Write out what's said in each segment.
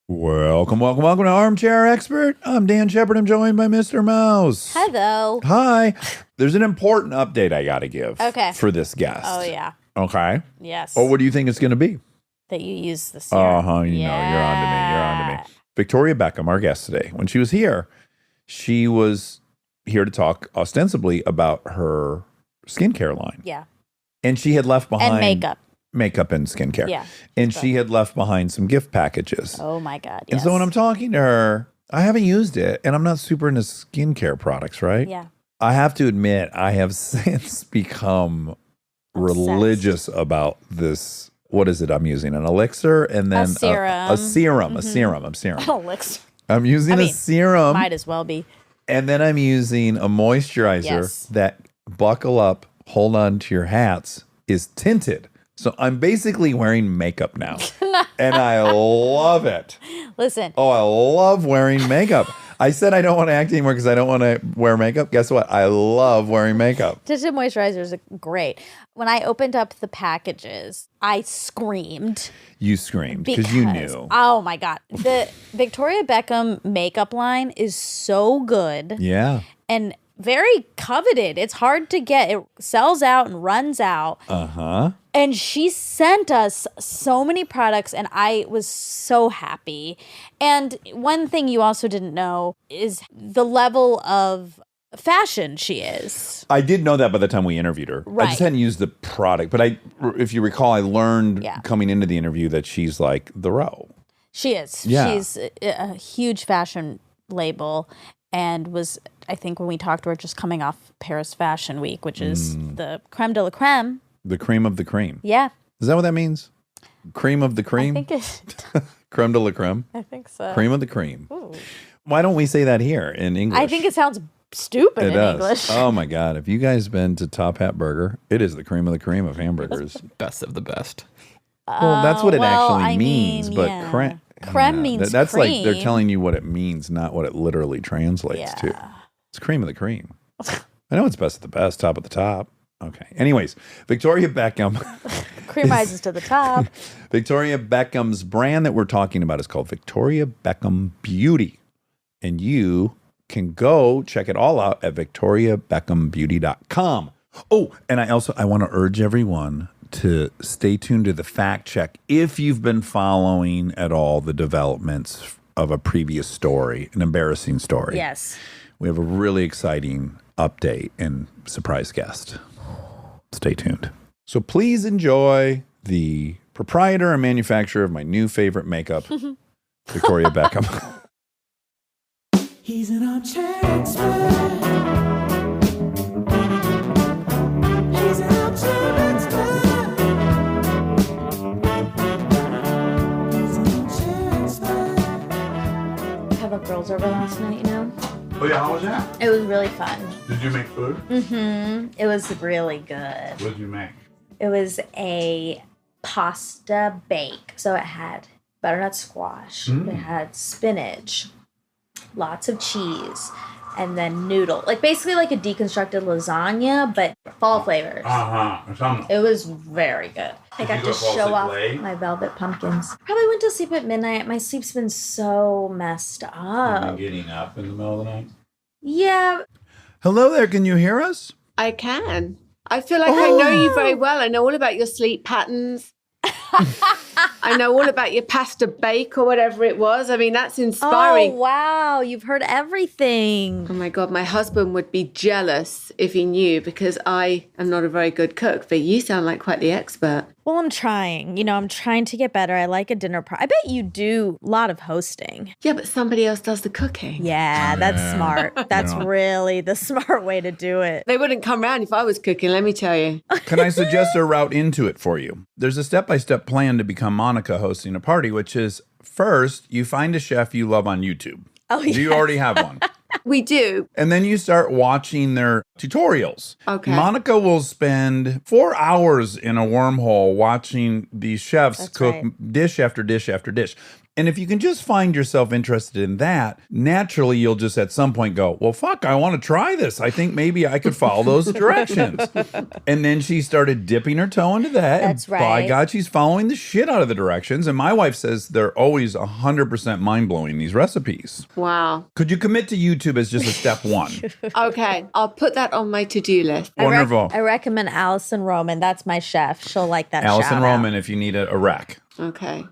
Welcome to Armchair Expert. I'm Dan Shepard. I'm joined by Mr. Mouse. Hello. Hi. There's an important update I got to give for this guest. Oh, yeah. Okay. Yes. Oh, what do you think it's going to be? That you use the serum. Uh-huh. You know, you're on to me. Victoria Beckham, our guest today. When she was here, she was here to talk ostensibly about her skincare line. Yeah. And she had left behind... And makeup. Makeup and skincare. Yeah. And she had left behind some gift packages. Oh, my God. Yes. And so when I'm talking to her, I haven't used it, and I'm not super into skincare products, right? Yeah. I have to admit, I have since become religious about this. What is it I'm using? An elixir and then a serum. A serum. Mm-hmm. A serum. I'm serum. An elixir. I'm using a serum. Might as well be. And then I'm using a moisturizer that, buckle up, hold on to your hats, is tinted. So I'm basically wearing makeup now, and I love it. Listen. Oh, I love wearing makeup. I said I don't want to act anymore because I don't want to wear makeup. Guess what? I love wearing makeup. Tinted moisturizers are great. When I opened up the packages, I screamed. You screamed because you knew. Oh, my God. The Victoria Beckham makeup line is so good. Yeah. And very coveted. It's hard to get. It sells out and runs out. Uh-huh. And she sent us so many products, and I was so happy. And one thing you also didn't know is the level of fashion she is. I did know that by the time we interviewed her. Right. I just hadn't used the product. But if you recall, I learned coming into the interview that she's like the row. She is. Yeah. She's a huge fashion label, and was, I think when we talked to her, just coming off Paris Fashion Week, which is the creme de la creme. The cream of the cream. Yeah. Is that what that means? Cream of the cream? I think it. Creme de la creme? I think so. Cream of the cream. Ooh. Why don't we say that here in English? I think it sounds stupid in English. Oh my God. If you guys been to Top Hat Burger, it is the cream of hamburgers. Best of the best. Well, that's what it actually means, but creme means that's cream. like they're telling you what it means, not what it literally translates to. It's cream of the cream. I know it's best of the best, top of the top. Okay. Anyways, Victoria Beckham. Cream rises to the top. Victoria Beckham's brand that we're talking about is called Victoria Beckham Beauty. And you can go check it all out at victoriabeckhambeauty.com. Oh, and I want to urge everyone to stay tuned to the fact check if you've been following at all the developments of a previous story, an embarrassing story. Yes. We have a really exciting update and surprise guest. Stay tuned. So please enjoy the proprietor and manufacturer of my new favorite makeup, Victoria Beckham. He's an armchair expert. He's an armchair expert. He's an armchair expert. I had the girls over last night, you know? Oh yeah, how was that? It was really fun. Did you make food? Mm-hmm. It was really good. What did you make? It was a pasta bake. So it had butternut squash. It had spinach, lots of cheese, and then noodle. Like basically like a deconstructed lasagna, but fall flavors. Uh-huh. It was very good. I got to show off my velvet pumpkins. Probably went to sleep at midnight. My sleep's been so messed up. Getting up in the middle of the night? Yeah. Hello there, can you hear us? I can. I feel like I know you very well. I know all about your sleep patterns. I know all about your pasta bake or whatever it was. I mean, that's inspiring. Oh, wow. You've heard everything. Oh my God, my husband would be jealous if he knew because I am not a very good cook, but you sound like quite the expert. Well, I'm trying. You know, I'm trying to get better. I like a dinner party. I bet you do a lot of hosting. Yeah, but somebody else does the cooking. Yeah, that's smart. That's really the smart way to do it. They wouldn't come round if I was cooking, let me tell you. Can I suggest a route into it for you? There's a step-by-step plan to become Monica hosting a party, which is first, you find a chef you love on YouTube. Oh, yeah. Do you already have one? We do. And then you start watching their tutorials. Okay. Monica will spend 4 hours in a wormhole watching these chefs cook dish after dish after dish. And if you can just find yourself interested in that, naturally you'll just at some point go, well, fuck, I want to try this. I think maybe I could follow those directions. And then she started dipping her toe into that. That's and By right. God, she's following the shit out of the directions. And my wife says they're always 100% mind-blowing, these recipes. Wow. Could you commit to YouTube as just a step one? Okay, I'll put that on my to-do list. Wonderful. I recommend Allison Roman. That's my chef. She'll like that. Allison shout out. Roman, if you need a rack. Okay.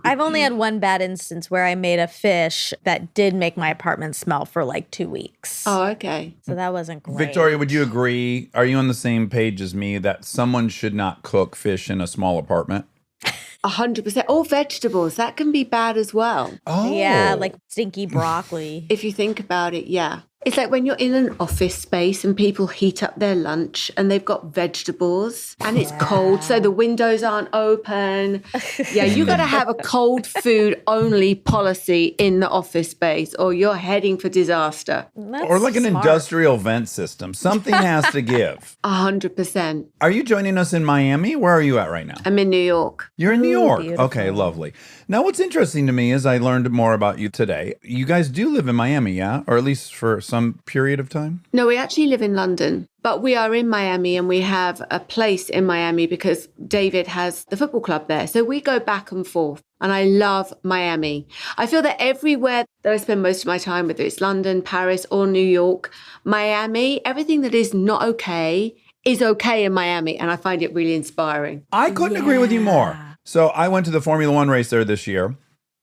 I've only had one bad instance where I made a fish that did make my apartment smell for like 2 weeks. Oh, okay. So that wasn't great. Victoria, would you agree? Are you on the same page as me that someone should not cook fish in a small apartment? 100%. Or vegetables. That can be bad as well. Oh. Yeah, like stinky broccoli. If you think about it, yeah. It's like when you're in an office space and people heat up their lunch and they've got vegetables and it's cold, so the windows aren't open. Yeah, you got to have a cold food only policy in the office space or you're heading for disaster. That's Or like an smart. industrial vent system. Something has to give. 100%. Are you joining us in Miami? Where are you at right now? I'm in New York. You're in New Ooh, York. beautiful. Okay, lovely. Now, what's interesting to me is I learned more about you today. You guys do live in Miami, yeah? Or at least for some period of time? No, we actually live in London, but we are in Miami and we have a place in Miami because David has the football club there. So we go back and forth and I love Miami. I feel that everywhere that I spend most of my time, whether it's London, Paris or New York, Miami, everything that is not okay is okay in Miami. And I find it really inspiring. I couldn't agree with you more. So I went to the Formula One race there this year.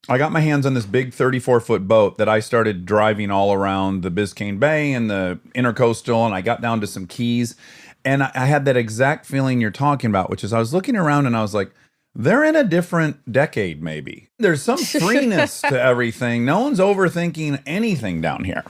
I got my hands on this big 34-foot boat that I started driving all around the Biscayne Bay and the Intercoastal, and I got down to some keys. And I had that exact feeling you're talking about, which is I was looking around and I was like, they're in a different decade, maybe. There's some freeness to everything. No one's overthinking anything down here.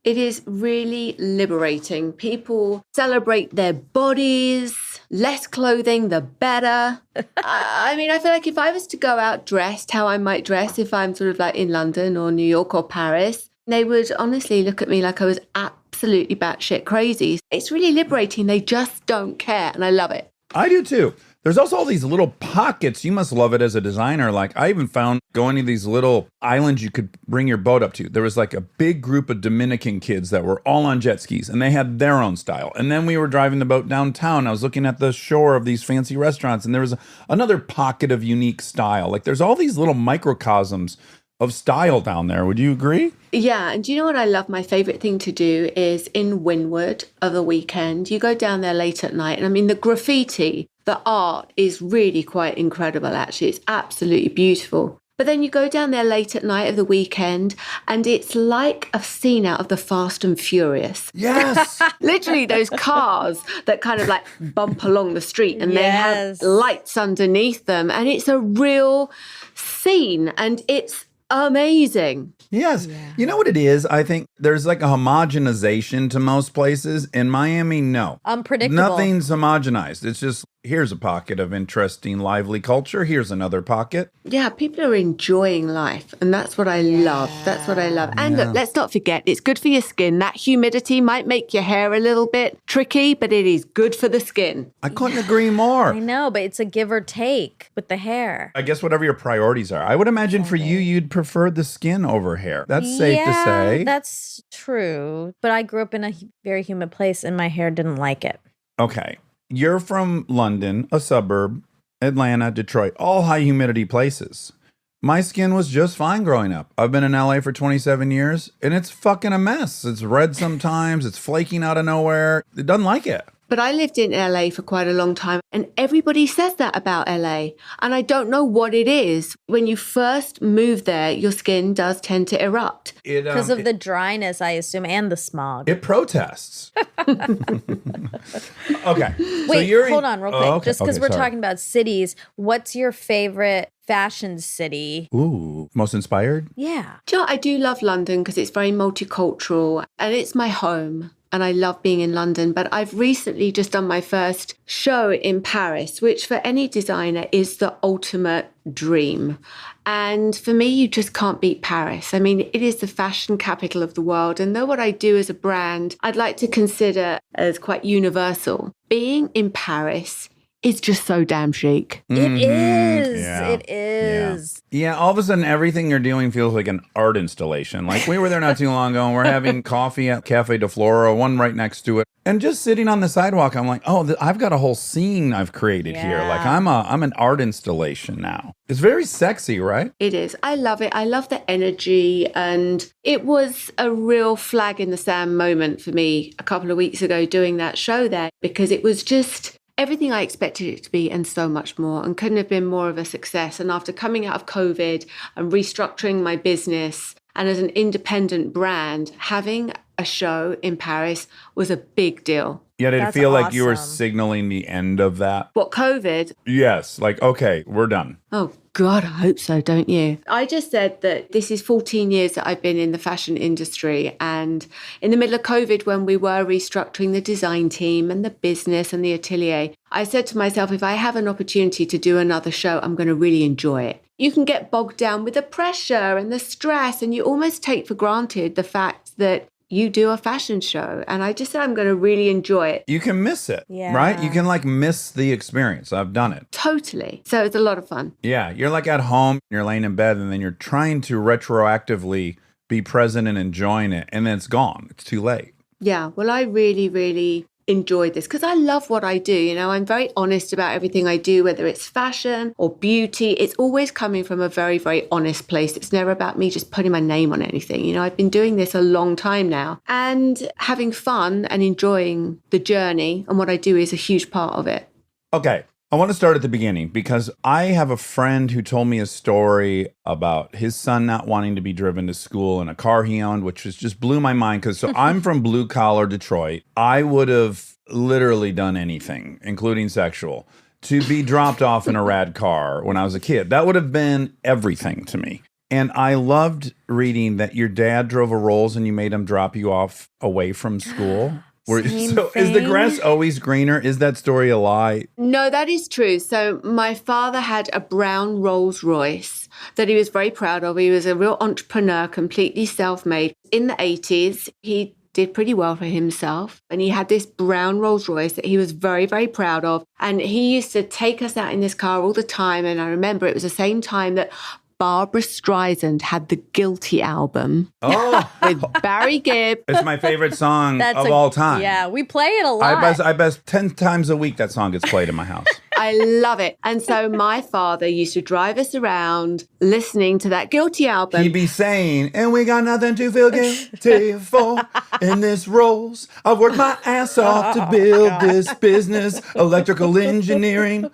It is really liberating. People celebrate their bodies. Less clothing, the better. I mean, I feel like if I was to go out dressed how I might dress if I'm sort of like in London or New York or Paris, they would honestly look at me like I was absolutely batshit crazy. It's really liberating. They just don't care. And I love it. I do too. There's also all these little pockets. You must love it as a designer. Like I even found going to these little islands you could bring your boat up to. There was like a big group of Dominican kids that were all on jet skis and they had their own style. And then we were driving the boat downtown. I was looking at the shore of these fancy restaurants and there was another pocket of unique style. Like there's all these little microcosms of style down there. Would you agree? Yeah. And do you know what I love? My favorite thing to do is in Wynwood of the weekend. You go down there late at night. And I mean, the graffiti, the art is really quite incredible, actually. It's absolutely beautiful. But then you go down there late at night of the weekend and it's like a scene out of the Fast and Furious. Yes. Literally those cars that kind of like bump along the street and they have Yes. lights underneath them. And it's a real scene and it's amazing. Yes. You know what it is? I think there's like a homogenization to most places. In Miami, no. Unpredictable. Nothing's homogenized. It's just, here's a pocket of interesting, lively culture. Here's another pocket. Yeah, people are enjoying life. And that's what I love. That's what I love. And look, let's not forget, it's good for your skin. That humidity might make your hair a little bit tricky, but it is good for the skin. I couldn't agree more. I know, but it's a give or take with the hair. I guess whatever your priorities are. I would imagine for you, you'd prefer the skin over hair. That's safe to say. That's true. But I grew up in a very humid place and my hair didn't like it. Okay. You're from London, a suburb, Atlanta, Detroit, all high humidity places. My skin was just fine growing up. I've been in LA for 27 years and it's fucking a mess. It's red sometimes. It's flaking out of nowhere. It doesn't like it. But I lived in LA for quite a long time and everybody says that about LA. And I don't know what it is. When you first move there, your skin does tend to erupt. Because of the dryness, I assume, and the smog. It protests. Okay. Wait, hold on real quick. Oh, okay. Just because Okay, we're sorry. talking about cities, what's your favorite fashion city? Ooh, most inspired? Yeah. Do you know, I do love London because it's very multicultural and it's my home. And I love being in London. But I've recently just done my first show in Paris, which for any designer is the ultimate dream. And for me, you just can't beat Paris. I mean, it is the fashion capital of the world. And though what I do as a brand, I'd like to consider as quite universal, being in Paris is just so damn chic. It is. Yeah. It is. Yeah, all of a sudden, everything you're doing feels like an art installation. Like, we were there not too long ago, and we're having coffee at Cafe de Flora, one right next to it. And just sitting on the sidewalk, I'm like, oh, I've got a whole scene I've created here. Like, Yeah. I'm an art installation now. It's very sexy, right? It is. I love it. I love the energy. And it was a real flag in the sand moment for me a couple of weeks ago doing that show there, because it was just everything I expected it to be and so much more, and couldn't have been more of a success. And after coming out of COVID and restructuring my business, and as an independent brand, having a show in Paris was a big deal. Yeah, did it That's feel like you were awesome. signaling the end of that? What, COVID? Yes, like, okay, we're done. Oh, God, I hope so, don't you? I just said that this is 14 years that I've been in the fashion industry. And in the middle of COVID, when we were restructuring the design team and the business and the atelier, I said to myself, if I have an opportunity to do another show, I'm going to really enjoy it. You can get bogged down with the pressure and the stress, and you almost take for granted the fact that you do a fashion show. And I just said, I'm going to really enjoy it. You can miss it, Yeah. right? You can like miss the experience. I've done it. Totally. So it's a lot of fun. Yeah, you're like at home, you're laying in bed, and then you're trying to retroactively be present and enjoying it, and then it's gone. It's too late. Yeah, well, I really, really enjoyed this because I love what I do. You know, I'm very honest about everything I do, whether it's fashion or beauty. It's always coming from a very, very honest place. It's never about me just putting my name on anything. You know, I've been doing this a long time now, and having fun and enjoying the journey and what I do is a huge part of it. Okay, I want to start at the beginning because I have a friend who told me a story about his son not wanting to be driven to school in a car he owned, which just blew my mind because so I'm from blue collar Detroit. I would have literally done anything, including sexual, to be dropped off in a rad car when I was a kid. That would have been everything to me. And I loved reading that your dad drove a Rolls and you made him drop you off away from school. Same So is the thing. grass always greener? Is that story a lie? No, that is true. So my father had a brown Rolls Royce that he was very proud of. He was a real entrepreneur, completely self-made. In the 80s, he did pretty well for himself. And he had this brown Rolls Royce that he was very, very proud of. And he used to take us out in this car all the time. And I remember it was the same time that Barbara Streisand had the Guilty album Oh, with Barry Gibb. it's my favorite song of all time. Yeah, we play it a lot. I bet 10 times a week that song gets played in my house. I love it. And so my father used to drive us around listening to that Guilty album. He'd be saying, and we got nothing to feel guilty for in this Rolls. I've worked my ass off to build this business, electrical engineering.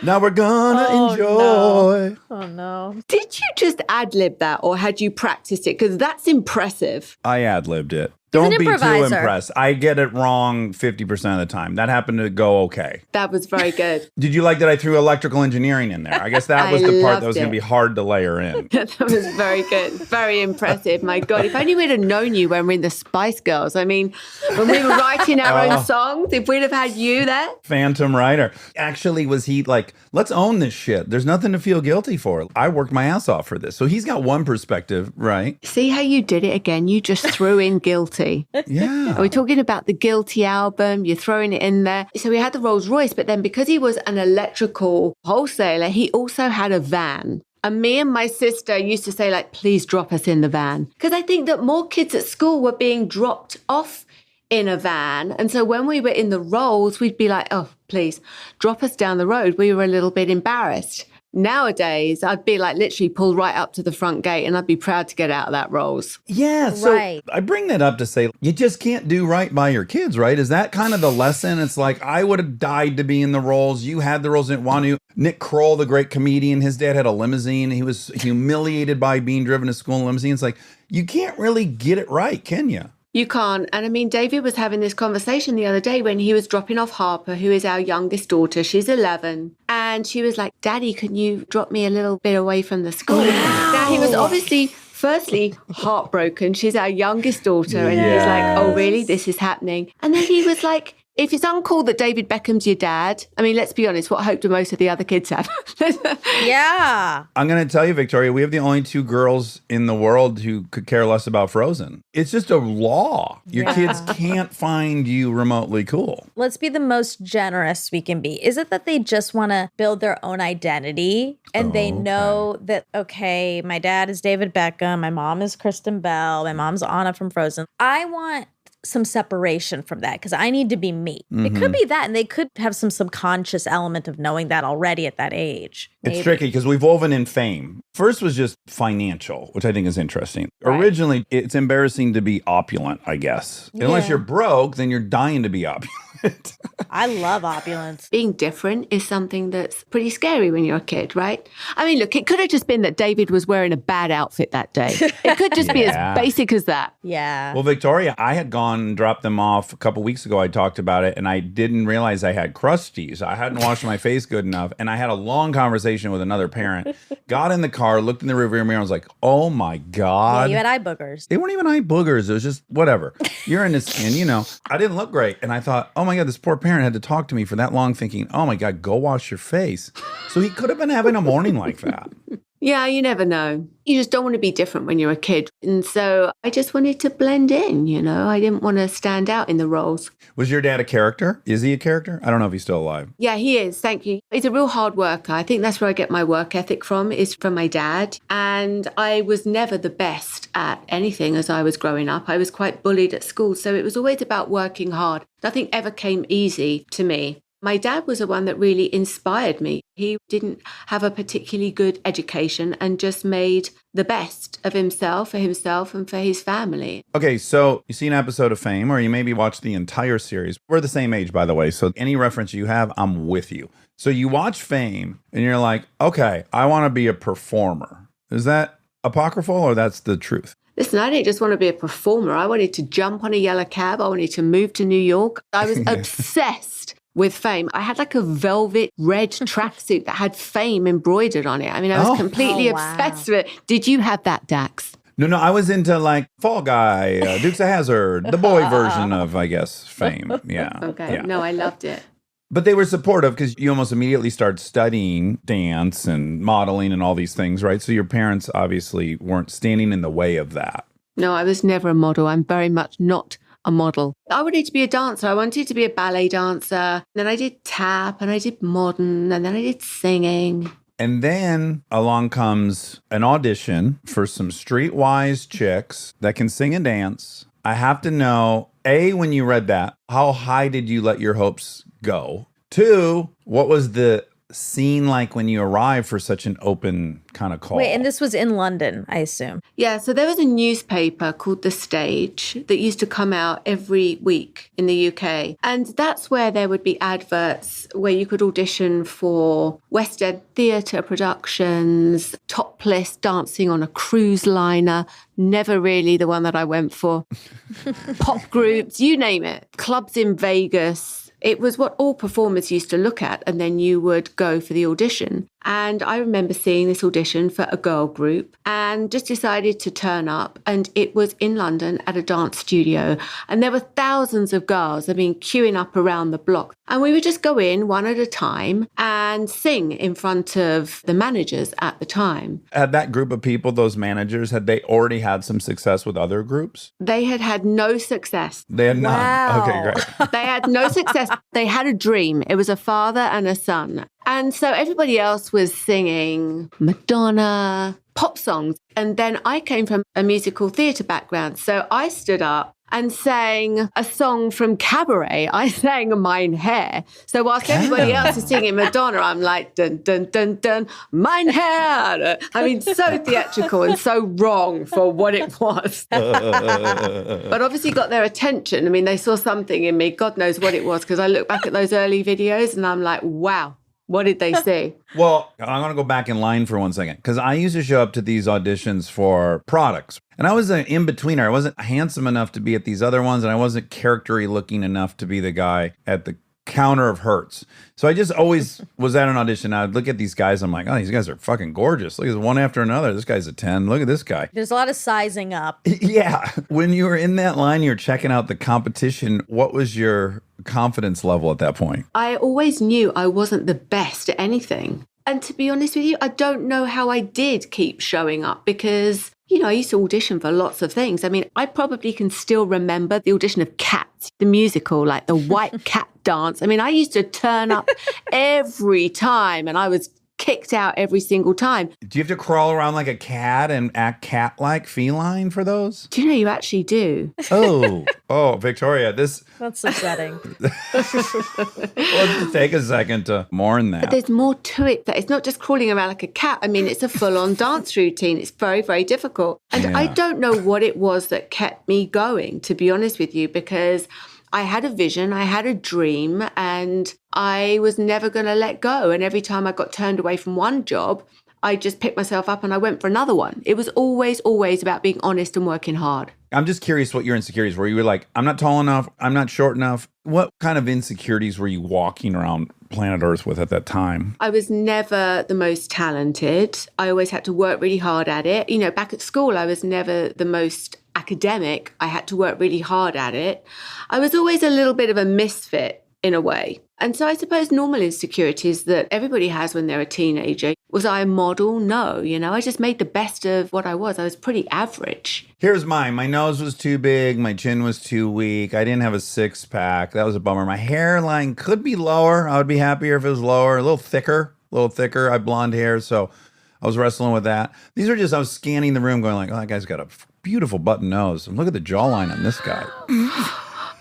Now we're gonna enjoy. Oh no. Did you just ad-lib that or had you practiced it? Because that's impressive. I ad-libbed it. Don't an be too improviser. impressed. I get it wrong 50% of the time. That happened to go okay. That was very good. Did you like that I threw electrical engineering in there? I guess that I was the part loved that was going to it. be hard to layer in. That was very good. Very impressive. My God, if only we'd have known you when we're in the Spice Girls. I mean, when we were writing our own songs, if we'd have had you there. Phantom writer. Actually, was he like, let's own this shit. There's nothing to feel guilty for. I worked my ass off for this. So he's got one perspective, right? See how you did it again? You just threw in Guilty. Yeah. We're talking about the Guilty album. You're throwing it in there. So he had the Rolls Royce, but then because he was an electrical wholesaler, he also had a van. And me and my sister used to say, like, please drop us in the van. Because I think that more kids at school were being dropped off in a van. And so when we were in the Rolls, we'd be like, oh, please drop us down the road. We were a little bit embarrassed. Nowadays, I'd be like literally pulled right up to the front gate and I'd be proud to get out of that Rolls. Yeah. So Right. I bring that up to say you just can't do right by your kids, right? Is that kind of the lesson? It's like I would have died to be in the Rolls. You had the Rolls, didn't want to. Nick Kroll, the great comedian, his dad had a limousine. He was humiliated by being driven to school in a limousine. It's like you can't really get it right, can you? You can't. And I mean, David was having this conversation the other day when he was dropping off Harper, who is our youngest daughter. She's 11. And she was like, Daddy, can you drop me a little bit away from the school? Now, he was obviously, firstly, heartbroken. She's our youngest daughter. And he was like, oh, really? This is happening. And then he was like, If it's uncool that David Beckham's your dad, I mean, let's be honest, what hope do most of the other kids have? Yeah. I'm going to tell you, Victoria, we have the only 2 girls in the world who could care less about Frozen. It's just a law. Your kids can't find you remotely cool. Let's be the most generous we can be. Is it that they just want to build their own identity and they know that, okay, my dad is David Beckham, my mom is Kristen Bell, my mom's Anna from Frozen. I want some separation from that because I need to be me. It could be that, and they could have some subconscious element of knowing that already at that age. It's tricky because we've woven in fame. First was just financial, which I think is interesting. Right. Originally, it's embarrassing to be opulent, I guess. Yeah. Unless you're broke, then you're dying to be opulent. I love opulence. Being different is something that's pretty scary when you're a kid, right? I mean, look, it could have just been that David was wearing a bad outfit that day. It could just be as basic as that. Yeah. Well, Victoria, I had gone and dropped them off a couple weeks ago. I talked about it, and I didn't realize I had crusties. I hadn't washed my face good enough, and I had a long conversation with another parent. Got in the car, looked in the rearview mirror, and was like, oh my God. Yeah, you had eye boogers. They weren't even eye boogers. It was just whatever. You're in this, and I didn't look great. And I thought, oh my God, this poor parent had to talk to me for that long thinking, oh my God, go wash your face. So he could have been having a morning like that. Yeah, you never know. You just don't want to be different when you're a kid. And so I just wanted to blend in, I didn't want to stand out in the roles. Was your dad a character? Is he a character? I don't know if he's still alive. Yeah, he is. Thank you. He's a real hard worker. I think that's where I get my work ethic from, is from my dad. And I was never the best at anything as I was growing up. I was quite bullied at school. So it was always about working hard. Nothing ever came easy to me. My dad was the one that really inspired me. He didn't have a particularly good education and just made the best of himself and for his family. Okay, so you see an episode of Fame, or you maybe watch the entire series. We're the same age, by the way, so any reference you have, I'm with you. So you watch Fame, and you're like, okay, I want to be a performer. Is that apocryphal, or that's the truth? Listen, I didn't just want to be a performer. I wanted to jump on a yellow cab. I wanted to move to New York. I was obsessed with Fame. I had like a velvet red tracksuit that had Fame embroidered on it. I mean, I was completely obsessed with it. Did you have that, Dax? No, I was into like Fall Guy, Dukes of Hazzard, the boy version of, I guess, Fame. Yeah. Okay. Yeah. No, I loved it. But they were supportive because you almost immediately start studying dance and modeling and all these things, right? So your parents obviously weren't standing in the way of that. No, I was never a model. I'm very much not a model. I wanted to be a dancer. I wanted to be a ballet dancer. Then I did tap and I did modern and then I did singing. And then along comes an audition for some streetwise chicks that can sing and dance. I have to know, A, when you read that, how high did you let your hopes go? 2, what was the scene like when you arrived for such an open kind of call? Wait, and this was in London, I assume. Yeah, so there was a newspaper called The Stage that used to come out every week in the UK. And that's where there would be adverts where you could audition for West End theatre productions, topless dancing on a cruise liner, never really the one that I went for, pop groups, you name it, clubs in Vegas. It was what all performers used to look at, and then you would go for the audition. And I remember seeing this audition for a girl group and just decided to turn up. And it was in London at a dance studio. And there were thousands of girls, queuing up around the block. And we would just go in one at a time and sing in front of the managers at the time. Had that group of people, those managers, had they already had some success with other groups? They had had no success. They had none. Wow. Okay, great. They had no success. They had a dream. It was a father and a son. And so everybody else was singing Madonna, pop songs. And then I came from a musical theatre background. So I stood up and sang a song from Cabaret. I sang Mein Hair. So whilst everybody else is singing Madonna, I'm like, dun, dun, dun, dun, Mein Hair. So theatrical and so wrong for what it was. But obviously got their attention. They saw something in me. God knows what it was, because I look back at those early videos and I'm like, wow. What did they see? Well, I'm going to go back in line for 1 second, because I used to show up to these auditions for products. And I was an in-betweener. I wasn't handsome enough to be at these other ones, and I wasn't character-y looking enough to be the guy at the counter of hurts. So I just always was at an audition. I'd look at these guys. I'm like, oh, these guys are fucking gorgeous. Look at one after another. This guy's a 10. Look at this guy. There's a lot of sizing up. Yeah. When you were in that line, you're checking out the competition. What was your confidence level at that point? I always knew I wasn't the best at anything. And to be honest with you, I don't know how I did keep showing up because, I used to audition for lots of things. I mean, I probably can still remember the audition of Cats, the musical, like the white cat dance. I mean, I used to turn up every time and I was kicked out every single time. Do you have to crawl around like a cat and act cat-like, feline for those? Do you know you actually do? Oh, Victoria, this... That's upsetting. Let's take a second to mourn that. But there's more to it. That it's not just crawling around like a cat. I mean, it's a full-on dance routine. It's very, very difficult. And I don't know what it was that kept me going, to be honest with you, because I had a vision, I had a dream, and I was never going to let go. And every time I got turned away from one job, I just picked myself up and I went for another one. It was always, always about being honest and working hard. I'm just curious what your insecurities were. You were like, I'm not tall enough, I'm not short enough. What kind of insecurities were you walking around planet Earth with at that time? I was never the most talented. I always had to work really hard at it. Back at school, I was never the most academic. I had to work really hard at it. I was always a little bit of a misfit in a way. And so I suppose normal insecurities that everybody has when they're a teenager. Was I a model? No. I just made the best of what I was. I was pretty average. Here's mine. My nose was too big. My chin was too weak. I didn't have a six-pack. That was a bummer. My hairline could be lower. I would be happier if it was lower. A little thicker. I have blonde hair, so I was wrestling with that. These are just, I was scanning the room going like, oh, that guy's got a beautiful button nose. And look at the jawline on this guy.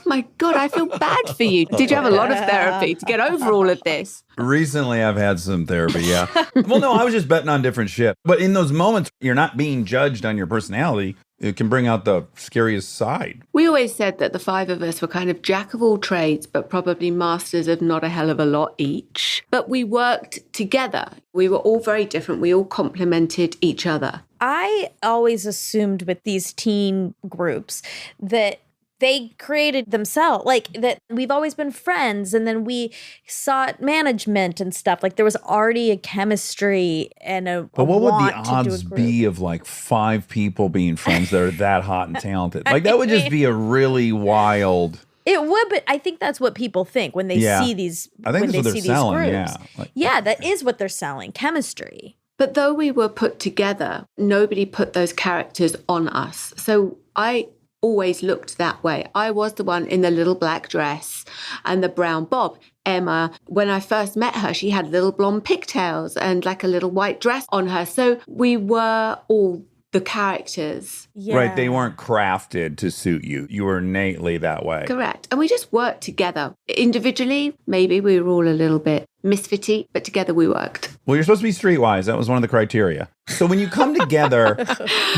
My God, I feel bad for you. Did you have a lot of therapy to get over all of this? Recently, I've had some therapy, yeah. Well, no, I was just betting on different shit. But in those moments, you're not being judged on your personality. It can bring out the scariest side. We always said that the five of us were kind of jack of all trades, but probably masters of not a hell of a lot each. But we worked together. We were all very different. We all complemented each other. I always assumed with these teen groups that they created themselves, like that we've always been friends, and then we sought management and stuff. Like there was already a chemistry and But what would the odds be of like 5 people being friends that are that hot and talented? Like that would just be a really wild. It would, but I think that's what people think when they see these. I think that's what they're selling. Yeah, that is what they're selling: chemistry. But though we were put together, nobody put those characters on us. So I always looked that way. I was the one in the little black dress and the brown bob. Emma, when I first met her, she had little blonde pigtails and like a little white dress on her. So we were all the characters. Yeah. Right, they weren't crafted to suit you. You were innately that way. Correct. And we just worked together. Individually, maybe we were all a little bit misfitty, but together we worked. Well, you're supposed to be streetwise. That was one of the criteria. So when you come together,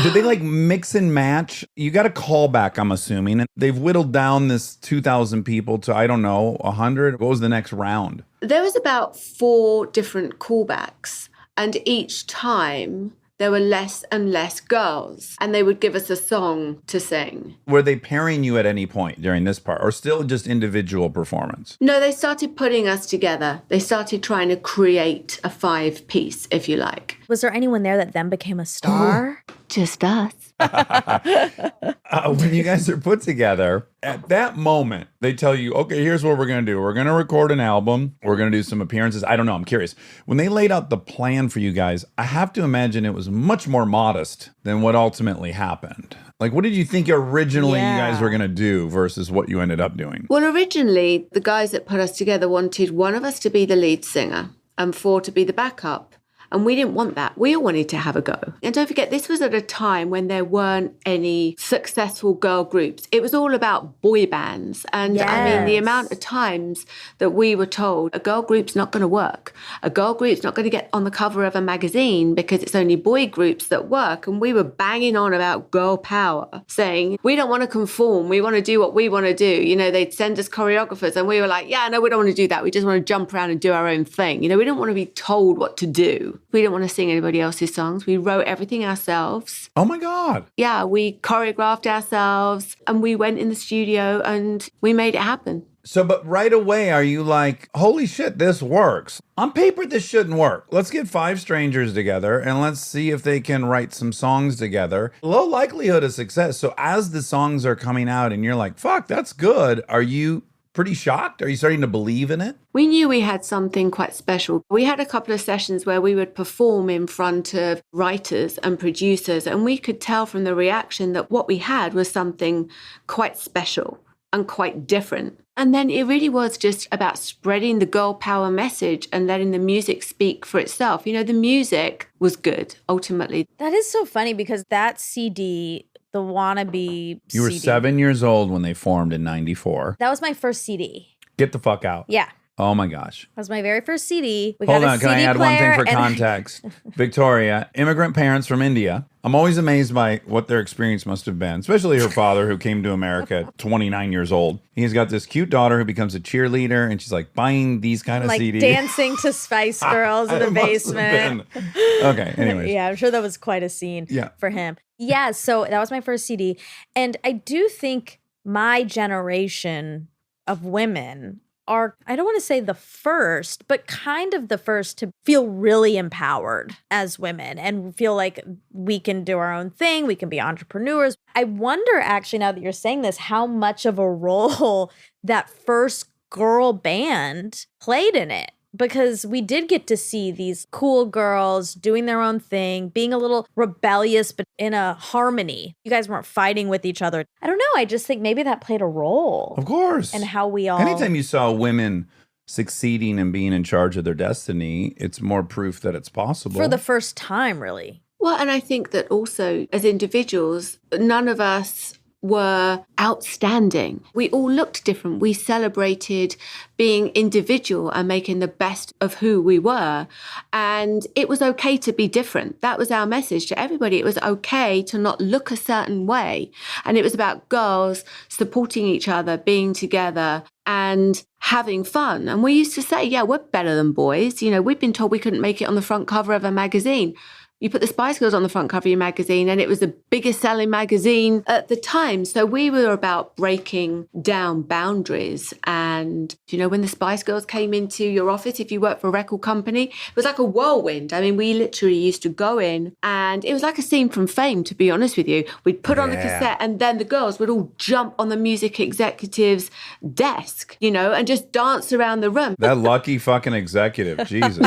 do they like mix and match? You got a callback, I'm assuming. And they've whittled down this 2,000 people to, I don't know, 100. What was the next round? There was about 4 different callbacks. And each time there were less and less girls, and they would give us a song to sing. Were they pairing you at any point during this part, or still just individual performance? No, they started putting us together. They started trying to create a 5-piece, if you like. Was there anyone there that then became a star? Just us. When you guys are put together, at that moment, they tell you, okay, here's what we're going to do. We're going to record an album. We're going to do some appearances. I don't know. I'm curious. When they laid out the plan for you guys, I have to imagine it was much more modest than what ultimately happened. Like, what did you think originally you guys were going to do versus what you ended up doing? Well, originally, the guys that put us together wanted one of us to be the lead singer and 4 to be the backup. And we didn't want that. We all wanted to have a go. And don't forget, this was at a time when there weren't any successful girl groups. It was all about boy bands. And I mean, the amount of times that we were told a girl group's not going to work. A girl group's not going to get on the cover of a magazine because it's only boy groups that work. And we were banging on about girl power, saying, we don't want to conform. We want to do what we want to do. You know, they'd send us choreographers and we were like, yeah, no, we don't want to do that. We just want to jump around and do our own thing. You know, we didn't want to be told what to do. We didn't want to sing anybody else's songs. We wrote everything ourselves. Oh my God. Yeah, we choreographed ourselves and we went in the studio and we made it happen. So, but right away, are you like, holy shit, this works? On paper, this shouldn't work. Let's get 5 strangers together and let's see if they can write some songs together. Low likelihood of success. So as the songs are coming out and you're like, fuck, that's good. Are you pretty shocked? Are you starting to believe in it? We knew we had something quite special. We had a couple of sessions where we would perform in front of writers and producers, and we could tell from the reaction that what we had was something quite special and quite different. And then it really was just about spreading the girl power message and letting the music speak for itself. You know, the music was good, ultimately. That is so funny because that CD, the Wannabe You were CD, 7 years old when they formed in 94. that was my first CD. Get the fuck out. Yeah. Oh my gosh. That was my very first CD. We Hold got a on, can I CD add one thing player for and- context? Victoria, immigrant parents from India. I'm always amazed by what their experience must have been, especially her father who came to America at 29 years old. He's got this cute daughter who becomes a cheerleader and she's like buying these kind of like CDs. dancing to Spice Girls in the It must have basement. been. Okay, anyways. Yeah, I'm sure that was quite a scene Yeah. for him. Yeah, so that was my first CD. And I do think my generation of women are, I don't want to say the first, but kind of the first to feel really empowered as women and feel like we can do our own thing. We can be entrepreneurs. I wonder actually, now that you're saying this, how much of a role that first girl band played in it. Because we did get to see these cool girls doing their own thing, being a little rebellious, but in a harmony. You guys weren't fighting with each other. I don't know. I just think maybe that played a role Of course. in how we all. Anytime you saw women succeeding and being in charge of their destiny, it's more proof that it's possible. for the first time, really. Well, and I think that also as individuals, none of us were outstanding. We all looked different. We celebrated being individual and making the best of who we were. And it was okay to be different. That was our message to everybody. It was okay to not look a certain way. And it was about girls supporting each other, being together and having fun. And we used to say, yeah, we're better than boys. You know, we've been told we couldn't make it on the front cover of a magazine. You put the Spice Girls on the front cover of your magazine and it was the biggest selling magazine at the time. So we were about breaking down boundaries. And, you know, when the Spice Girls came into your office, if you worked for a record company, it was like a whirlwind. I mean, we literally used to go in and it was like a scene from Fame, to be honest with you. We'd put on the cassette and then the girls would all jump on the music executive's desk, you know, and just dance around the room. That lucky fucking executive, Jesus.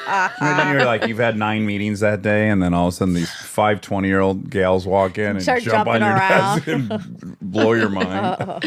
Imagine you're like, you've had 9 meetings that day, and then all of a sudden these 5 20-year-old gals walk in and Start jump on jumping your around. desk and blow your mind.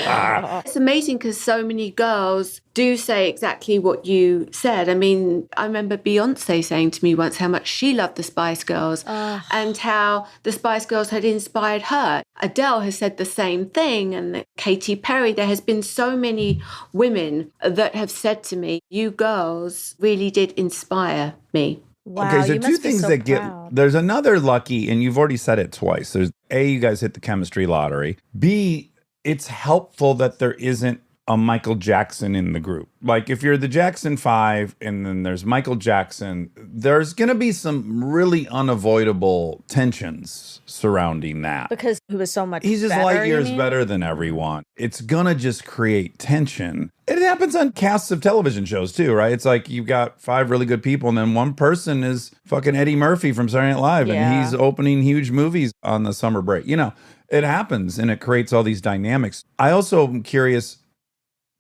It's amazing because so many girls do say exactly what you said. I mean, I remember Beyonce saying to me once how much she loved the Spice Girls and how the Spice Girls had inspired her. Adele has said the same thing, and Katy Perry. There has been so many women that have said to me, you girls really did inspire me. Wow, Okay, so you two must be things so that proud. there's another lucky, and you've already said it twice. There's A, you guys hit the chemistry lottery. B, it's helpful that there isn't a Michael Jackson in the group. Like if you're the Jackson 5 and then there's Michael Jackson, there's going to be some really unavoidable tensions surrounding that. Because he was so much He's just better, light you years mean? better than everyone. It's gonna just create tension. It happens on casts of television shows too, right? It's like you've got 5 really good people, and then one person is fucking Eddie Murphy from Saturday Night Live, Yeah. and he's opening huge movies on the summer break. You know, it happens, and it creates all these dynamics. I also am curious.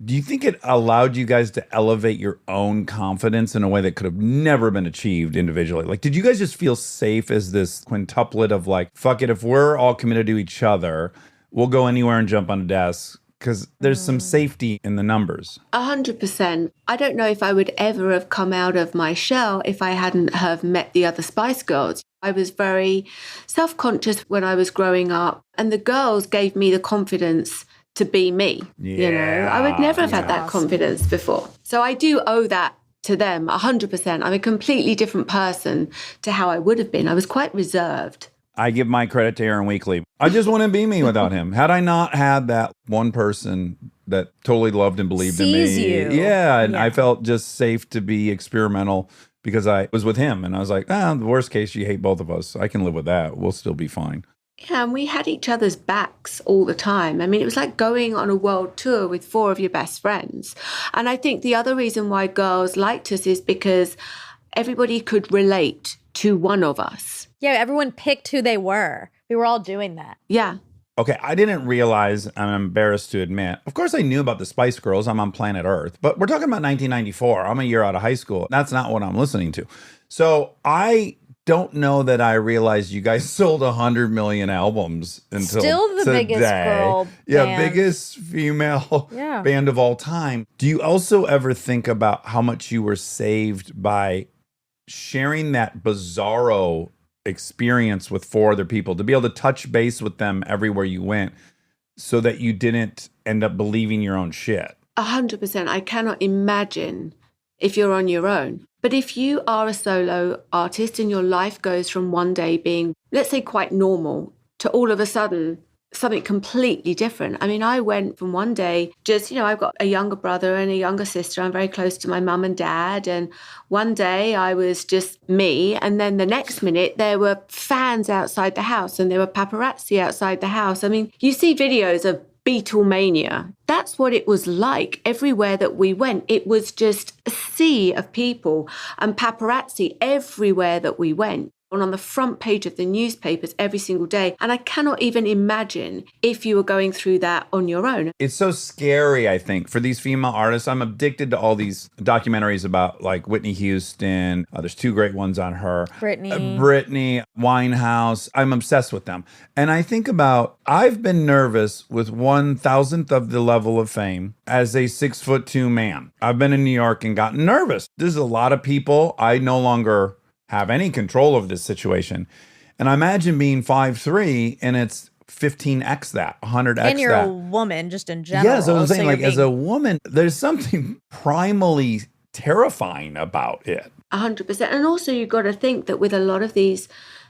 Do you think it allowed you guys to elevate your own confidence in a way that could have never been achieved individually? Like, did you guys just feel safe as this quintuplet of like, fuck it, if we're all committed to each other, we'll go anywhere and jump on a desk? Because there's some safety in the numbers. 100%. I don't know if I would ever have come out of my shell if I hadn't have met the other Spice Girls. I was very self-conscious when I was growing up, and the girls gave me the confidence to be me. You know, I would never have had that confidence before. So I do owe that to them 100%. I'm a completely different person to how I would have been. I was quite reserved. I give my credit to Aaron Weekly. I just wouldn't be me without him. Had I not had that one person that totally loved and believed in Sees me. you. Yeah, and I felt just safe to be experimental because I was with him. And I was like, the worst case, you hate both of us. I can live with that. We'll still be fine. Yeah, and we had each other's backs all the time. I mean, it was like going on a world tour with 4 of your best friends. And I think the other reason why girls liked us is because everybody could relate to one of us. Yeah, everyone picked who they were. We were all doing that. Yeah. Okay, I didn't realize, I'm embarrassed to admit. Of course, I knew about the Spice Girls. I'm on planet Earth. But we're talking about 1994. I'm a year out of high school. That's not what I'm listening to. So I don't know that I realized you guys sold 100 million albums until Still the today. biggest girl Yeah, band. biggest female Yeah. band of all time. Do you also ever think about how much you were saved by sharing that bizarro experience with 4 other people, to be able to touch base with them everywhere you went so that you didn't end up believing your own shit? 100%. I cannot imagine if you're on your own. But if you are a solo artist and your life goes from one day being, let's say, quite normal to all of a sudden something completely different. I mean, I went from one day just, I've got a younger brother and a younger sister. I'm very close to my mum and dad. And one day I was just me. And then the next minute there were fans outside the house and there were paparazzi outside the house. I mean, you see videos of Beatlemania. That's what it was like everywhere that we went. It was just a sea of people and paparazzi everywhere that we went. And on the front page of the newspapers every single day. And I cannot even imagine if you were going through that on your own. It's so scary, I think, for these female artists. I'm addicted to all these documentaries about like Whitney Houston. There's 2 great ones on her. Britney, Winehouse. I'm obsessed with them. And I think about, I've been nervous with 1,000th of the level of fame as a 6'2" man. I've been in New York and gotten nervous. There's a lot of people I no longer have any control of this situation. And I imagine being 5'3" and it's 15x that, 100x that. And you're a woman just in general. Yeah, so I'm saying, you're like, as a woman, there's something primally terrifying about it. 100%. And also you've got to think that with a lot of these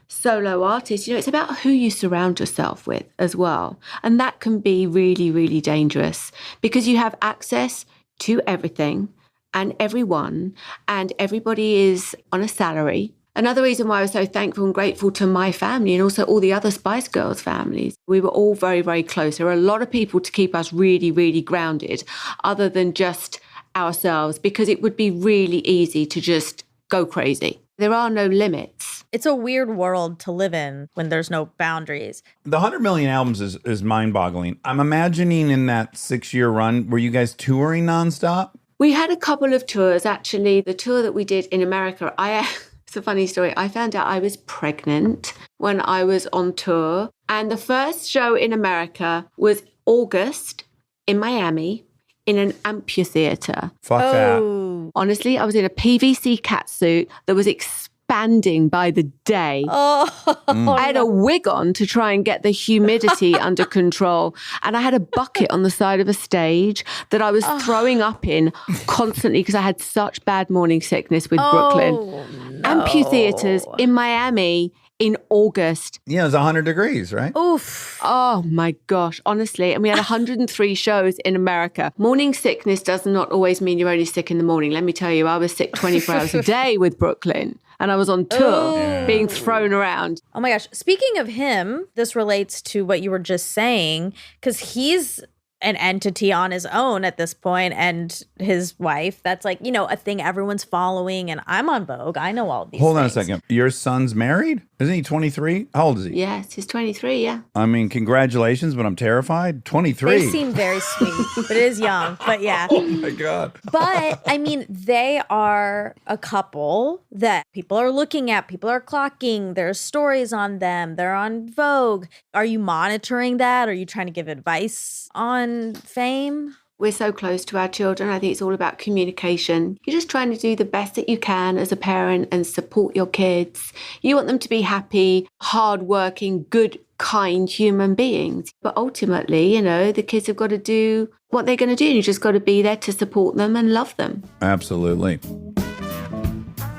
solo artists, it's about who you surround yourself with as well. And that can be really, really dangerous because you have access to everything and everyone, and everybody is on a salary. Another reason why I was so thankful and grateful to my family and also all the other Spice Girls families, we were all very, very close. There were a lot of people to keep us really, really grounded other than just ourselves, because it would be really easy to just go crazy. There are no limits. It's a weird world to live in when there's no boundaries. The 100 million albums is mind-boggling. I'm imagining in that 6-year run, were you guys touring nonstop? We had a couple of tours, actually. The tour that we did in America, it's a funny story. I found out I was pregnant when I was on tour. And the first show in America was August in Miami in an amphitheater. Fuck that. Honestly, I was in a PVC catsuit that was expanding by the day. I had a wig on to try and get the humidity under control. And I had a bucket on the side of a stage that I was throwing up in constantly because I had such bad morning sickness with Brooklyn. Amphitheaters in Miami in August. Yeah, it was 100 degrees, right? Oof. Oh my gosh, honestly. And we had 103 shows in America. Morning sickness does not always mean you're only sick in the morning. Let me tell you, I was sick 24 hours a day with Brooklyn. And I was on tour being thrown around. Oh my gosh. Speaking of him, this relates to what you were just saying, because he's an entity on his own at this point, and his wife, that's like, a thing everyone's following, and I'm on Vogue. I know all these Hold on a things. second. Your son's married? Isn't he 23? How old is he? Yes, he's 23, yeah. I mean, congratulations, but I'm terrified. 23. They seem very sweet, but it is young. But yeah. Oh my God. But I mean, they are a couple that people are looking at, people are clocking, there's stories on them, they're on Vogue. Are you monitoring that? Are you trying to give advice on fame? We're so close to our children. I think it's all about communication. You're just trying to do the best that you can as a parent and support your kids. You want them to be happy, hardworking, good, kind human beings. But ultimately, the kids have got to do what they're going to do. And you just got to be there to support them and love them. Absolutely.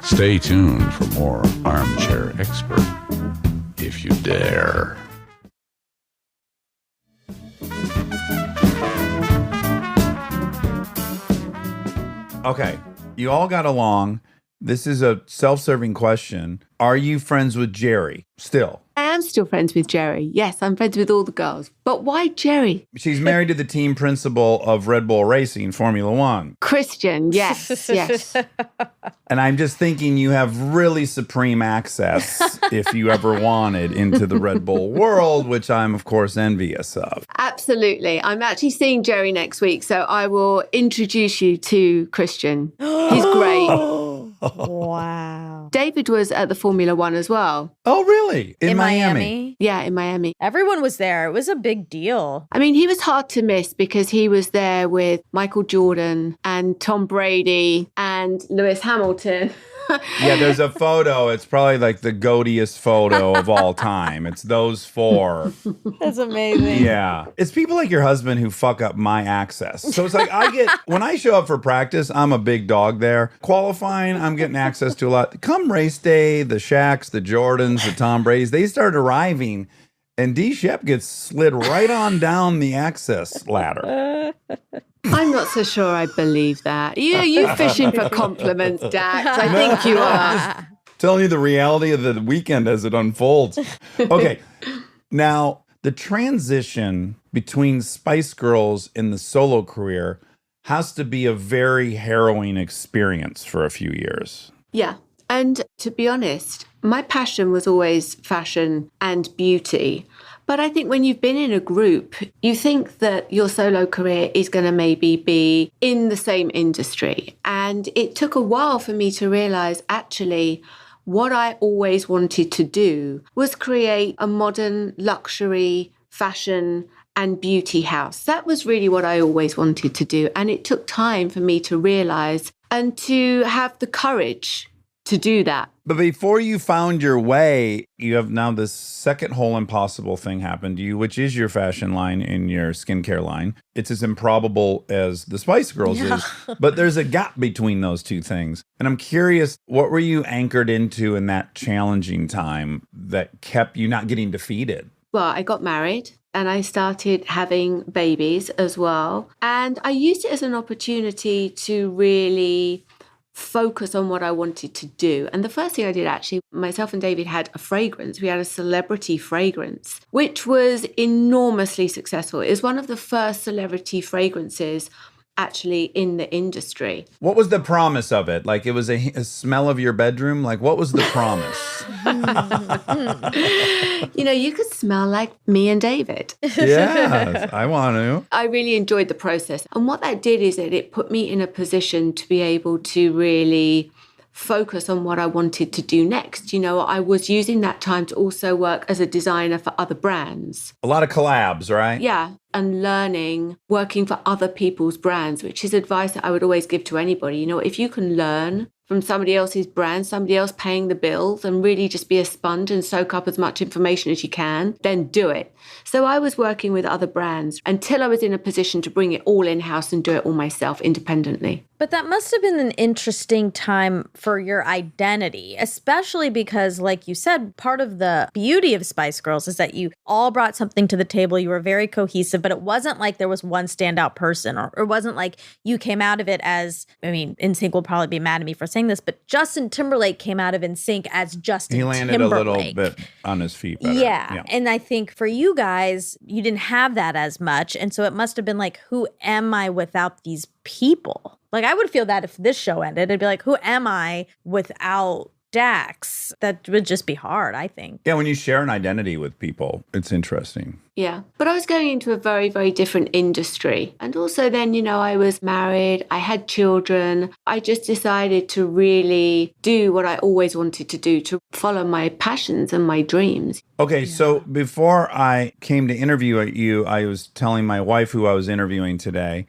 Stay tuned for more Armchair Expert, if you dare. Okay. You all got along. This is a self-serving question. Are you friends with Jerry still? I am still friends with Jerry. Yes, I'm friends with all the girls. But why Jerry? She's married to the team principal of Red Bull Racing, Formula One. Christian, yes, yes. And I'm just thinking you have really supreme access if you ever wanted into the Red Bull world, which I'm, of course, envious of. Absolutely. I'm actually seeing Jerry next week, so I will introduce you to Christian. He's great. Wow. David was at the Formula One as well. Oh, really? In Miami? Yeah, in Miami. Everyone was there. It was a big deal. I mean, he was hard to miss because he was there with Michael Jordan and Tom Brady and Lewis Hamilton. Yeah, there's a photo. It's probably like the goatiest photo of all time. It's those four. That's amazing. Yeah. It's people like your husband who fuck up my access. So it's like when I show up for practice, I'm a big dog there. Qualifying, I'm getting access to a lot. Come race day, the Shaqs, the Jordans, the Tom Bradys, they start arriving. And D. Shep gets slid right on down the access ladder. I'm not so sure I believe that. You fishing for compliments, Dax. I think you are. Telling you the reality of the weekend as it unfolds. Okay. Now, the transition between Spice Girls and the solo career has to be a very harrowing experience for a few years. Yeah. And to be honest, my passion was always fashion and beauty. But I think when you've been in a group, you think that your solo career is going to maybe be in the same industry. And it took a while for me to realize actually what I always wanted to do was create a modern luxury fashion and beauty house. That was really what I always wanted to do. And it took time for me to realize and to have the courage to do that. But before you found your way, you have now this second whole impossible thing happen to you, which is your fashion line and your skincare line. It's as improbable as the Spice Girls is, but there's a gap between those two things. And I'm curious, what were you anchored into in that challenging time that kept you not getting defeated? Well, I got married and I started having babies as well. And I used it as an opportunity to really focus on what I wanted to do. And the first thing I did, actually, myself and David had a fragrance. We had a celebrity fragrance, which was enormously successful. It was one of the first celebrity fragrances actually in the industry. What was the promise of it? Like it was a smell of your bedroom? Like what was the promise? You could smell like me and David. Yes, I want to. I really enjoyed the process. And what that did is that it put me in a position to be able to really focus on what I wanted to do next. I was using that time to also work as a designer for other brands. A lot of collabs, right? Yeah. And learning, working for other people's brands, which is advice that I would always give to anybody. If you can learn from somebody else's brand, somebody else paying the bills, and really just be a sponge and soak up as much information as you can, then do it. So I was working with other brands until I was in a position to bring it all in-house and do it all myself independently. But that must have been an interesting time for your identity, especially because, like you said, part of the beauty of Spice Girls is that you all brought something to the table. You were very cohesive, but it wasn't like there was one standout person, or it wasn't like you came out of it as, NSYNC will probably be mad at me for saying this, but Justin Timberlake came out of NSYNC as Justin Timberlake. He landed a little bit on his feet better. Yeah. And I think for you guys, you didn't have that as much. And so it must have been like, who am I without these people? Like, I would feel that if this show ended, it'd be like, who am I without Dax? That would just be hard, I think. Yeah, when you share an identity with people, it's interesting. Yeah. But I was going into a very, very different industry. And also then, I was married, I had children. I just decided to really do what I always wanted to do, to follow my passions and my dreams. Okay, so before I came to interview you, I was telling my wife who I was interviewing today.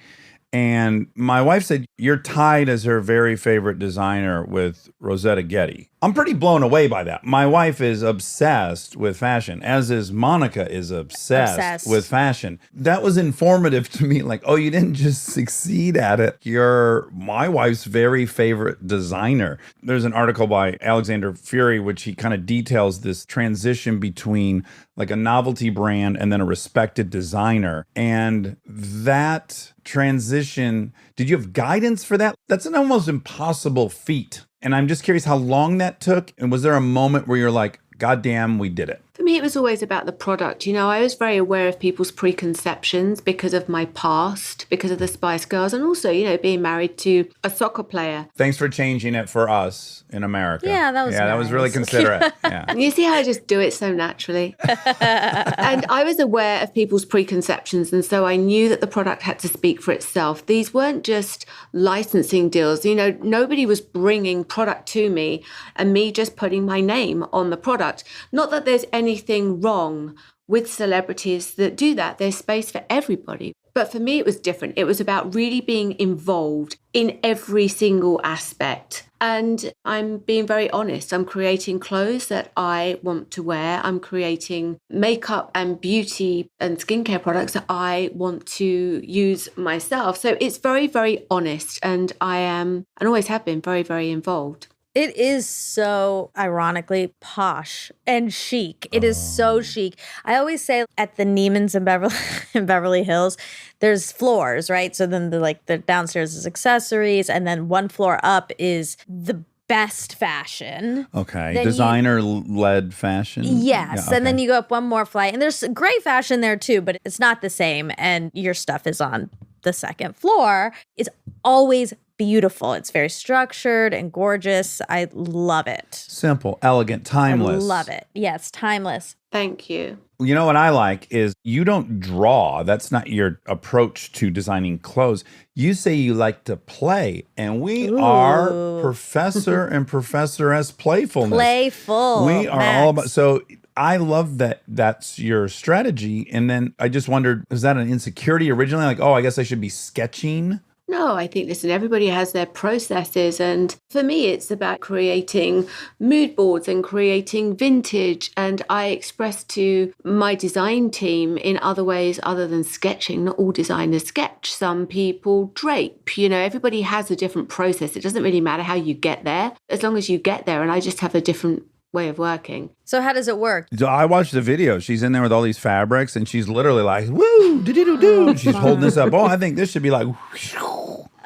And my wife said, you're tied as her very favorite designer with Rosetta Getty. I'm pretty blown away by that. My wife is obsessed with fashion, as is Monica is obsessed with fashion. That was informative to me. Like, oh, you didn't just succeed at it. You're my wife's very favorite designer. There's an article by Alexander Fury, which he kind of details this transition between like a novelty brand and then a respected designer. And that transition, did you have guidance for that? That's an almost impossible feat. And I'm just curious how long that took. And was there a moment where you're like, God damn, we did it? For me, me, it was always about the product. You know, I was very aware of people's preconceptions because of my past, because of the Spice Girls, and also, you know, being married to a soccer player. Thanks for changing it for us in America. Yeah, that was that was really nice. considerate. Yeah. You see how I just do it so naturally? And I was aware of people's preconceptions, and so I knew that the product had to speak for itself. These weren't just licensing deals. You know, nobody was bringing product to me and me just putting my name on the product. Not that there's anything wrong with celebrities that do that. There's space for everybody. But for me, it was different. It was about really being involved in every single aspect. And I'm being very honest. I'm creating clothes that I want to wear. I'm creating makeup and beauty and skincare products that I want to use myself. So it's very, very honest. And I am, and always have been, very, very involved. It is so ironically posh and chic. It is so chic. I always say at the Neiman's in Beverly Hills, there's floors, right? So then the downstairs is accessories, and then one floor up is the best fashion. Okay. Then Designer-led fashion? Yes. Yeah, And then okay. you go up one more flight, and there's great fashion there too, but it's not the same. And your stuff is on the second floor. It's always beautiful. It's very structured and gorgeous. I love it. Simple, elegant, timeless. I love it. Yes, timeless. Thank you. You know what I like is you don't draw. That's not your approach to designing clothes. You say you like to play, and we are Professor and Professoress Playfulness. Playful. We are Max. all about. So I love that that's your strategy. And then I just wondered, is that an insecurity originally? Like, oh, I guess I should be sketching. No, I think, listen, everybody has their processes. And for me, it's about creating mood boards and creating vintage. And I express to my design team in other ways other than sketching. Not all designers sketch. Some people drape. You know, everybody has a different process. It doesn't really matter how you get there, as long as you get there. And I just have a different way of working. So how does it work? So I watched the video. She's in there with all these fabrics, and she's literally like, woo, do-do-do-do. She's holding this up. Oh, I think this should be like,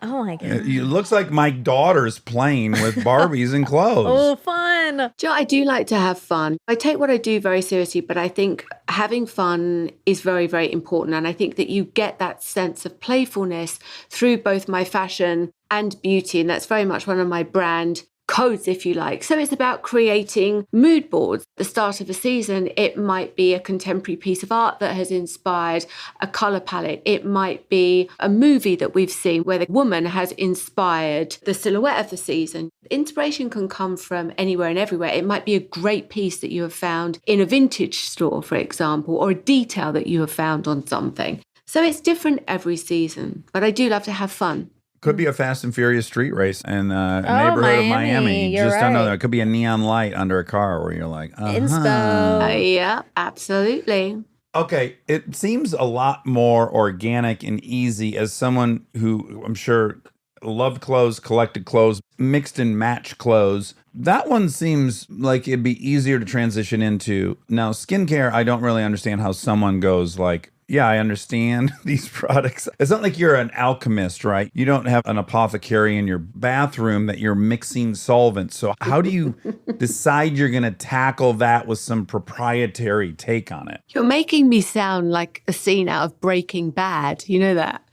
Oh my God. it looks like my daughter's playing with Barbies and clothes. Oh, fun. Joe, I do like to have fun. I take what I do very seriously, but I think having fun is very, very important. And I think that you get that sense of playfulness through both my fashion and beauty. And that's very much one of my brand codes, if you like. So it's about creating mood boards. At the start of a season, it might be a contemporary piece of art that has inspired a color palette. It might be a movie that we've seen where the woman has inspired the silhouette of the season. Inspiration can come from anywhere and everywhere. It might be a great piece that you have found in a vintage store, for example, or a detail that you have found on something. So it's different every season, but I do love to have fun. Could be a Fast and Furious street race in a neighborhood of Miami. Miami, you're Just don't know right. that. It could be a neon light under a car where you're like, Inspo. Yeah, absolutely. Okay, it seems a lot more organic and easy as someone who I'm sure loved clothes, collected clothes, mixed and match clothes. That one seems like it'd be easier to transition into. Now, skincare, I don't really understand how someone goes like, yeah, I understand these products. It's not like you're an alchemist, right? You don't have an apothecary in your bathroom that you're mixing solvents. So how do you decide you're going to tackle that with some proprietary take on it? You're making me sound like a scene out of Breaking Bad. You know that?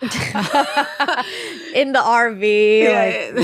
In the RV.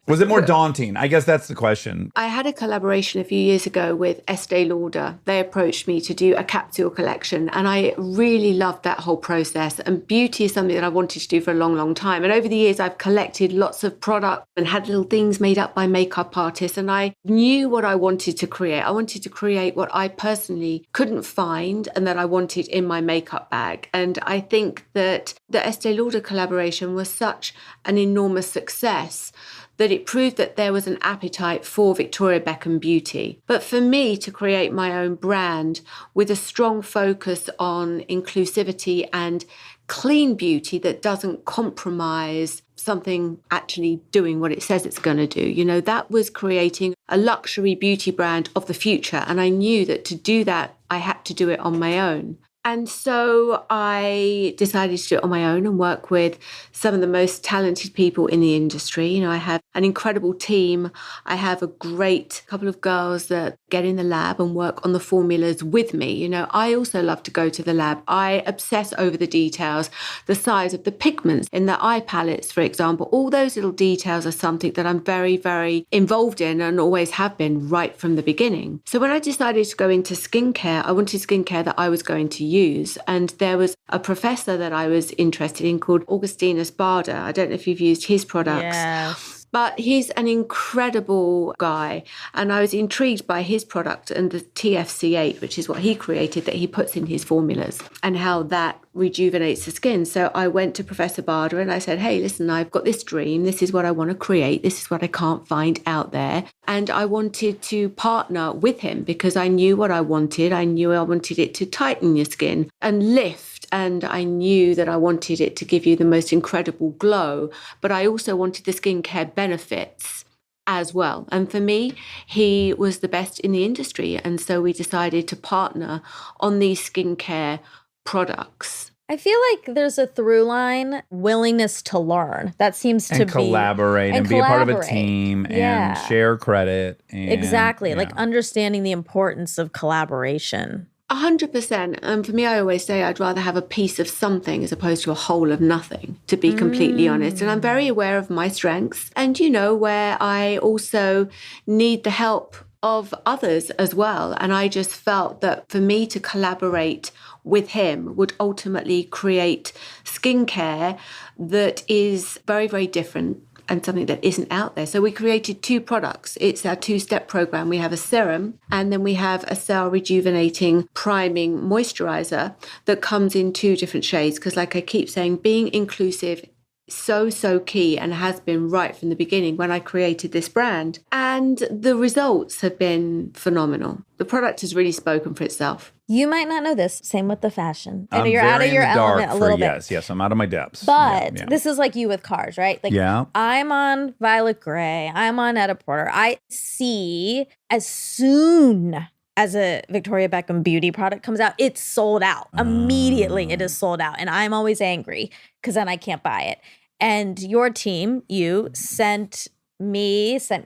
Was it more daunting? I guess that's the question. I had a collaboration a few years ago with Estee Lauder. They approached me to do a capsule collection, and I really loved that whole process. And beauty is something that I wanted to do for a long, long time. And over the years, I've collected lots of product and had little things made up by makeup artists. And I knew what I wanted to create. I wanted to create what I personally couldn't find and that I wanted in my makeup bag. And I think that the Estee Lauder collaboration was such an enormous success that it proved that there was an appetite for Victoria Beckham beauty. But for me to create my own brand with a strong focus on inclusivity and clean beauty that doesn't compromise something actually doing what it says it's going to do, you know, that was creating a luxury beauty brand of the future. And I knew that to do that, I had to do it on my own. And so I decided to do it on my own and work with some of the most talented people in the industry. You know, I have an incredible team. I have a great couple of girls that get in the lab and work on the formulas with me. You know, I also love to go to the lab. I obsess over the details, the size of the pigments in the eye palettes, for example. All those little details are something that I'm very, very involved in and always have been right from the beginning. So when I decided to go into skincare, I wanted skincare that I was going to use. And there was a professor that I was interested in called Augustinus Bader. I don't know if you've used his products. Yes. But he's an incredible guy. And I was intrigued by his product and the TFC8, which is what he created that he puts in his formulas, and how that rejuvenates the skin. So I went to Professor Bader and I said, hey, listen, I've got this dream. This is what I want to create. This is what I can't find out there. And I wanted to partner with him because I knew what I wanted. I knew I wanted it to tighten your skin and lift. And I knew that I wanted it to give you the most incredible glow, but I also wanted the skincare benefits as well. And for me, he was the best in the industry. And so we decided to partner on these skincare products. I feel like there's a through line, willingness to learn. That seems to And be collaborate and be a part of a team Yeah. and share credit. And, Exactly. Like yeah. understanding the importance of collaboration. 100%. And for me, I always say I'd rather have a piece of something as opposed to a whole of nothing, to be completely honest. And I'm very aware of my strengths and, you know, where I also need the help of others as well. And I just felt that for me to collaborate with him would ultimately create skincare that is very, very different and something that isn't out there. So we created 2 products. It's our 2-step program. We have a serum and then we have a cell rejuvenating priming moisturizer that comes in 2 different shades. Because like I keep saying, being inclusive so key and has been right from the beginning when I created this brand. And the results have been phenomenal. The product has really spoken for itself. You might not know this. Same with the fashion. I know I'm you're out very of your in the dark element a for- little bit. Yes, I'm out of my depths. But Yeah. this is like you with cars, right? Like Yeah. I'm on Violet Grey. I'm on Etta Porter. I see as soon as a Victoria Beckham beauty product comes out, it's sold out. Immediately it is sold out. And I'm always angry because then I can't buy it. And your team, you sent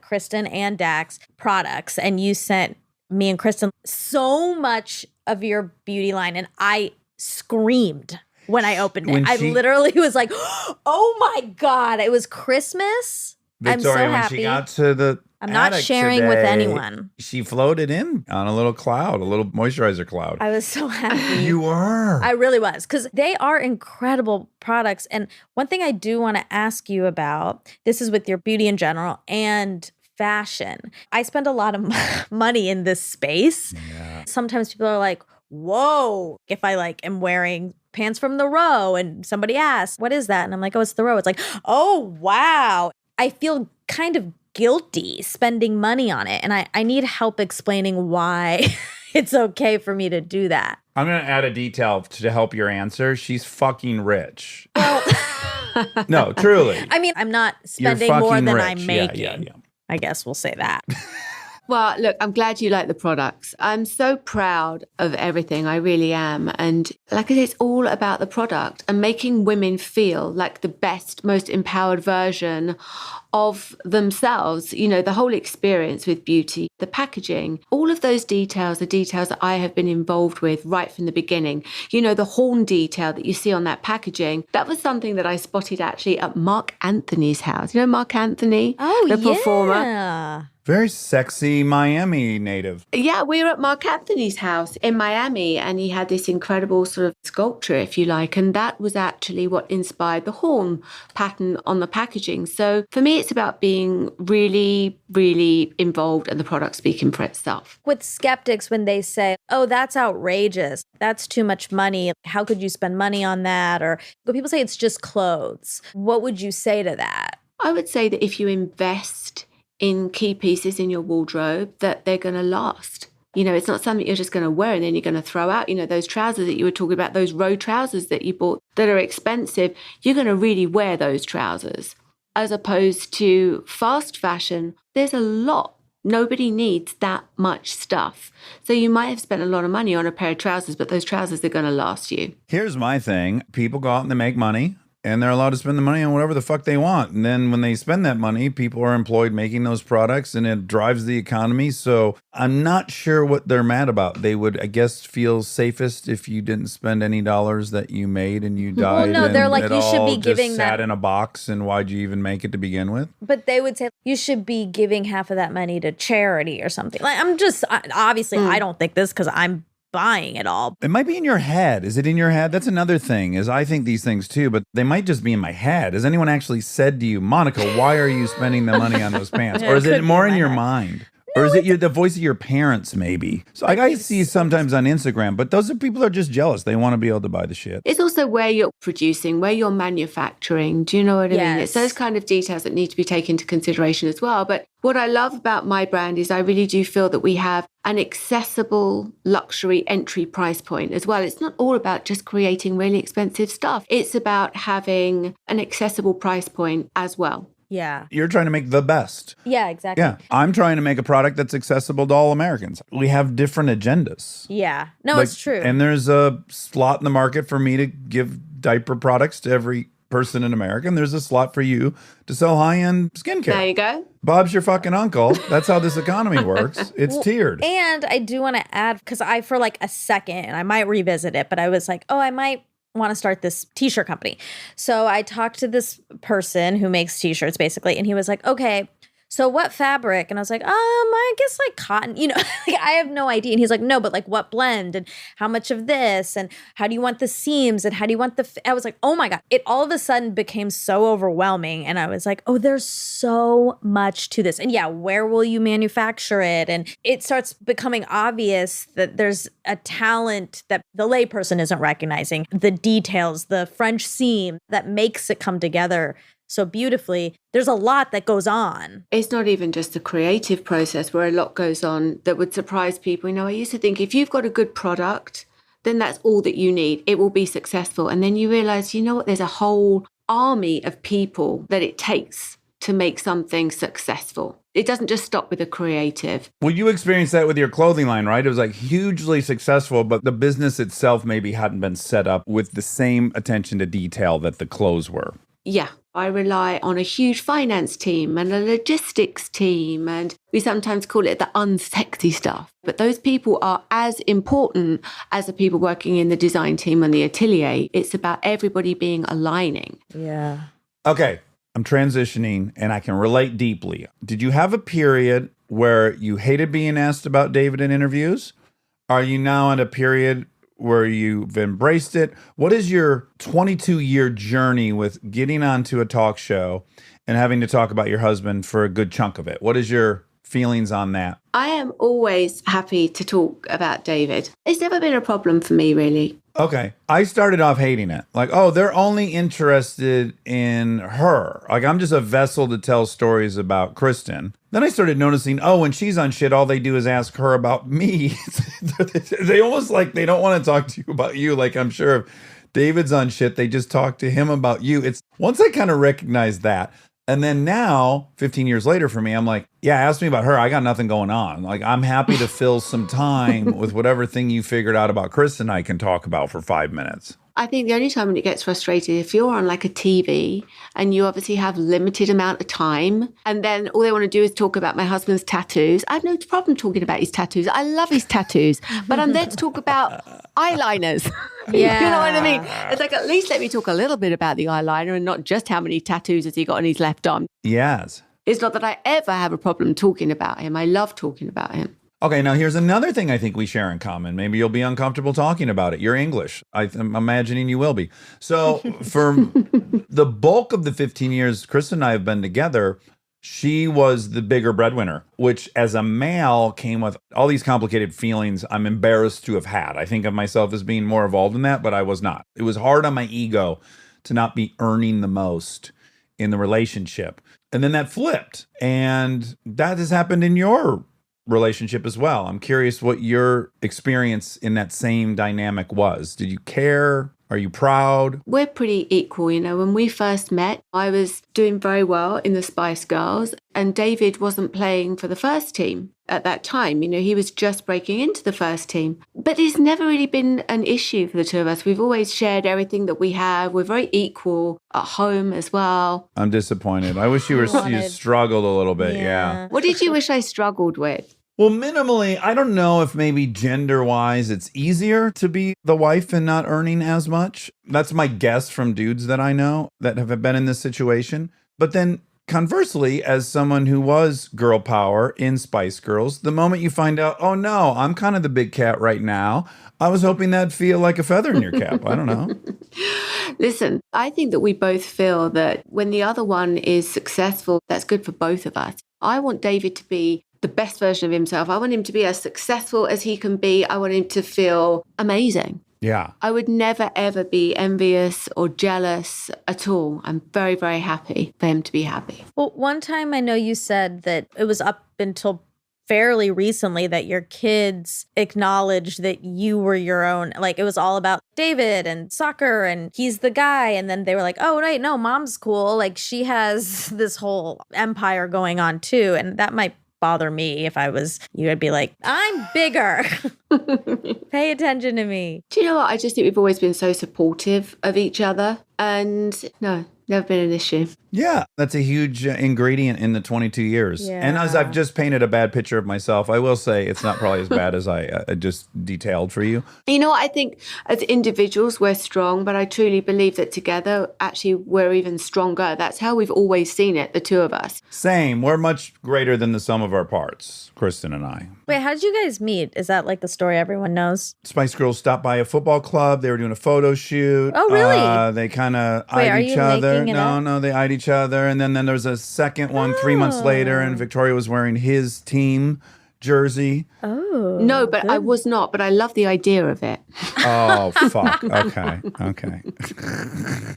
Kristen and Dax products, and you sent me and Kristen so much of your beauty line, and I screamed when I opened it. I literally was like, oh my God, it was Christmas. Victoria, I'm so when happy. she got to the I'm not attic sharing with today, anyone. She floated in on a little cloud, a little moisturizer cloud. I was so happy. You were. I really was, because they are incredible products. And one thing I do want to ask you about, this is with your beauty in general and fashion. I spend a lot of money in this space. Yeah. Sometimes people are like, whoa, if I like am wearing pants from the Row and somebody asks, what is that? And I'm like, oh, it's the Row. It's like, oh, wow. I feel kind of guilty spending money on it. And I need help explaining why it's okay for me to do that. I'm going to add a detail to help your answer. She's fucking rich. Well, No, truly. I mean, I'm not You're spending more fucking than rich. I'm making. Yeah. I guess we'll say that. Well, look, I'm glad you like the products. I'm so proud of everything. I really am. And like I said, it's all about the product and making women feel like the best, most empowered version of themselves. You know, the whole experience with beauty, the packaging, all of those details are details that I have been involved with right from the beginning. You know, the horn detail that you see on that packaging, that was something that I spotted actually at Mark Anthony's house. You know, Mark Anthony, the performer. Yeah. Very sexy Miami native. Yeah, we were at Mark Anthony's house in Miami and he had this incredible sort of sculpture, if you like, and that was actually what inspired the horn pattern on the packaging. So for me, it's about being really, really involved and the product speaking for itself. With skeptics, when they say, oh, that's outrageous, that's too much money, how could you spend money on that? Or when people say it's just clothes, what would you say to that? I would say that if you invest in key pieces in your wardrobe, that they're going to last. You know, it's not something you're just going to wear and then you're going to throw out. You know, those trousers that you were talking about, those row trousers that you bought that are expensive, you're going to really wear those trousers. As opposed to fast fashion, there's a lot Nobody needs that much stuff. So you might have spent a lot of money on a pair of trousers, but those trousers are going to last you. Here's my thing. People go out and they make money and they're allowed to spend the money on whatever the fuck they want. And then when they spend that money, people are employed making those products and it drives the economy. So I'm not sure what they're mad about. They would, I guess, feel safest if you didn't spend any dollars that you made and you died. no, they're and like, it you should all be just giving sat that- in a box, and why'd you even make it to begin with? But they would say you should be giving half of that money to charity or something. Like, obviously, I don't think this because I'm buying it all. It might be in your head. Is it in your head? That's another thing, is I think these things too, but they might just be in my head. Has anyone actually said to you, Monica, why are you spending the money on those pants? Or is It it could be more in in my your head. mind? Or is it the voice of your parents, maybe? So I see sometimes on Instagram, but those are people are just jealous. They want to be able to buy the shit. It's also where you're producing, where you're manufacturing. Do you know what I mean? It's Yes. those kind of details that need to be taken into consideration as well. But what I love about my brand is I really do feel that we have an accessible luxury entry price point as well. It's not all about just creating really expensive stuff. It's about having an accessible price point as well. Yeah. You're trying to make the best. Yeah, exactly. Yeah. I'm trying to make a product that's accessible to all Americans. We have different agendas. Yeah. No, Like, it's true. And there's a slot in the market for me to give diaper products to every person in America. And there's a slot for you to sell high-end skincare. There you go. Bob's your fucking uncle. That's how this economy works. It's tiered. And I do want to add, because for like a second, and I might revisit it, but I was like, oh, I might want to start this t-shirt company. So I talked to this person who makes t-shirts basically, and he was like, okay, so what fabric? And I was like, I guess like cotton, like I have no idea. And he's like, no, but like what blend and how much of this and how do you want the seams and how do you want I was like, oh my God. It all of a sudden became so overwhelming. And I was like, oh, there's so much to this. And yeah, where will you manufacture it? And it starts becoming obvious that there's a talent that the layperson isn't recognizing, the details, the French seam that makes it come together so beautifully. There's a lot that goes on. It's not even just the creative process where a lot goes on that would surprise people. I used to think if you've got a good product, then that's all that you need. It will be successful. And then you realize, you know what, there's a whole army of people that it takes to make something successful. It doesn't just stop with a creative. Well, you experienced that with your clothing line, right? It was like hugely successful, but the business itself maybe hadn't been set up with the same attention to detail that the clothes were. Yeah, I rely on a huge finance team and a logistics team, and we sometimes call it the unsexy stuff. But those people are as important as the people working in the design team and the atelier. It's about everybody being aligning. Yeah. Okay, I'm transitioning and I can relate deeply. Did you have a period where you hated being asked about David in interviews? Are you now in a period where you've embraced it? What is your 22-year journey with getting onto a talk show and having to talk about your husband for a good chunk of it? What is your feelings on that? I am always happy to talk about David. It's never been a problem for me, really. Okay. I started off hating it. Like, oh, they're only interested in her. Like, I'm just a vessel to tell stories about Kristen. Then I started noticing, oh, when she's on shit, all they do is ask her about me. They almost like they don't want to talk to you about you. Like, I'm sure if David's on shit, they just talk to him about you. It's once I kind of recognized that. And then now, 15 years later for me, I'm like, yeah, ask me about her. I got nothing going on. Like, I'm happy to fill some time with whatever thing you figured out about Kristen I can talk about for 5 minutes. I think the only time when it gets frustrated if you're on like a TV and you obviously have limited amount of time and then all they want to do is talk about my husband's tattoos. I have no problem talking about his tattoos. I love his tattoos, but I'm there to talk about eyeliners. Yeah. You know what I mean? It's like, at least let me talk a little bit about the eyeliner and not just how many tattoos has he got on his left arm. Yes. It's not that I ever have a problem talking about him. I love talking about him. Okay, now here's another thing I think we share in common. Maybe you'll be uncomfortable talking about it. You're English. I'm imagining you will be. So for the bulk of the 15 years Chris and I have been together, she was the bigger breadwinner, which as a male came with all these complicated feelings I'm embarrassed to have had. I think of myself as being more evolved in that, but I was not. It was hard on my ego to not be earning the most in the relationship. And then that flipped. And that has happened in your relationship as well. I'm curious what your experience in that same dynamic was. Did you care? Are you proud? We're pretty equal, When we first met, I was doing very well in the Spice Girls, and David wasn't playing for the first team at that time. He was just breaking into the first team. But it's never really been an issue for the two of us. We've always shared everything that we have. We're very equal at home as well. I'm disappointed. I wish you struggled a little bit. Yeah. What did you wish I struggled with? Well, minimally, I don't know if maybe gender-wise it's easier to be the wife and not earning as much. That's my guess from dudes that I know that have been in this situation. But then conversely, as someone who was girl power in Spice Girls, the moment you find out, oh no, I'm kind of the big cat right now, I was hoping that'd feel like a feather in your cap. I don't know. Listen, I think that we both feel that when the other one is successful, that's good for both of us. I want David to be the best version of himself. I want him to be as successful as he can be. I want him to feel amazing. Yeah. I would never, ever be envious or jealous at all. I'm very, very happy for him to be happy. Well, one time I know you said that it was up until fairly recently that your kids acknowledged that you were your own. Like, it was all about David and soccer and he's the guy. And then they were like, oh, wait, no, mom's cool. Like, she has this whole empire going on too. And that might bother me if I was you. I'd be like, I'm bigger. Pay attention to me. Do you know what? I just think we've always been so supportive of each other. And no, never been an issue. Yeah, that's a huge ingredient in the 22 years. Yeah. And as I've just painted a bad picture of myself, I will say it's not probably as bad as I just detailed for you. You know what? I think as individuals, we're strong, but I truly believe that together, actually, we're even stronger. That's how we've always seen it, the two of us. Same. We're much greater than the sum of our parts, Kristen and I. Wait, how did you guys meet? Is that like the story everyone knows? Spice Girls stopped by a football club. They were doing a photo shoot. Oh, really? They kind of Wait, eyed are each you other. making it up? No, they eyed each other. And then there was a second one 3 months later, and Victoria was wearing his team jersey. Oh. No, but I was not, but I love the idea of it. Oh, fuck. Okay.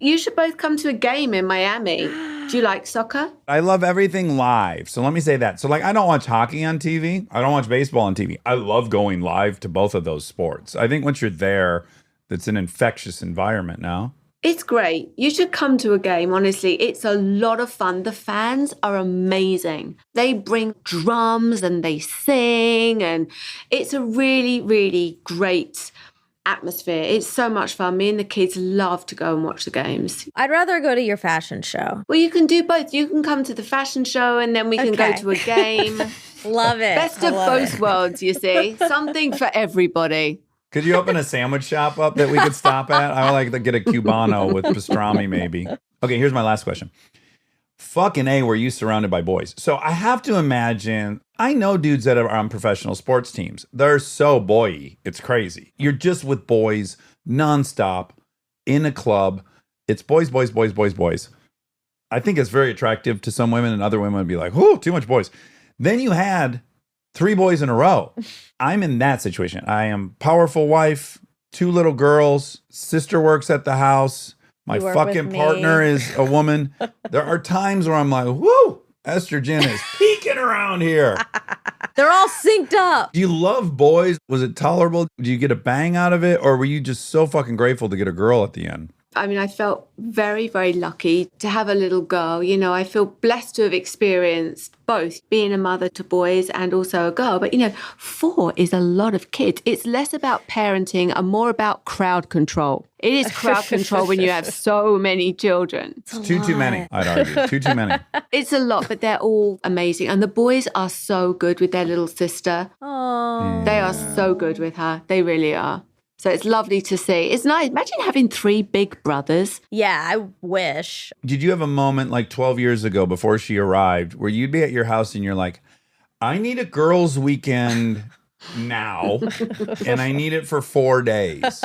You should both come to a game in Miami. Do you like soccer? I love everything live. So let me say that. So like, I don't watch hockey on TV. I don't watch baseball on TV. I love going live to both of those sports. I think once you're there, it's an infectious environment now. It's great. You should come to a game, honestly. It's a lot of fun. The fans are amazing. They bring drums and they sing, and it's a really, really great atmosphere. It's so much fun. Me and the kids love to go and watch the games. I'd rather go to your fashion show. Well, you can do both. You can come to the fashion show and then we can go Okay. to a game. Love it. Best I of love both it. worlds, you see. Something for everybody. Could you open a sandwich shop up that we could stop at? I would like to get a Cubano with pastrami, maybe. Okay, here's my last question. Fucking A, were you surrounded by boys? So I have to imagine, I know dudes that are on professional sports teams. They're so boy-y. It's crazy. You're just with boys nonstop in a club. It's boys, boys, boys, boys, boys. I think it's very attractive to some women, and other women would be like, whoo, too much boys. Then you had 3 boys in a row. I'm in that situation. I am powerful wife, 2 little girls, sister works at the house. My You work fucking with me. partner is a woman. There are times where I'm like, whoo, estrogen is peaking around here. They're all synced up. Do you love boys? Was it tolerable? Do you get a bang out of it? Or were you just so fucking grateful to get a girl at the end? I mean, I felt very, very lucky to have a little girl. You know, I feel blessed to have experienced both being a mother to boys and also a girl. But, 4 is a lot of kids. It's less about parenting and more about crowd control. It is crowd control when you have so many children. It's too many, I'd argue. Too many. It's a lot, but they're all amazing. And the boys are so good with their little sister. Oh. They are so good with her. They really are. So it's lovely to see. It's nice. Imagine having 3 big brothers. Yeah, I wish. Did you have a moment like 12 years ago before she arrived where you'd be at your house and you're like, I need a girls' weekend now, and I need it for 4 days?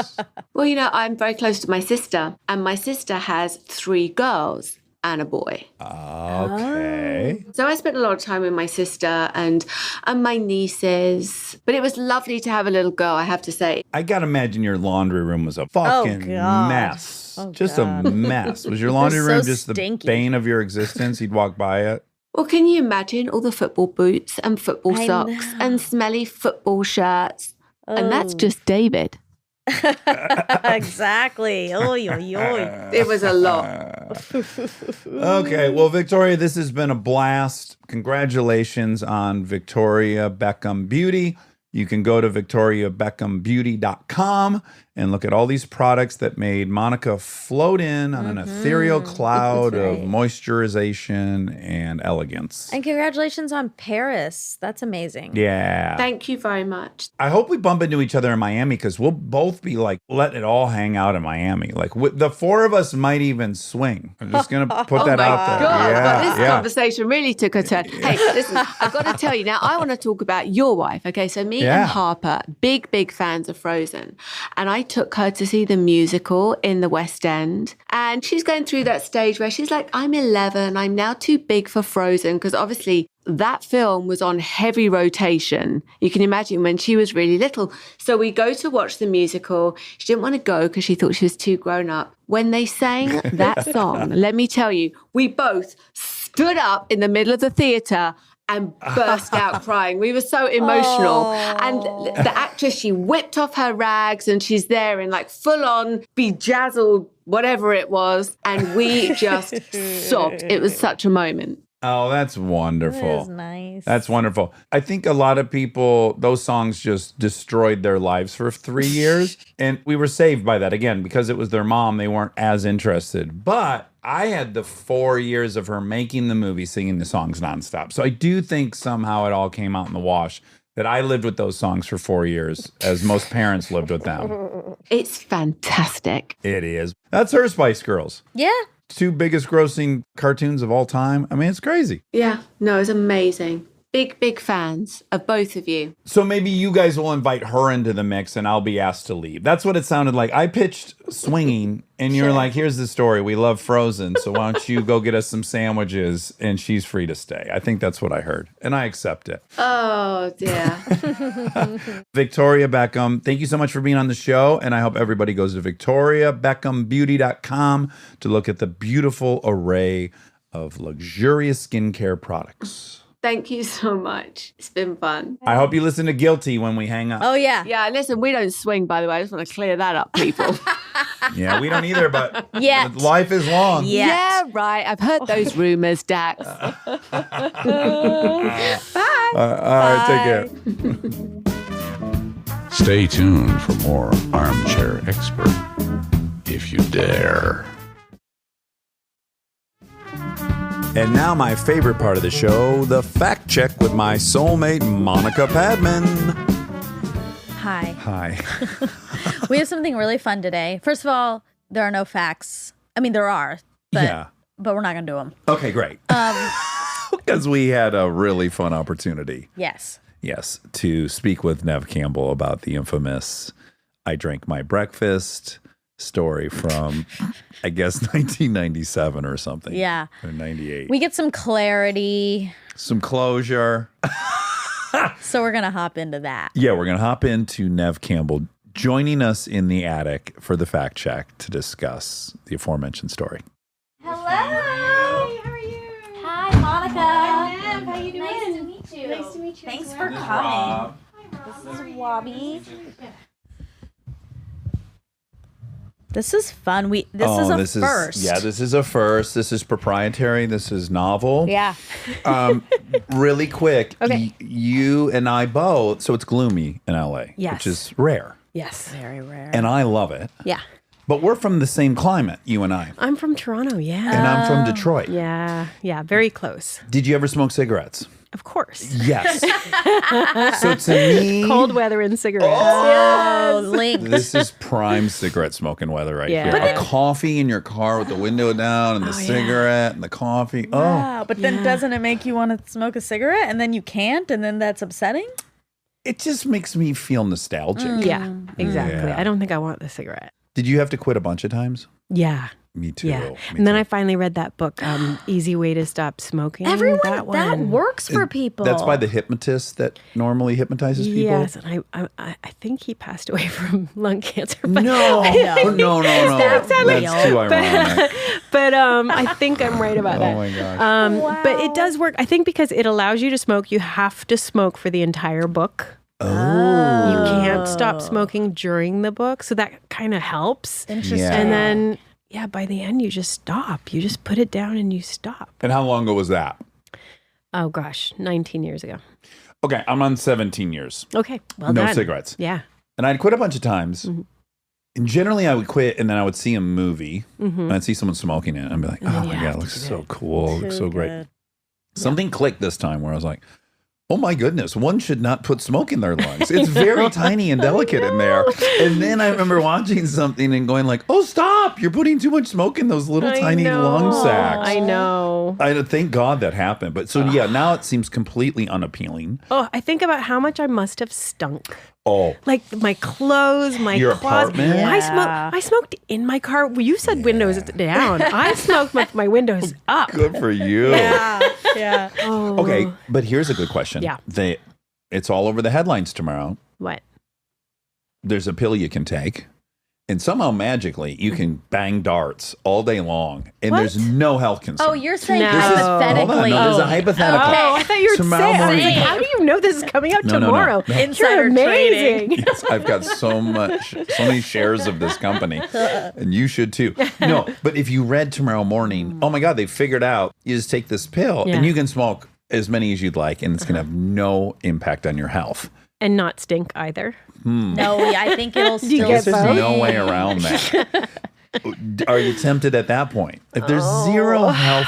Well, I'm very close to my sister, and my sister has 3 girls and a boy. Okay. So I spent a lot of time with my sister and my nieces, but it was lovely to have a little girl, I have to say. I gotta imagine your laundry room was a fucking God. mess. Oh, just God. a mess. Was your laundry so room just stinky. the bane of your existence? You'd walk by it. Well, can you imagine all the football boots and football I socks know. and smelly football shirts? And that's Oh. just David. exactly. Oy, oy, oy. It was a lot. Okay, well, Victoria, this has been a blast. Congratulations on Victoria Beckham Beauty. You can go to victoriabeckhambeauty.com and look at all these products that made Monica float in on an ethereal cloud of moisturization and elegance. And congratulations on Paris. That's amazing. Yeah. Thank you very much. I hope we bump into each other in Miami because we'll both be like letting it all hang out in Miami. Like the four of us might even swing. I'm just going to put that out there. God, Yeah, well, this yeah. conversation really took a turn. Hey, listen, I've got to tell you now, I want to talk about your wife. Okay, so me Yeah. and Harper, big fans of Frozen. And I took her to see the musical in the West End. And she's going through that stage where she's like, I'm 11, I'm now too big for Frozen. Because obviously that film was on heavy rotation. You can imagine when she was really little. So we go to watch the musical. She didn't want to go because she thought she was too grown up. When they sang that song, let me tell you, we both stood up in the middle of the theater and burst out crying. We were so emotional. And the actress, she whipped off her rags and she's there in like full on bejazzled whatever it was. And we just sobbed. It was such a moment. Oh, that's wonderful. That is nice. That's wonderful. I think a lot of people, those songs just destroyed their lives for 3 years. And we were saved by that. Again, because it was their mom, they weren't as interested. But I had the 4 years of her making the movie, singing the songs nonstop. So I do think somehow it all came out in the wash that I lived with those songs for 4 years, as most parents lived with them. It's fantastic. It is. That's her Spice Girls. Yeah. 2 biggest grossing cartoons of all time. I mean, it's crazy. Yeah, no, it's amazing. Big fans of both of you. So maybe you guys will invite her into the mix and I'll be asked to leave. That's what it sounded like. I pitched swinging and you're like, here's the story. We love Frozen. So why don't you go get us some sandwiches and she's free to stay. I think that's what I heard. And I accept it. Oh, dear. Victoria Beckham, thank you so much for being on the show. And I hope everybody goes to victoriabeckhambeauty.com to look at the beautiful array of luxurious skincare products. Thank you so much. It's been fun. I hope you listen to Guilty when we hang up. Oh, yeah. Yeah, listen, we don't swing, by the way. I just want to clear that up, people. Yeah, we don't either, but Yet. life is long. Yet. Yeah, right. I've heard those rumors, Dax. All right, take care. Stay tuned for more Armchair Expert, if you dare. And now my favorite part of the show, the fact check with my soulmate, Monica Padman. Hi. Hi. We have something really fun today. First of all, there are no facts. I mean, there are, but we're not going to do them. Okay, great. Because we had a really fun opportunity. Yes. Yes, to speak with Nev Campbell about the infamous I drank my breakfast story from, I guess, 1997 or something. Yeah. Or 98. We get some clarity. Some closure. So we're going to hop into that. Yeah, we're going to hop into Nev Campbell joining us in the attic for the fact check to discuss the aforementioned story. Hello. How are you? Hi, Monica. Hi, Nev. How you doing? Nice to meet you. Nice to meet you. Thanks for coming. This is Wobby. This is fun. This is a first. This is a first. This is proprietary. This is novel. Yeah. Really quick. Okay. You and I both. So it's gloomy in LA, Yes. which is rare, Yes. Very rare. and I love it. Yeah. But we're from the same climate, you and I, I'm from Toronto, yeah. and I'm from Detroit. Yeah, very close. Did you ever smoke cigarettes? Of course. Yes. So to me, Cold weather and cigarettes. Oh, link. this is prime cigarette smoking weather right Yeah. here. But A coffee in your car with the window down and the cigarette and the coffee. Wow, but then doesn't it make you want to smoke a cigarette and then you can't and then that's upsetting? It just makes me feel nostalgic. Yeah, exactly. Yeah. I don't think I want the cigarette. Did you have to quit a bunch of times? Yeah. Me too. Yeah. Me And then too. I finally read that book, Easy Way to Stop Smoking. Everyone, that that one. works for people. That's by the hypnotist that normally hypnotizes people? Yes, and I think he passed away from lung cancer. No, But no. That's too ironic. But I think I'm right about that. Oh my gosh. But it does work. I think because it allows you to smoke, you have to smoke for the entire book. Oh. You can't stop smoking during the book. So that kind of helps. Interesting. Yeah. And then, by the end, you just stop. You just put it down and you stop. And how long ago was that? Oh, gosh, 19 years ago. Okay, I'm on 17 years. Okay, well No done. cigarettes. Yeah. And I'd quit a bunch of times. Mm-hmm. And generally I would quit and then I would see a movie and I'd see someone smoking it and I'd be like, oh my God, it looks so cool. It looks so great. Something clicked this time where I was like, oh my goodness, one should not put smoke in their lungs. It's very tiny and delicate in there. And then I remember watching something and going like, oh, stop. You're putting too much smoke in those little tiny lung sacs. I know. I thank God that happened. But so, now it seems completely unappealing. Oh, I think about how much I must have stunk. Oh, Like my clothes, my Your closet. apartment? I smoked in my car. Well, you said windows down. I smoked with my windows up. good for you. Yeah. Oh. Okay, but here's a good question. Yeah. It's all over the headlines tomorrow. What? There's a pill you can take, and somehow magically you can bang darts all day long, and there's no health concern. Oh, you're saying No. Hold hypothetically. on, no, there's a hypothetical. Oh, I thought you were Tomorrow saying. I was morning. like, how do you know this is coming out No, no, no, tomorrow? no. Insider You're amazing. trading. Yes, I've got so many shares of this company, and you should too. No, but if you read tomorrow morning, oh my God, they figured out you just take this pill Yeah. and you can smoke as many as you'd like, and it's going to have no impact on your health. And not stink either. No, I think it'll you still get There's both? no way around that. Are you tempted at that point? If there's zero health,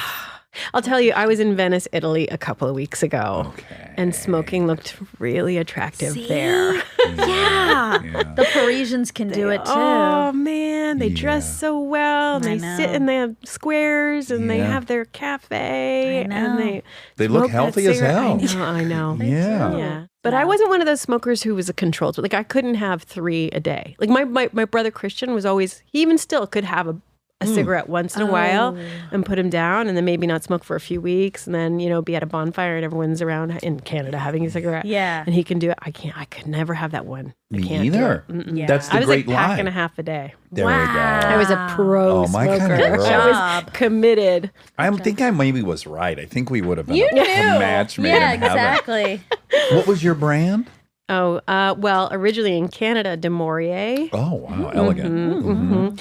I'll tell you, I was in Venice, Italy a couple of weeks ago. Okay. And smoking looked really attractive there. Yeah. The Parisians can do it too. Oh man, they dress so well. And I they sit know. in the squares and they Yeah. have their cafe. I know. And They look smoke that healthy as cigarette. hell. I know. Yeah. Yeah. But I wasn't one of those smokers who was a controlled. Like I couldn't have 3 a day. Like my brother Christian was always, he even still could have a cigarette once in a while and put him down and then maybe not smoke for a few weeks and then, be at a bonfire and everyone's around in Canada having a cigarette. Yeah. And he can do it. I could never have that one. I Me can't do either. it. Mm-mm. Yeah. That's the I was great like pack line. and a half a day. There we go. I was a pro Oh, my smoker. kind of girl. I was committed. I think I maybe was right. I think we would have been You a knew. match made Yeah, in heaven. exactly. What was your brand? Oh, well, originally in Canada, de Maurier. Oh, wow. Elegant.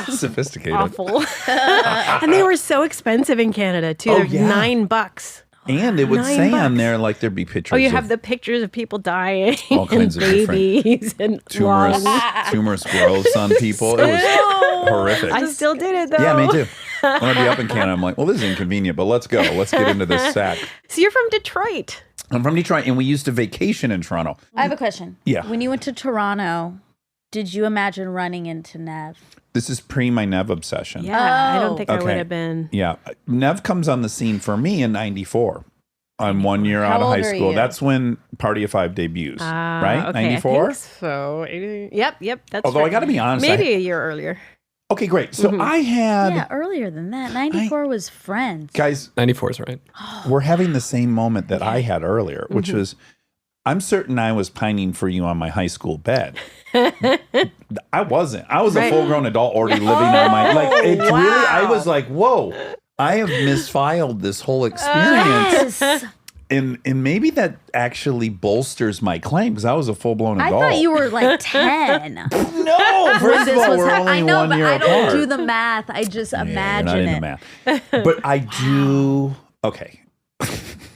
Sophisticated. Awful. And they were so expensive in Canada, too. Oh, They're yeah. $9. And it would $9 say on there, like, there'd be pictures Oh, you of have the pictures of people dying All kinds and of different babies and tumorous, lungs. tumorous growths on people. It was horrific. I still did it, though. Yeah, me too. When I'd be up in Canada, I'm like, well, this is inconvenient, but let's go. Let's get into this sack. So you're from Detroit. I'm from Detroit, and we used to vacation in Toronto. I have a question. Yeah. When you went to Toronto, did you imagine running into Nev? This is pre my Nev obsession. Yeah, I don't Oh. think I would Okay. have been. Yeah. Nev comes on the scene for me in 94. I'm 1 year How out of old high are school. you? That's when Party of Five debuts, right? Okay, 94? I think so. Yep, that's Although I right. got to be honest. Maybe a year earlier. Okay, great. So I had, Yeah, earlier than that. 94 was Friends. guys, 94 is right. we're having the same moment that I had earlier, which was I'm certain I was pining for you on my high school bed. I wasn't. I was a Right. full grown adult already living on my, like, it really, I was like, whoa, I have misfiled this whole experience. Yes. And maybe that actually bolsters my claim because I was a full blown I adult. thought you were like 10. No, first of all, we're only I know, 1 but year I apart. don't do the math. I just Yeah, you're imagine not into it. math. But I do. Okay.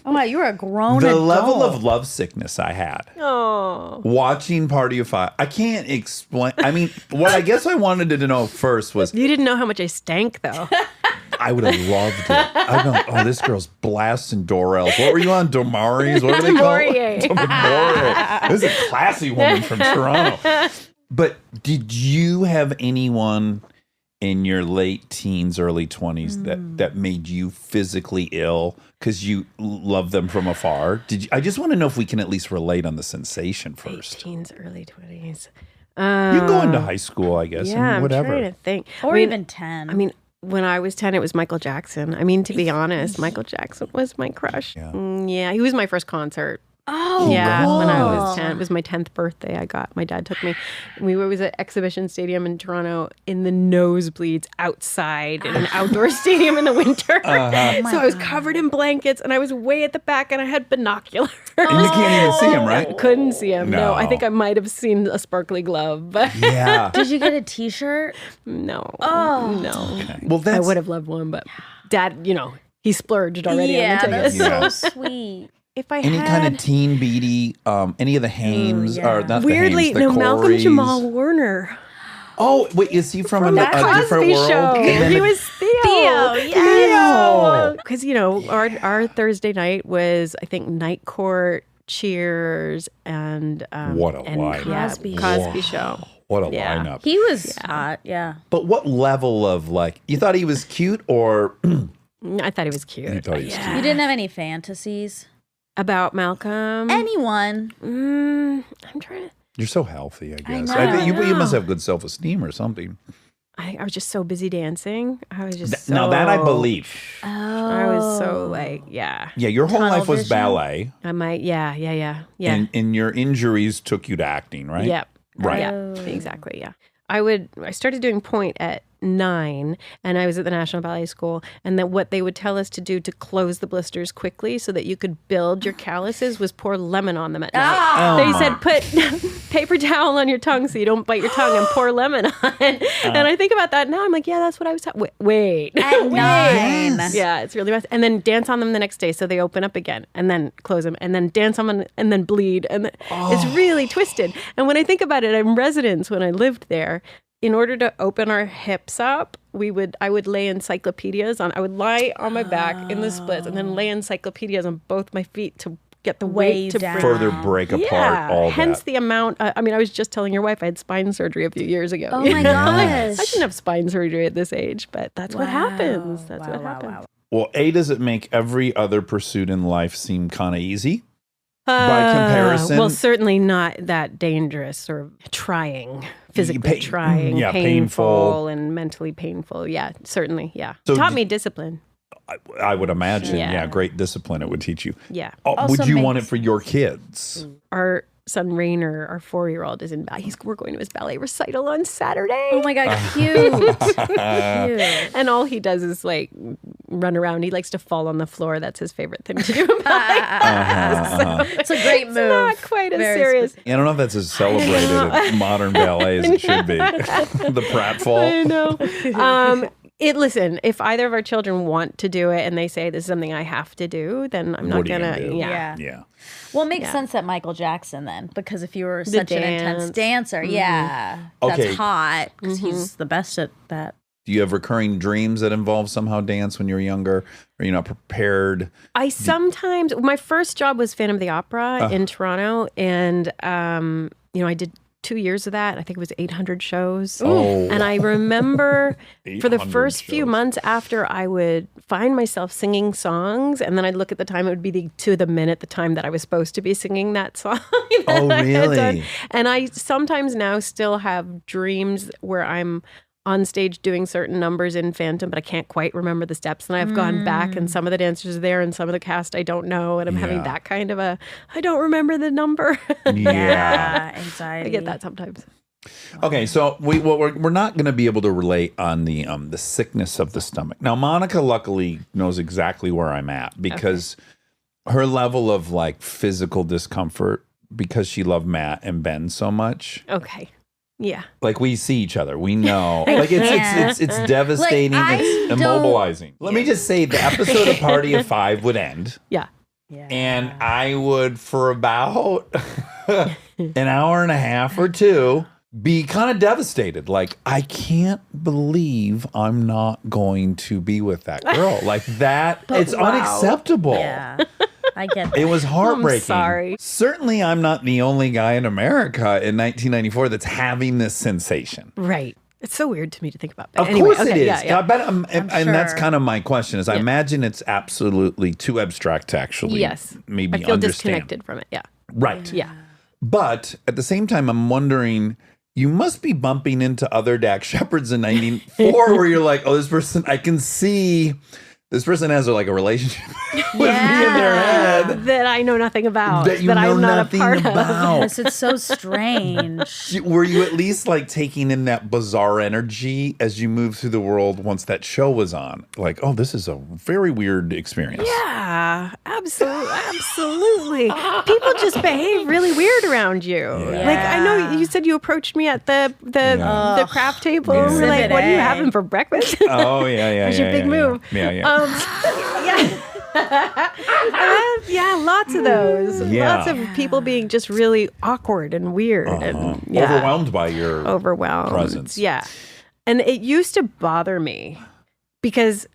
Oh, wow, you were a grown The adult. level of love sickness I had Oh. watching Party of Five, I can't explain. I mean, what I guess I wanted to know first was You didn't know how much I stank, though. I would have loved it. I'd be like, oh, this girl's blasting Dorels. What were you on? Domaries? What were they called? Maurier. Maurier. This is a classy woman from Toronto. But did you have anyone in your late teens, early 20s that made you physically ill because you love them from afar? Did you? I just want to know if we can at least relate on the sensation first. Teens, early 20s. You go into high school, I guess, Yeah, and whatever. I'm trying to think. Or I mean, even 10. I mean, when I was 10, it was Michael Jackson. I mean, to be honest, Michael Jackson was my crush. Yeah. Yeah, he was my first concert. Oh, Yeah, cool. when I was 10. It was my 10th birthday. My dad took me. We was at Exhibition Stadium in Toronto in the nosebleeds outside in an outdoor stadium in the winter. So I was covered in blankets and I was way at the back and I had binoculars. And you can't even see him, right? Couldn't see him. No, I No. think I might have seen a sparkly glove, but Yeah. Did you get a T-shirt? no. Oh. No. Well, I that's would have loved one, but Dad, he splurged already on the tickets. that's so sweet. If I any had kind of teen beady, any of the Hames, yeah. or not weirdly, the Hames, the Malcolm Coreys. Jamal Warner. Oh, wait, is he from a different Cosby world? Show. And then He it- was Theo. Theo. Because our Thursday night was I think Night Court, Cheers, and What a and, lineup. yeah, Cosby Cosby Show. What a Yeah. lineup. He was hot. Yeah. But what level of you thought he was cute or I thought he was cute. you thought he was cute? You didn't have any fantasies? About Malcolm. Anyone? I'm trying to. You're so healthy, I guess. know. think you I must know. have good self-esteem or something. I was just so busy dancing. I was just Now that I believe. I was so yeah. Yeah, your whole Tunnel life was vision? ballet, I might. Yeah. and your injuries took you to acting, right? Yep. Right. Yeah, exactly. Yeah. I started doing point at 9 and I was at the National Ballet School, and then what they would tell us to do to close the blisters quickly so that you could build your calluses was pour lemon on them at night. They said put paper towel on your tongue so you don't bite your tongue and pour lemon on it. And I think about that now. I'm like, yeah, that's what I was wait. At 9. Yeah, it's really messy. And then dance on them the next day so they open up again, and then close them, and then dance on them, and then bleed. And it's really twisted. And when I think about it, in residence when I lived there, in order to open our hips up, I would lay encyclopedias on. I would lie on my back in the splits and then lay encyclopedias on both my feet to get the weight to down. bring. Further break apart all hence that. the amount. I was just telling your wife I had spine surgery a few years ago. Oh my gosh. I shouldn't have spine surgery at this age, but that's what happens. That's what happens. Wow. Well, does it make every other pursuit in life seem kind of easy? By comparison? Well, certainly not that dangerous or trying, physically trying, yeah, painful and mentally painful. Yeah, certainly. Yeah. So Taught me discipline. I would imagine. Yeah. Yeah, great discipline it would teach you. Yeah. Would Also you want it makes- for your kids? Our son Rainer, our 4-year-old, is in ballet. We're going to his ballet recital on Saturday. Oh my God, cute. Cute. And all he does is like run around. He likes to fall on the floor. That's his favorite thing to do in ballet. It's a great move. Not quite as Very serious. I don't know if that's as celebrated in modern ballet as it should be. The pratfall. I know. Listen, if either of our children want to do it and they say this is something I have to do, then I'm not What are you gonna. gonna do? Yeah. Yeah. Well, it makes Yeah. sense that Michael Jackson then, because if you were such an intense dance. dancer, yeah, Okay. that's hot because he's the best at that. Do you have recurring dreams that involve somehow dance when you're younger? Are you not prepared? I sometimes my first job was Phantom of the Opera in Toronto, and I did 2 years of that. I think it was 800 shows. Oh. And I remember for the 800 first few shows. months after, I would find myself singing songs, and then I'd look at the time. It would be to the minute the time that I was supposed to be singing that song. Oh, I had done. really? And I sometimes now still have dreams where I'm on stage doing certain numbers in Phantom, but I can't quite remember the steps. And I've gone back, and some of the dancers are there, and some of the cast I don't know, and I'm having Yeah. that kind of I don't remember the number. Yeah. anxiety. I get that sometimes. Okay, so we're not going to be able to relate on the sickness of the stomach. Now, Monica luckily knows exactly where I'm at because her level of like physical discomfort, because she loved Matt and Ben so much. Okay. Yeah. Like we see each other, we know. Like it's devastating. Like, I it's don't- immobilizing. Let me just say, the episode of Party of Five would end, Yeah. and I would, for about an hour and a half or two, be kind of devastated. Like, I can't believe I'm not going to be with that girl. Like that, it's unacceptable. Yeah, I get that. It was heartbreaking. sorry. Certainly, I'm not the only guy in America in 1994 that's having this sensation. Right. It's so weird to me to think about. But Of anyway, course okay, it is. Yeah, yeah. I bet, and that's sure. kind of my question. Is I imagine it's absolutely too abstract to actually Yes. maybe I feel understand. disconnected from it. Yeah. Right. Yeah. But at the same time, I'm wondering, you must be bumping into other Dax Shepards in 94 where you're like, oh, this person, I can see This person has like a relationship with me in their head that I know nothing about. that you know I'm not nothing a part about. Yes, it's so strange. Were you at least like taking in that bizarre energy as you move through the world once that show was on? Like, oh, this is a very weird experience. Yeah, absolutely. People just behave really weird around you. Yeah. Like I know you said you approached me at the craft table. Yeah. And we're like, Exhibit what are you A. having for breakfast? Oh, yeah. That's your big move. Yeah. Yeah, lots of those. Yeah. Lots of people being just really awkward and weird and Overwhelmed by your overwhelmed presence. Yeah. And it used to bother me because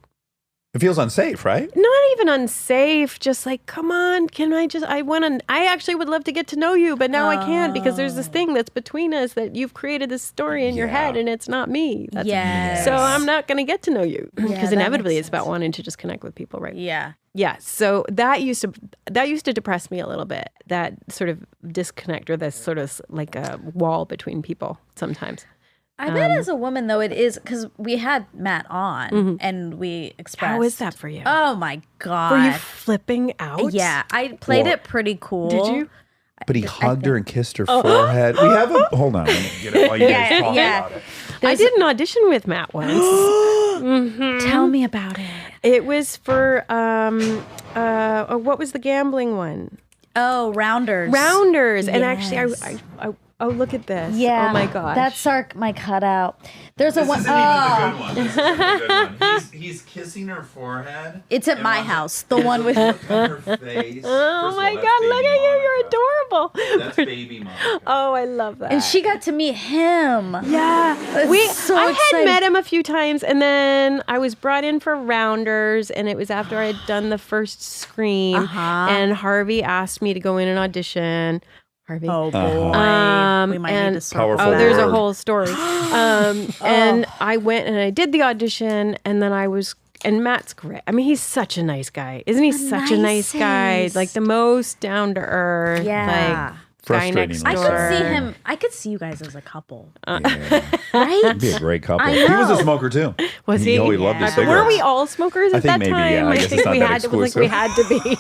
It feels unsafe, right? not even unsafe, just like, come on, I actually would love to get to know you, but now I can't because there's this thing that's between us that you've created this story in your head and it's not me. Yes. So I'm not going to get to know you because that inevitably makes it's about wanting to just connect with people, right? Yeah. Yeah. So that used to depress me a little bit, that sort of disconnect or this sort of like a wall between people sometimes. I bet as a woman, though, it is because we had Matt on and we expressed. How is that for you? Oh, my God. Were you flipping out? Yeah. I played it pretty cool. Did you? But he hugged her and kissed her forehead. We have a hold on. Let me get it while you guys talk about it. I did an audition with Matt once. Tell me about it. It was for what was the gambling one? Oh, Rounders. Rounders. And actually, Yes. I oh, look at this. Yeah. Oh my gosh. That's my cutout. There's a one. He's kissing her forehead. It's at my house. The one with. Her face. Oh my God! Look at you. You're adorable. That's baby Monica. Oh, I love that. And she got to meet him. Yeah, It's so I had exciting. met him a few times, and then I was brought in for Rounders, and it was after I had done the first Scream, and Harvey asked me to go in and audition. Harvey. Oh boy. We might need to circle Powerful back. there's a word. whole story. And I went and I did the audition, and then and Matt's great. I mean, he's such a nice guy. Isn't he such a nice guy? nicest. Like the most down to earth. Yeah. Like, guy next Frustrating. door. I could see him. I could see you guys as a couple. Yeah. Right? He'd be a great couple. I He was a know. smoker too. Was he? Oh, he loved his Yeah. cigarettes. Were we all smokers I at think that maybe, time? yeah. I guess it's not we that had to, like we had to be.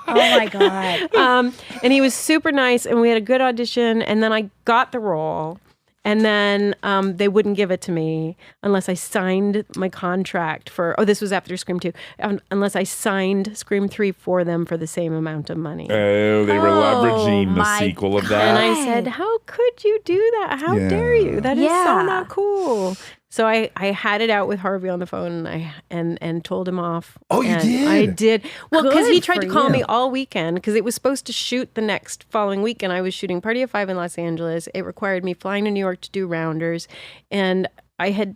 Oh my God. And he was super nice, and we had a good audition, and then I got the role. And then they wouldn't give it to me unless I signed my contract for, this was after Scream 2, unless I signed Scream 3 for them for the same amount of money. Oh, they were leveraging the my sequel of And that. I said, how could you do that? How dare you? That is so Yeah. not cool. So I had it out with Harvey on the phone, and told him off. Oh, you And did? I did. Well, because he Good tried to for call you. me all weekend because it was supposed to shoot the next following weekend. I was shooting Party of Five in Los Angeles. It required me flying to New York to do Rounders, and I had,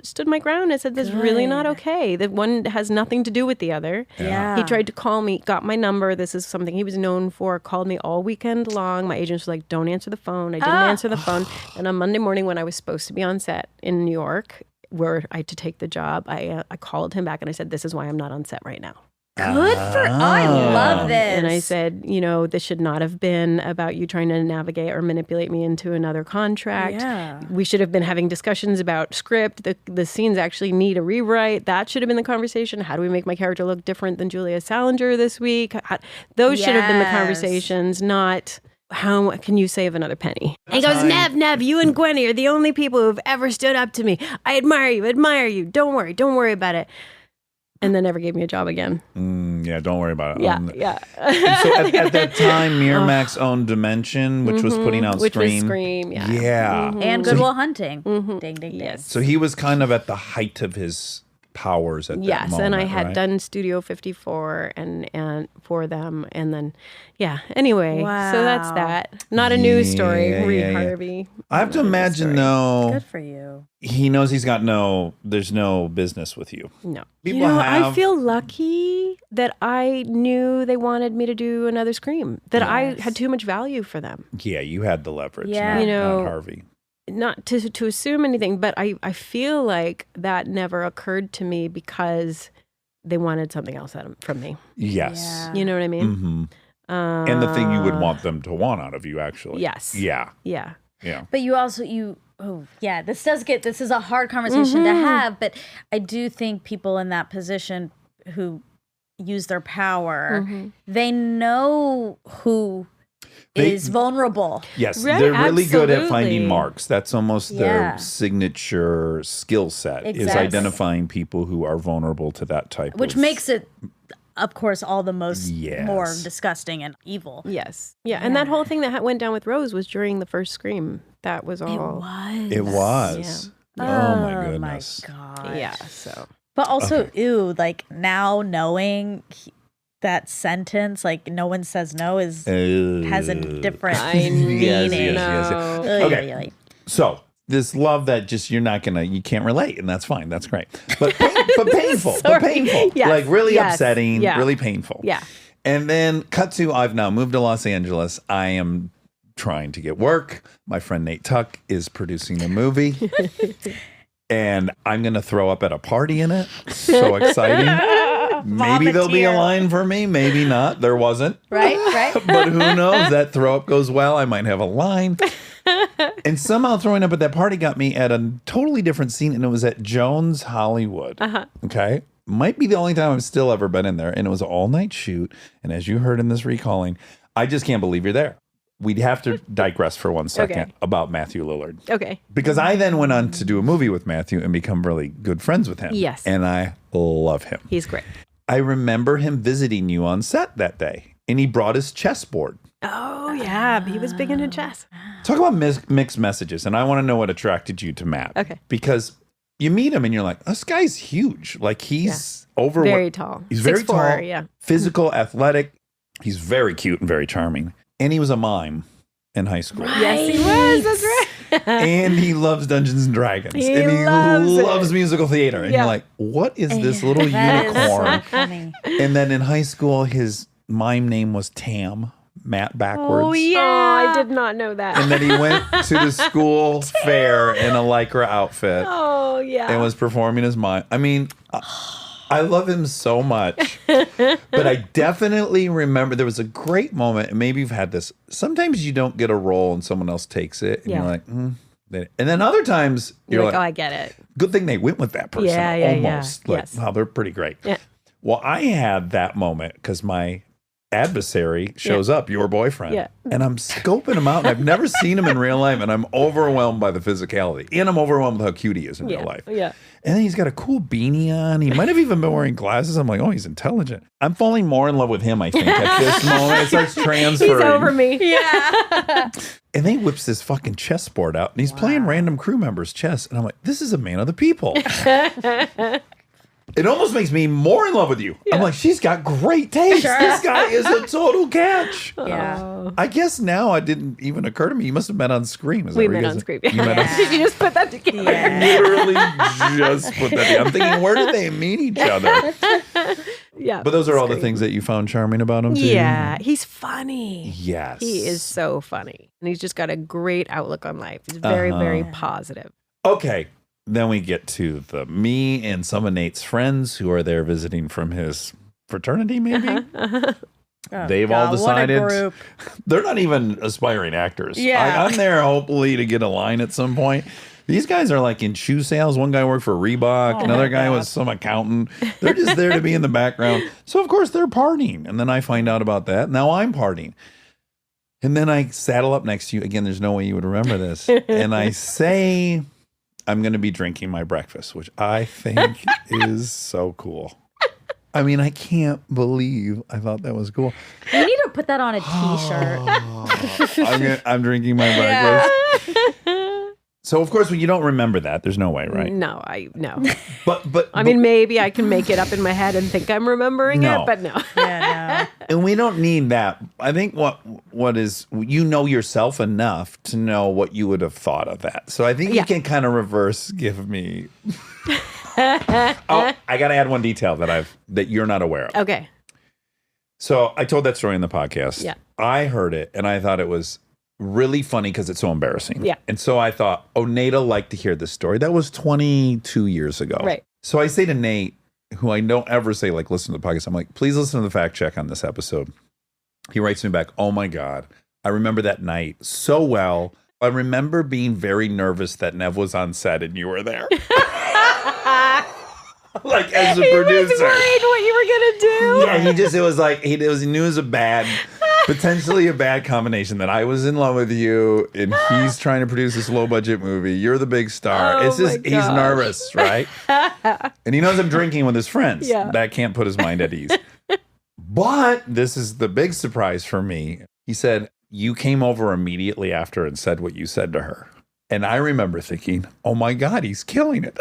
stood my ground and said, "This is really not okay. That one has nothing to do with the other." Yeah. He tried to call me, got my number. This is something he was known for. Called me all weekend long. My agent was like, "Don't answer the phone." I didn't answer the phone. And on Monday morning, when I was supposed to be on set in New York, where I had to take the job, I called him back and I said, "This is why I'm not on set right now." Good for. I love this. And I said, this should not have been about you trying to navigate or manipulate me into another contract. Yeah. We should have been having discussions about script. The scenes actually need a rewrite. That should have been the conversation. How do we make my character look different than Julia Salinger this week? Those should have been the Yes. conversations, not how can you save another penny? And he goes, Nev, you and Gwenny are the only people who have ever stood up to me. I admire you. Don't worry about it. And then never gave me a job again. Yeah, don't worry about it. Yeah. And so at that time, Miramax owned Dimension, which was putting out Which Scream. was Scream, yeah. Yeah. And Good Will Hunting. Ding, ding, ding. Yes. So he was kind of at the height of his powers at that Yes, moment. and I had right? done Studio 54 and for them, and then anyway, so that's Wow. that. Not a news story. Yeah, Read yeah, yeah. Harvey. I have to Not a news imagine, story. though, Good for you. he knows there's no business with you. No, People I have- feel lucky that I knew they wanted me to do another Scream. That I had too much value for them. Yeah, you had the leverage. Yeah. not, not not Harvey. Not to assume anything, but I feel like that never occurred to me because they wanted something else from me. Yes. Yeah. You know what I mean? hmm And the thing you would want them to want out of you, actually. Yes. Yeah. Yeah. Yeah. But you also, you Oh, yeah. This is a hard conversation to have, but I do think people in that position who use their power, they know who is vulnerable. Yes, Right, they're really good at absolutely. finding marks. That's almost Yeah. their signature skill set is Exactly. identifying people who are vulnerable to that type Which of... makes it, of course, all the most Yes. more disgusting and evil. Yes. Yeah. And that whole thing that went down with Rose was during the first Scream. That was all. It was. Oh, my goodness. God. Yeah. So. But also, ew, like now knowing that sentence, like no one says no, has a different meaning. Yes. Oy, Okay. oy, oy. So this love that just you can't relate, and that's fine. That's great. But painful. But painful. Yes. Like really Yes. upsetting, Yeah. really painful. Yeah. And then cut to I've now moved to Los Angeles. I am trying to get work. My friend Nate Tuck is producing a movie. And I'm going to throw up at a party in it. So exciting. Maybe there'll be a Vomiteer. line for me. Maybe not. There wasn't. Right? But who knows? That throw up goes well. I might have a line. And somehow throwing up at that party got me at a totally different scene. And it was at Jones Hollywood. Okay. Might be the only time I've still ever been in there. And it was an all night shoot. And as you heard in this recalling, I just can't believe you're there. We'd have to digress for 1 second Okay. about Matthew Lillard. Okay. Because I then went on to do a movie with Matthew and become really good friends with him. Yes. And I love him. He's great. I remember him visiting you on set that day. And he brought his chessboard. Oh, yeah. He was big into chess. Talk about mixed messages. And I want to know what attracted you to Matt. Okay. Because you meet him and you're like, this guy's huge. Like he's over. Very tall. He's very 6'4", tall. yeah. Physical, athletic. He's very cute and very charming. And he was a mime in high school. Yes, he was. That's right. And he loves Dungeons and Dragons. He and he loves it. musical theater. And Yeah. you're like, what is this little That is so unicorn? funny. And then in high school, his mime name was Tam, Matt backwards. Oh, yeah. Oh, I did not know that. And then he went to the school fair in a Lycra outfit Oh, yeah. and was performing his mime. I mean, I love him so much. But I definitely remember there was a great moment, and maybe you've had this. Sometimes you don't get a role and someone else takes it, and Yeah. you're like, and then other times You're like, oh, I get it. good thing they went with that person. Yeah, yeah, yeah. Almost. Like, Yes. wow, they're pretty great. Yeah. Well, I had that moment because my adversary shows up, your boyfriend. Yeah. And I'm scoping him out, and I've never seen him in real life, and I'm overwhelmed by the physicality. And I'm overwhelmed with how cute he is in Yeah. real life. Yeah. And then he's got a cool beanie on. He might have even been wearing glasses. I'm like, oh, he's intelligent. I'm falling more in love with him, I think, at this moment. It starts transferring. He's over me. Yeah. And then he whips this fucking chessboard out, and he's playing random crew members' chess. And I'm like, this is a man of the people. It almost makes me more in love with you. I'm like, she's got great taste. This guy is a total catch. Yeah. I guess now it didn't even occur to me. You must have met on Scream. Is that We where you met guys- on Scream. You met on Yeah. Did you just put that together? Literally just put that together. I'm thinking, where did they meet each other? Yeah. But those are all the things that you found charming about him, too? Yeah. He's funny. Yes. He is so funny. And he's just got a great outlook on life. He's very, very positive. Okay. Then we get to me and some of Nate's friends who are there visiting from his fraternity, maybe. Oh, They've all God, what a decided group. they're not even aspiring actors. Yeah. I'm there hopefully to get a line at some point. These guys are like in shoe sales. One guy worked for Reebok. Another guy was some accountant. They're just there to be in the background. So, of course, they're partying. And then I find out about that. Now I'm partying. And then I saddle up next to you. Again, there's no way you would remember this. And I say, I'm going to be drinking my breakfast, which I think is so cool. I mean, I can't believe I thought that was cool. You need to put that on a t-shirt. I'm drinking my breakfast. So, of course, when you don't remember that, there's no way, right? No. But I mean, maybe I can make it up in my head and think I'm remembering No. it, but no. Yeah, and we don't need that. I think what is, you know yourself enough to know what you would have thought of that. So I think you Yeah. can kind of reverse give me. Oh, I got to add one detail that you're not aware of. Okay. So I told that story in the podcast. Yeah. I heard it and I thought it was really funny because it's so embarrassing. Yeah. And so I thought, Nate'll like to hear this story. That was 22 years ago. Right. So I say to Nate, who I don't ever say, like, listen to the podcast. I'm like, please listen to the fact check on this episode. He writes me back, oh my God, I remember that night so well. I remember being very nervous that Nev was on set and you were there. Like as a He was producer. worried what you were gonna do. Yeah, he knew it was a bad, potentially a bad combination that I was in love with you and he's trying to produce this low budget movie. You're the big star. Oh It's just, my he's gosh. nervous, right? And he knows I'm drinking with his friends. Yeah. That can't put his mind at ease. But this is the big surprise for me. He said, you came over immediately after and said what you said to her. And I remember thinking, oh my God, he's killing it.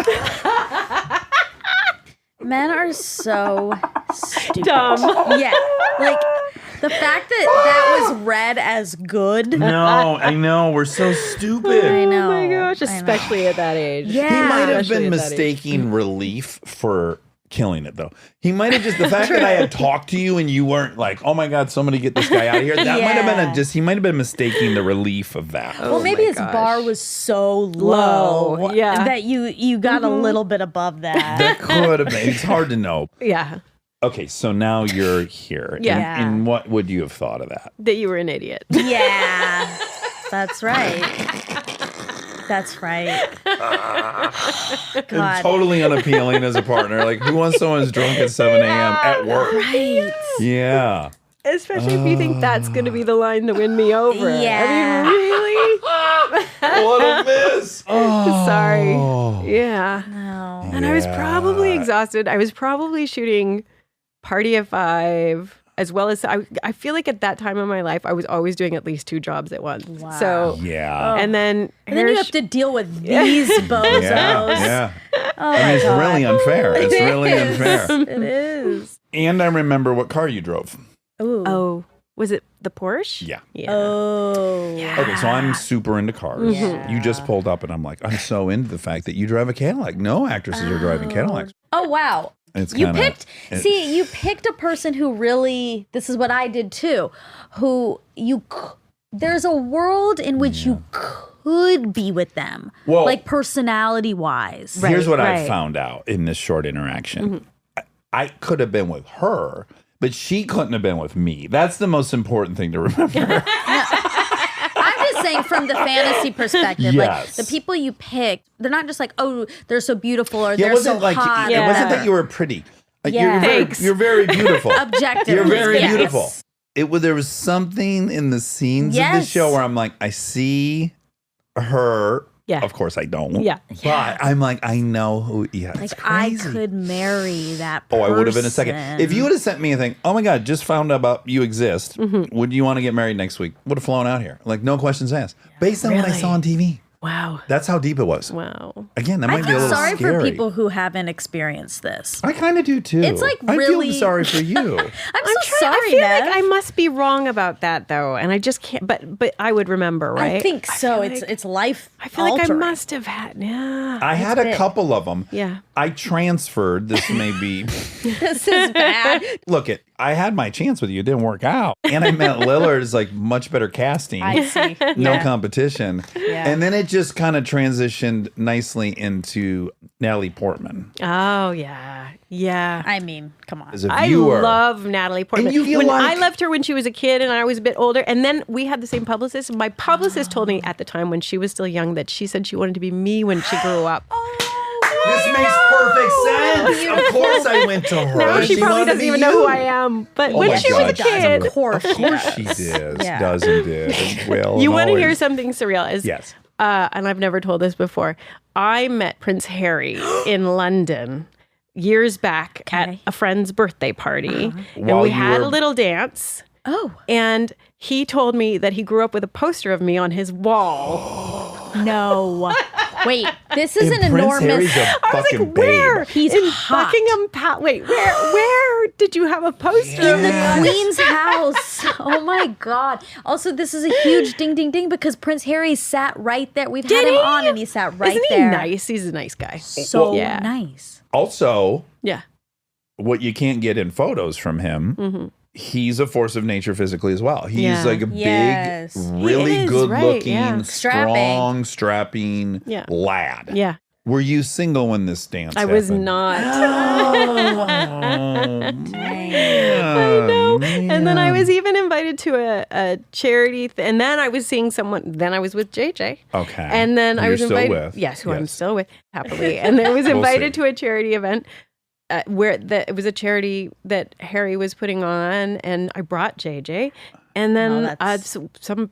Men are so stupid. Dumb. Yeah. Like the fact that was read as good. No, I know. We're so stupid. I know. Oh my gosh, I know. especially at that age. Yeah. He might have Especially been at that age. mistaking relief for killing it, though. He might have just, the fact that I had talked to you and you weren't like, oh my God, somebody get this guy out of here. That might have been he might have been mistaking the relief of that. Well, maybe my his gosh. bar was so low, Yeah. that you got a little bit above that. That could have been. It's hard to know. Yeah, Okay, so now you're here. Yeah. And what would you have thought of that? that you were an idiot. Yeah, that's right. That's right. And God. totally unappealing as a partner. Like, who wants someone who's drunk at 7 a.m. at work? Right. Yeah. Especially if you think that's going to be the line to win me over. Yeah. I mean, really? What a miss. Oh. Sorry. Yeah. No. And I was probably exhausted. I was probably shooting Party of 5, as well as I feel like at that time in my life, I was always doing at least 2 jobs at once. Wow. So, Yeah. and then, And then you have to deal with these bozos. Yeah. Oh I mean, my it's God. really unfair. It's really is. unfair. It is. And I remember what car you drove. Ooh. oh, was it the Porsche? Yeah. Yeah. Oh. Okay, so I'm super into cars. Yeah. You just pulled up, and I'm like, I'm so into the fact that you drive a Cadillac. No actresses are driving Cadillacs. Oh wow. It's You kinda- picked you picked a person who really, this is what I did too, who there's a world in which you could be with them. Well- like personality wise. Here's what I right. found out in this short interaction. I could have been with her, but she couldn't have been with me. That's the most important thing to remember. I'm just saying from the fantasy perspective, like Yes. the people you picked, they're not just like, oh, they're so beautiful or Yeah, it they're so wasn't like hot. it or wasn't that whatever. you were pretty. Like, Yeah. you're very beautiful. Objectively, You're very yes. beautiful. There was something in the scenes of the Yes. show where I'm like, I see her. Yeah. Of course I don't. Yeah. But I'm like, I know who. Yeah, it's Like I crazy. could marry that Oh, person. I would have been a second. If you would have sent me a thing, oh my God, just found out about you exist. Mm-hmm. Would you want to get married next week? Would have flown out here. Like, no questions asked. Based on what I Really? saw on TV. Wow. That's how deep it was. Wow. Again, that I might be a feel little sorry scary. for people who haven't experienced this. I kind of do too. It's like I really- feel sorry for you. I'm so sorry, I feel Nev. like I must be wrong about that though, and I just can't. But I would remember, right? I think so. feel like- It's life. I feel like I altering. must have had. Yeah. I had a big. couple of them. Yeah. I transferred. This may be. This is bad. Look, I had my chance with you. It didn't work out. And I met Lillard is like much better casting. I see. No Yeah. competition. Yeah. And then it just kind of transitioned nicely into Natalie Portman Oh yeah. Yeah. I mean, come on. as a I viewer. love Natalie Portman. And you feel when like- I left her when she was a kid and I was a bit older, and then we had the same publicist. My publicist told me at the time when she was still young that she said she wanted to be me when she grew up. This makes perfect sense. Of course I went to her. Now she probably wanted to doesn't be even know you. who I am. But Oh when my she was a God, she does. kid, Of course, Of course she did. Yeah. Does and did. And will. you and want to hear always. something surreal? Is Yes. and I've never told this before. I met Prince Harry in London years back at Okay. a friend's birthday party, and While we you had were- a little dance. Oh And he told me that he grew up with a poster of me on his wall. no! Wait, this is And an Prince enormous. Harry's a I was fucking like, where? babe. He's in hot. Buckingham Palace. Wait, where did you have a poster? in the Queen's house. Oh my God. Also, this is a huge ding ding ding because Prince Harry sat right there. We've had him on and he sat right Isn't there. he nice? He's a nice guy. So Yeah. nice. Also, Yeah. what you can't get in photos from him, he's a force of nature physically as well. He's Yeah. like a Yes. big, really He is, good right, looking, yeah. strong, strapping Yeah. lad. Yeah. Were you single when this dance I was happened? not. Oh, I know. And then I was even invited to a charity, and then I was seeing someone. Then I was with JJ. Okay. And then Who I was you're still invited. with. Yes, who I'm Yes. still with happily. And then I was We'll invited see. to a charity event where it was a charity that Harry was putting on, and I brought JJ. And then that's- some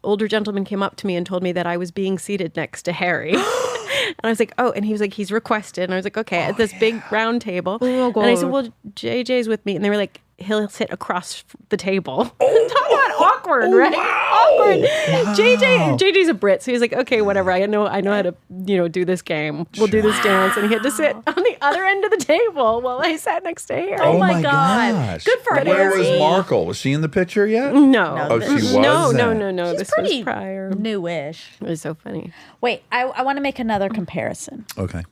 older gentleman came up to me and told me that I was being seated next to Harry. And I was like, oh, and he was like, he's requested. And I was like, okay, at this big round table. And I said, well, JJ's with me. And they were like, he'll sit across the table. Talk about awkward, right? Awkward. Wow. JJ's a Brit, so he's like, okay, whatever. I know how to, do this game. We'll do this dance. And he had to sit on the other end of the table while I sat next to Harry. Oh my God. gosh. Good for Where was Harry. Markle? Was she in the picture yet? No. Oh, she was? No. She's This was pretty prior. newish. It was so funny. Wait, I want to make another comparison Okay.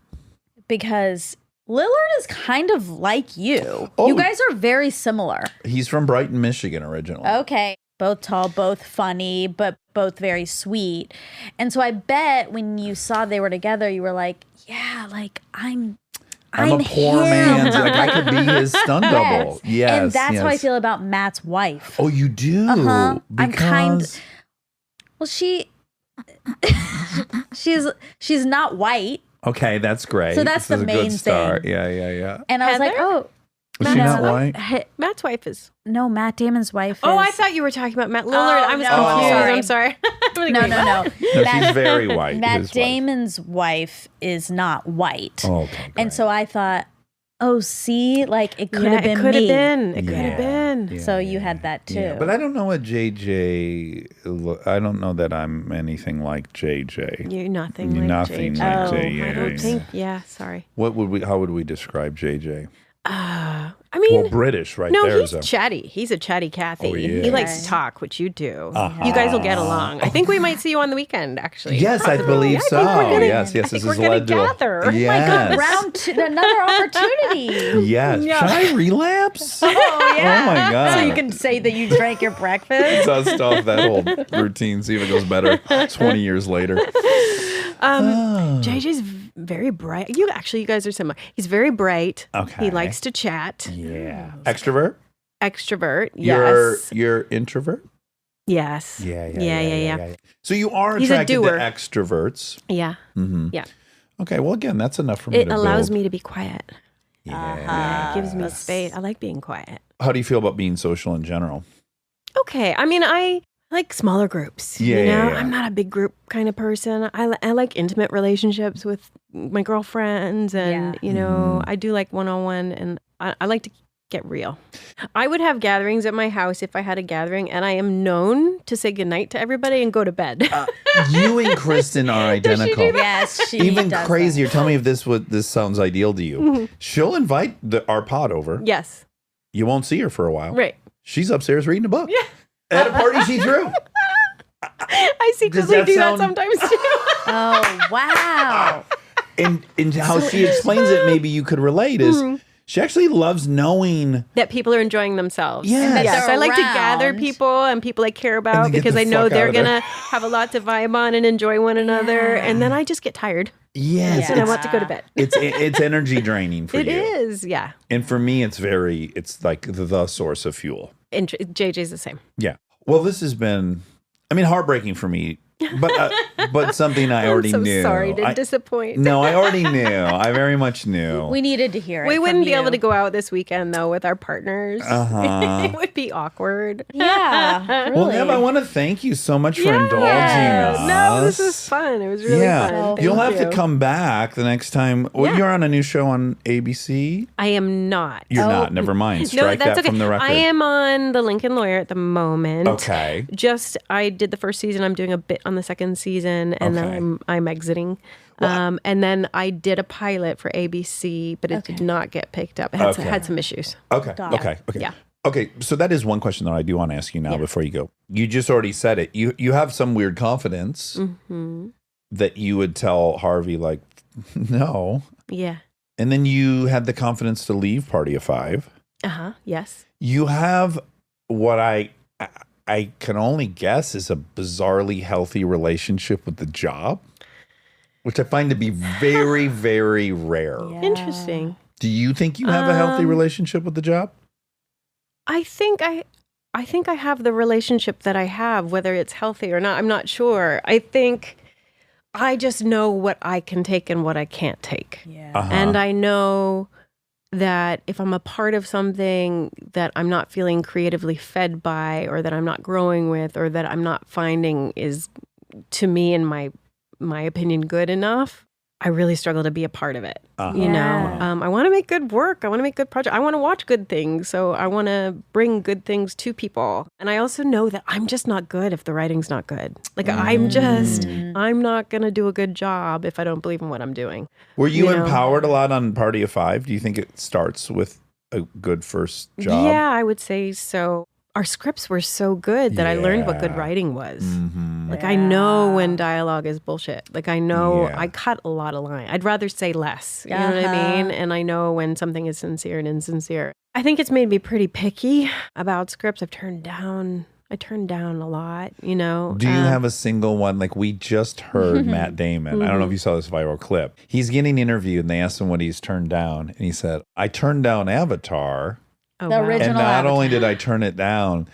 because Lillard is kind of like you. Oh. You guys are very similar. He's from Brighton, Michigan originally. Okay. Both tall, both funny, but both very sweet. And so I bet when you saw they were together, you were like, yeah, like I'm I'm a poor him. man's, like I could be his stunt double. Yes. And that's how I yes. feel about Matt's wife. Oh, you do? Uh-huh. I'm kind- Because- Well, she's not white. Okay, that's great. So that's This the is a good main start. thing. Yeah. And I was like, Heather? oh, Was she not white? Matt's wife is. no, Matt Damon's wife is. Oh, I thought you were talking about Matt Lillard. I was no, confused. I'm sorry. sorry. I'm like, No, wait, no, no. No, she's very white. Matt his wife. Damon's wife is not white. Oh, okay. And so I thought, oh, see, like it could Yeah, have been it could me. have been. It could Yeah. have been. Yeah, So you had that too. Yeah, but I don't know what JJ. I don't know that I'm anything like JJ. You're nothing You're like nothing JJ. like Oh, JJ. I don't think. Yeah, sorry. What would we? How would we describe JJ? I mean, Well, British, right no, there. he's is a- chatty. He's a chatty Cathy. Oh, he He likes is. to talk, which you do. Uh-huh. You guys will get along. I think we might see you on the weekend, actually. Yes, I believe I so. think we're gonna- Yes, I this think has we're gonna led to gather. Oh my yes. Round two, another opportunity. Yes. Yeah. Should I relapse? Oh, yeah. Oh my god. So you can say that you drank your breakfast. dust off that whole routine, see if it goes better 20 years later. JJ's very bright. You guys are similar. He's very bright. Okay. He likes to chat. Yeah. Extrovert? Extrovert. Yes. You're introvert? Yes. Yeah. So you are He's a attracted to doer. extroverts. Yeah. Mhm. Yeah. Okay, well again, that's enough for me It to allows build. me to be quiet. Yeah. It gives me space. I like being quiet. How do you feel about being social in general? Okay. I mean, I like smaller groups. Yeah, You know, yeah. I'm not a big group kind of person. I like intimate relationships with my girlfriends, and Yeah. you know, Mm-hmm. I do like one-on-one, and I like to get real. I would have gatherings at my house if I had a gathering, and I am known to say goodnight to everybody and go to bed. You and Kristen are identical. Yes, she Even does crazier. Tell me if this sounds ideal to you. Mm-hmm. She'll invite our pod over. Yes. You won't see her for a while. Right. She's upstairs reading a book. At a party she threw. I secretly that do sound- that sometimes too. Oh, wow. And how she explains it, maybe you could relate, is Mm-hmm. she actually loves knowing. That people are enjoying themselves. Yes. And that Yes. they're I like to gather around. people and people I care And about to get because the I know fuck out they're of there. going to have a lot to vibe on and enjoy one another. And then I just get tired Yes, and I it's, want to go to bed. it's energy draining for It you. is, yeah. And for me, it's like the source of fuel. And JJ's the same. Yeah. Well, this has been, heartbreaking for me, but something I already I'm so knew. sorry to I- disappoint. No, I already knew. I very much knew. We needed to hear it. We from wouldn't be you. able to go out this weekend though with our partners. Uh-huh. It would be awkward. Yeah. Really. Well, Nev, I want to thank you so much for indulging us. No, this was fun. It was really Yeah, fun. you'll Thank have you. to come back the next time. Well, Yeah. you're on a new show on ABC. I am not. You're not. Never mind. Strike that from the record. I am on The Lincoln Lawyer at the moment. Okay. I did the first season. I'm doing a bit on the second season, and Okay. then I'm exiting. And then I did a pilot for ABC, but it did not get picked up. It had, Okay. had some issues. Okay. Got Okay. Okay. Yeah. Okay. So that is one question that I do want to ask you now before you go. You just already said it. You have some weird confidence Mm-hmm. that you would tell Harvey like, no, Yeah. and then you had the confidence to leave Party of Five. Yes. You have what I can only guess is a bizarrely healthy relationship with the job, which I find to be very, very rare. Interesting. Do you think you have a healthy relationship with the job? I think I have the relationship that I have, whether it's healthy or not. I'm not sure. I think I just know what I can take and what I can't take. Yeah. And I know that if I'm a part of something that I'm not feeling creatively fed by, or that I'm not growing with, or that I'm not finding is, to me, in my opinion, good enough, I really struggle to be a part of it. You know, I want to make good work. I want to make good projects. I want to watch good things. So I want to bring good things to people. And I also know that I'm just not good if the writing's not good. Like I'm not going to do a good job if I don't believe in what I'm doing. Were you empowered a lot on Party of Five? Do you think it starts with a good first job? Yeah, I would say so. Our scripts were so good that I learned what good writing was. Like I know when dialogue is bullshit. Like I know I cut a lot of line. I'd rather say less. You know what I mean? And I know when something is sincere and insincere. I think it's made me pretty picky about scripts. I turned down a lot, you know. Do you have a single one? Like we just heard Matt Damon. I don't know if you saw this viral clip. He's getting interviewed and they asked him what he's turned down. And he said, I turned down Avatar. The original And not Avatar. only did I turn it down,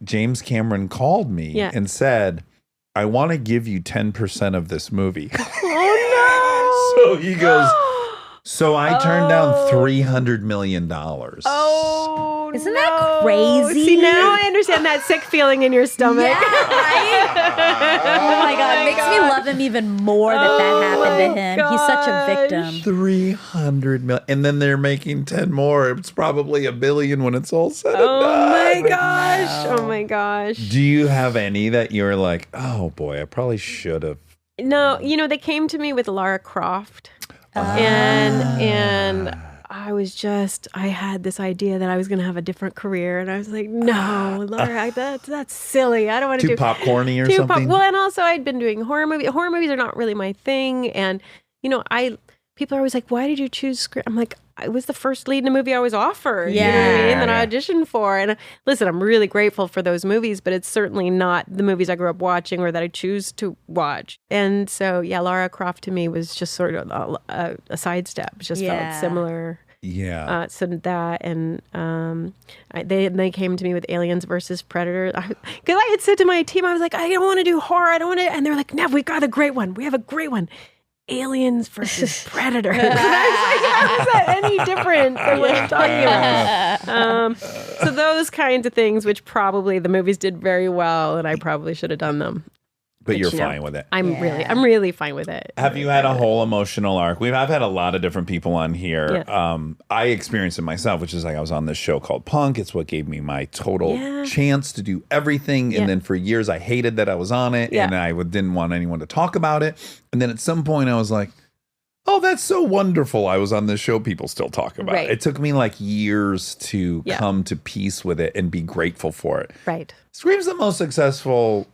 James Cameron called me and said, I want to give you 10% of this movie. Oh no! So he goes, so I turned down $300 million. Oh, Isn't that crazy? See, now I understand that sick feeling in your stomach. Yeah, right? Oh my God. It makes me love him even more that happened to him. He's such a victim. 300 million. And then they're making 10 more. It's probably $1 billion when it's all said and Oh done. my gosh. Oh my gosh. Do you have any that you're like, oh boy, I probably should have? No, you know, they came to me with Lara Croft. And I had this idea that I was going to have a different career. And I was like, no, Laura, that's silly. I don't want to Too do popcorny or something? Well, and also I'd been doing horror movies. Horror movies are not really my thing. And, you know, people are always like, why did you choose script? I'm like, I was the first lead in a movie I was offered. You know what I mean? That I auditioned for. And listen, I'm really grateful for those movies, but it's certainly not the movies I grew up watching or that I choose to watch. And so, yeah, Lara Croft to me was just sort of a sidestep. It just felt similar. Yeah. So that, and they came to me with Aliens versus Predator. Because I had said to my team, I was like, I don't want to do horror. I don't want to. And they're like, Nev, we got a great one. We have a great one. Aliens versus Predator. And I was like, how is that any different than what I'm talking about? So those kinds of things, which probably the movies did very well, and I probably should have done them. But you're you know, fine with it. I'm really fine with it. Have you had a whole emotional arc? I've had a lot of different people on here. Yeah. I experienced it myself, which is like I was on this show called Punk. It's what gave me my total chance to do everything. And then for years, I hated that I was on it, and I didn't want anyone to talk about it. And then at some point, I was like, oh, that's so wonderful. I was on this show. People still talk about it. It took me like years to come to peace with it and be grateful for it. Right. Scream's the most successful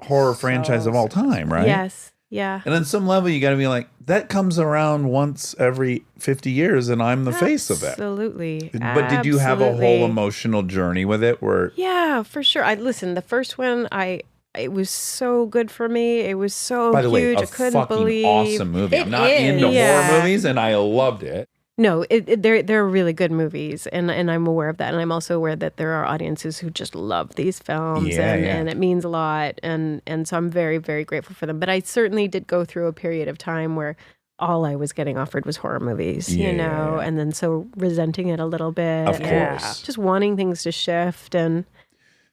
horror franchise of all time, right? Yes. Yeah. And on some level, you got to be like, that comes around once every 50 years, and I'm the face of it. Absolutely. But did you have a whole emotional journey with it? Where Yeah, for sure. Listen, the first one, it was so good for me. It was so by the way, huge. a I couldn't fucking believe. awesome movie. I'm not is. into horror movies, and I loved it. No, they're really good movies, and I'm aware of that, and I'm also aware that there are audiences who just love these films, and it means a lot, and so I'm very, very grateful for them. But I certainly did go through a period of time where all I was getting offered was horror movies, you know, and then so resenting it a little bit, Of course, just wanting things to shift, and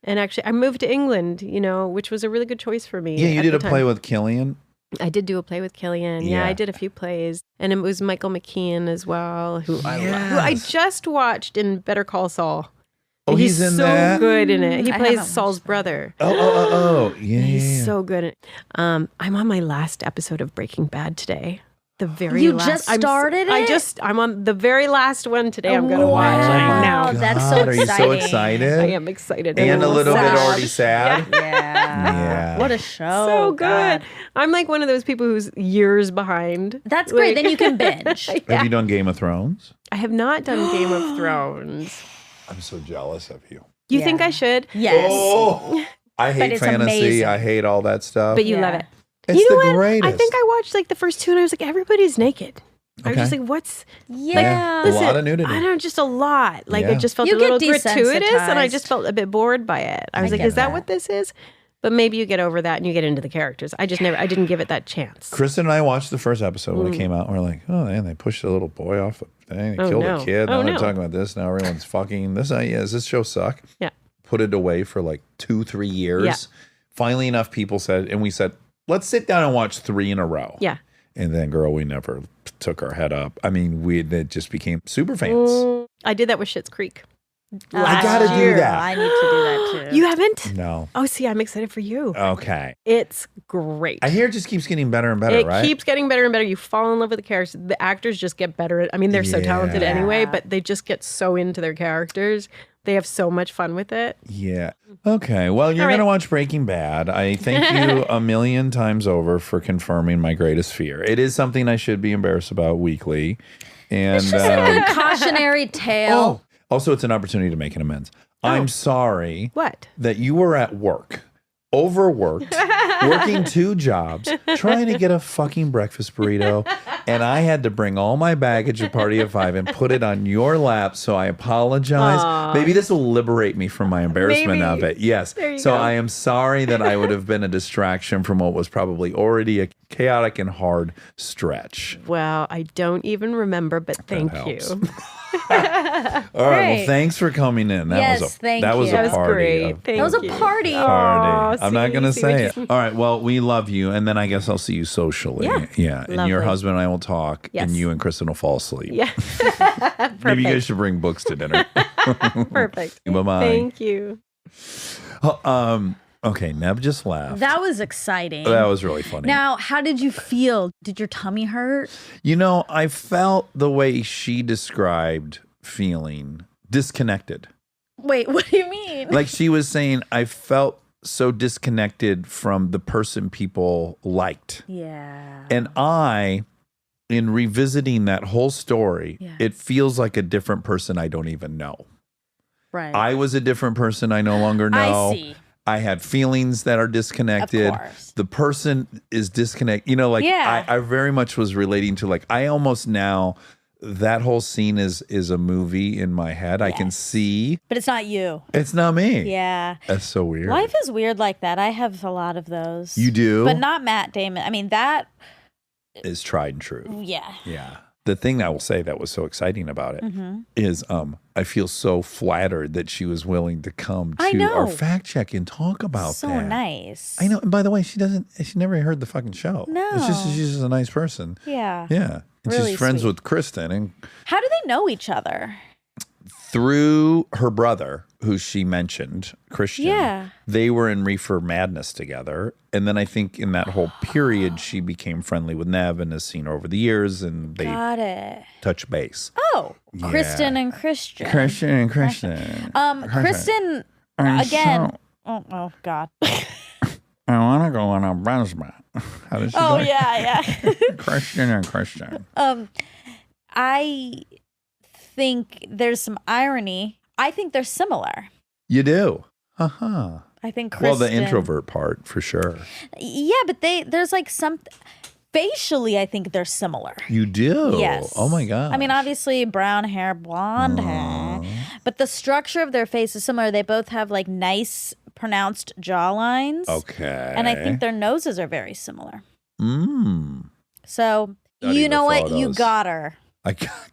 actually I moved to England, you know, which was a really good choice for me. Yeah, you did a time. play with Killian. I did do a play with Killian. Yeah, I did a few plays. And it was Michael McKean as well, who I just watched in Better Call Saul. Oh, he's in so that? good in it. He I plays haven't Saul's watched that. brother. Oh. Yeah. He's so good at it. I'm on my last episode of Breaking Bad today. The very You last. just started it? I'm on the very last one today. I'm going to watch wow. right now. That's so Are you so exciting. excited? I am excited. And a little bit sad. already sad. Yeah. What a show. So good. God. I'm like one of those people who's years behind. That's great. Then you can binge. Have you done Game of Thrones? I have not done Game of Thrones. I'm so jealous of you. You think I should? Yes. Oh, I hate it's fantasy. amazing. I hate all that stuff. But you love it. It's You know the what? greatest. I think I watched like the first 2 and I was like, everybody's naked. I was just Okay. like, what's Yeah. a lot of nudity. I don't know, just a lot. Like Yeah. it just felt You a get little gratuitous, and I desensitized. just felt a bit bored by it. I was like, get is that that. what this is? But maybe you get over that and you get into the characters. I didn't give it that chance. Kristen and I watched the first episode when it came out. And we're like, oh man, they pushed a little boy off the thing. They Oh, killed no. a kid. Oh, Now they're no. talking about this. Now everyone's fucking this. Does this show suck? Yeah. Put it away for like 2-3 years. Yeah. Finally, enough people said, and we said, let's sit down and watch 3 in a row. Yeah. And then, girl, we never took our head up. I mean, it just became super fans. I did that with Schitt's Creek. I gotta do that. I need to do that too. You haven't? No. Oh, see, I'm excited for you. Okay. It's great. I hear it just keeps getting better and better, It right? keeps getting better and better. You fall in love with the characters. The actors just get better. I mean, they're so talented Yeah. anyway, but they just get so into their characters. They have so much fun with it. Yeah. Okay. Well, you're All going to right. watch Breaking Bad. I thank you a million times over for confirming my greatest fear. It is something I should be embarrassed about weekly. And Cautionary tale. also, it's an opportunity to make an amends. I'm sorry What? that you were at work, overworked, working 2 jobs, trying to get a fucking breakfast burrito. And I had to bring all my baggage at Party of 5 and put it on your lap. So I apologize. Maybe this will liberate me from my embarrassment Maybe. of it. Yes. There you So go. I am sorry that I would have been a distraction from what was probably already a chaotic and hard stretch. Well, I don't even remember, but thank you. helps. All right. Well, Great. thanks for coming in. That Yes, was a thank that was you. a That was party. great. of- Thank That was a you. party. party. Aw, I'm not see, going to see what say you- it. All right. Well, we love you. And then I guess I'll see you socially. Yeah. And your Lovely. husband and I will talk. Yes. And you and Kristen will fall asleep. Yeah. Maybe you guys should bring books to dinner. Perfect. Bye-bye. Thank you. Okay. Neb just laughed. That was exciting. That was really funny. Now, how did you feel? Did your tummy hurt? You know, I felt the way she described feeling disconnected. Wait, what do you mean? Like she was saying, I felt so disconnected from the person people liked. Yeah. And in revisiting that whole story, Yeah. it feels like a different person I don't even know. Right. I was a different person I no longer know. I see. I had feelings that are disconnected. Of course. The person is disconnected. You know, like Yeah. I very much was relating to like I almost now that whole scene is a movie in my head. I can Yes. see But it's not you. it's not me. Yeah. That's so weird. Life is weird like that. I have a lot of those. You do? But not Matt Damon. I mean, that, Is tried and true. yeah. Yeah. The thing I will say that was so exciting about it is Mm-hmm. I feel so flattered that she was willing to come I to our know. fact check and talk about So that. nice. I know. And by the way, she never heard the fucking show. It's just No. she's just a nice person. Yeah. Yeah. And Really she's friends sweet. with Kristen and How do they know each other? through her brother, who she mentioned, Christian. Yeah. They were in Reefer Madness together. And then I think in that whole period, she became friendly with Nev and has seen her over the years and they Got it. touch base. Oh, Kristen and Christian. Christian and Christian. Kristen, And again. so, Oh, God. I want to go on a Brasma. How does she Oh, go? yeah. Christian and Christian. I think there's some irony. I think they're similar. You do. Uh-huh. I think Kristen. Well, the introvert part for sure. Yeah, but there's like some. Facially, I think they're similar. You do? Yes. Oh my God. I mean, obviously, brown hair, blonde hair, but the structure of their face is similar. They both have like nice, pronounced jawlines. Okay. And I think their noses are very similar. So, Study you know the what? You photos. got her.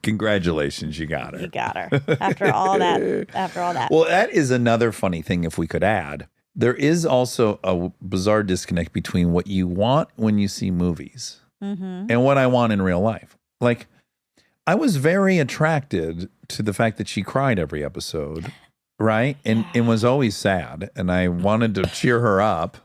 Congratulations, you got her. You got her. After all that. After all that. Well, that is another funny thing if we could add. There is also a bizarre disconnect between what you want when you see movies and what I want in real life. Like, I was very attracted to the fact that she cried every episode, right? And was always sad. And I wanted to cheer her up.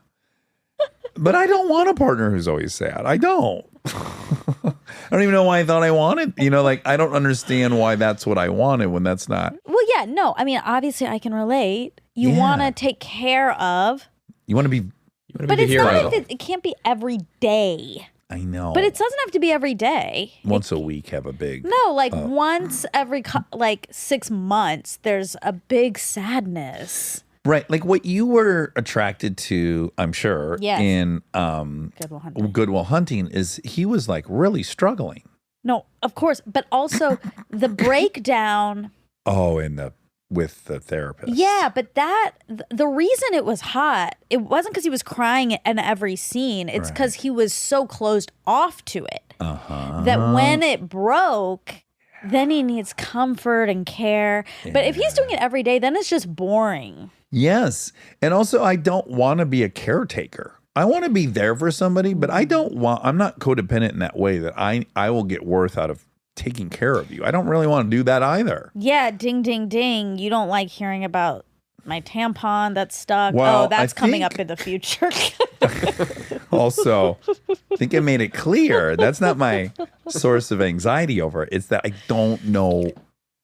But I don't want a partner who's always sad. I don't. I don't even know why I thought I wanted. You know, like, I don't understand why that's what I wanted when that's not. Well, yeah, no. I mean, obviously, I can relate. You Yeah. want to take care of, You want to be. but it's not like it can't be every day. I know. But it doesn't have to be every day. Once a week, have a big. No, like once every like 6 months, there's a big sadness. Right. Like what you were attracted to, I'm sure, Yes. in Good Will Hunting. Good Will Hunting is he was like really struggling. No, of course, but also the breakdown. Oh, with the therapist. Yeah, but the reason it was hot, it wasn't because he was crying in every scene. It's because he was so closed off to it that when it broke, then he needs comfort and care. But if he's doing it every day, then it's just boring. Yes. And also, I don't want to be a caretaker. I want to be there for somebody, but I'm not codependent in that way that I will get worth out of taking care of you. I don't really want to do that either. Yeah, ding, ding, ding. You don't like hearing about my tampon that's stuck. Well, that's I coming think- up in the future. Also, I think I made it clear that's not my source of anxiety over it. It's that I don't know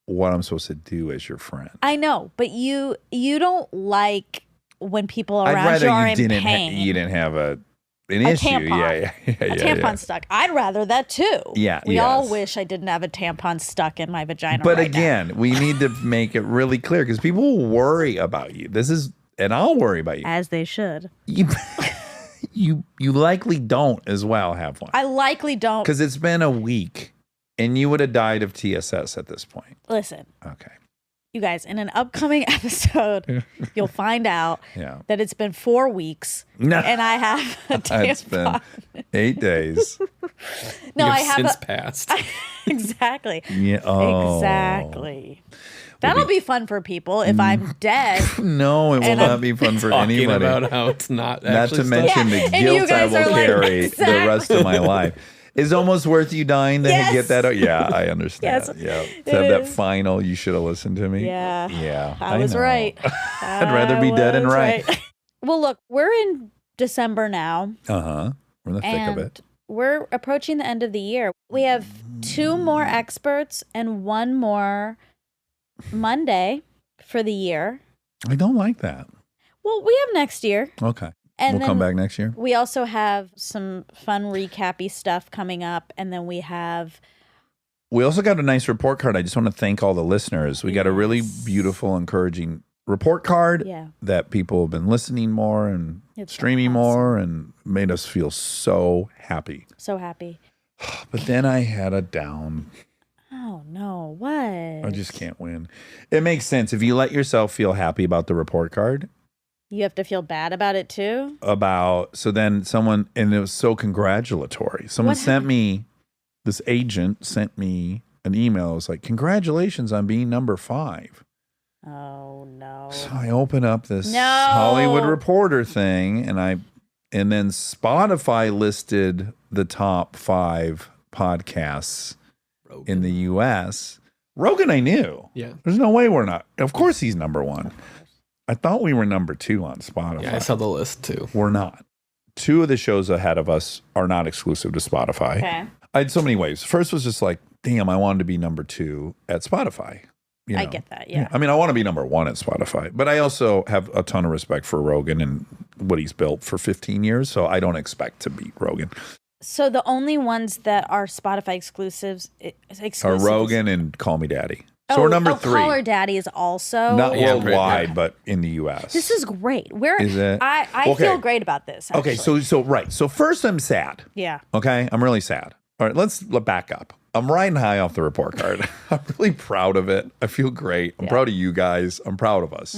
what I'm supposed to do as your friend. I know, but you don't like when people I'd around rather you are you in didn't pain. you didn't have an issue. tampon. Yeah. A tampon stuck. I'd rather that too. Yeah, We all yes. wish I didn't have a tampon stuck in my vagina. But right now. again, we need to make it really clear because people will worry about you. And I'll worry about you. As they should. You likely don't as well have one. I likely don't. Because it's been a week and you would have died of TSS at this point. Listen, Okay. you guys, in an upcoming episode, you'll find out Yeah. that it's been 4 weeks No. and I have a It's been tampon. 8 days. No, You I have have since a, passed. exactly. Yeah. Oh. Exactly. That'll be fun for people if I'm dead. No, it will And not be fun for Talking anybody. about how it's not Not actually to mention Yeah, the and you guilt I guys are will like, carry the exactly. rest of my life. It's almost worth you dying to Yes. get that out. Yeah, I understand. Yes, Yeah. it To have that is. final, you should have listened to me. Yeah. Yeah. I was know. right. I'd rather be dead and was right. Well, look, we're in December now, Uh-huh. We're in the thick of and it. we're approaching the end of the year. We have 2 more experts and 1 more Monday for the year. I don't like that. Well, we have next year. Okay. And We'll then come back next year. we also have some fun recappy stuff coming up. And then we have, We also got a nice report card. I just want to thank all the listeners. We got a really beautiful, encouraging report card Yeah. that people have been listening more and It's streaming awesome. more and made us feel so happy. so happy. But then I had a down. Oh, no. What? I just can't win. It makes sense. If you let yourself feel happy about the report card, You have to feel bad about it too? so then someone, and it was so congratulatory. Someone sent me, this agent sent me an email. It was like, congratulations on being number 5. Oh, no. So I open up this No. Hollywood Reporter thing, and then Spotify listed the top 5 podcasts in the U.S. Rogan, I knew. Yeah. There's no way we're not. Of course, he's number 1. I thought we were number 2 on Spotify. Yeah, I saw the list too. We're not. 2 of the shows ahead of us are not exclusive to Spotify. Okay. I had so many waves. First was just like, damn, I wanted to be number 2 at Spotify. You I know? get that. Yeah. I mean, I want to be number 1 at Spotify, but I also have a ton of respect for Rogan and what he's built for 15 years. So I don't expect to beat Rogan. So the only ones that are Spotify exclusives Are Rogan and Call Me Daddy. So Oh, we're number 3. Caller Daddy is also. Not Yeah, worldwide, but in the U.S. This is great. Is it? I Okay. feel great about this. Okay, actually. so right. So first I'm sad. Yeah. Okay, I'm really sad. All right, let's back up. I'm riding high off the report card. I'm really proud of it. I feel great. I'm proud of you guys. I'm proud of us.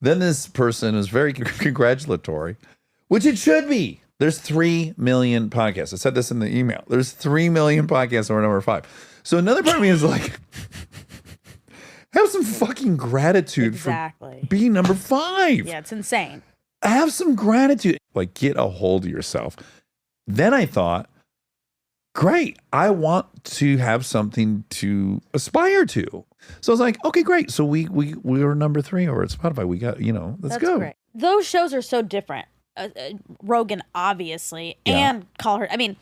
Then this person is very congratulatory, which it should be. There's 3 million podcasts. I said this in the email. There's 3 million podcasts and we're number 5. So another part of me is like, have some fucking gratitude Exactly. for being number 5. Yeah, it's insane. Have some gratitude. Like, get a hold of yourself. Then I thought, great, I want to have something to aspire to. So I was like, okay, great. So we were number 3 over at Spotify. We got, let's That's go. great. Those shows are so different. Rogan, obviously, Yeah. and Call Her. I mean,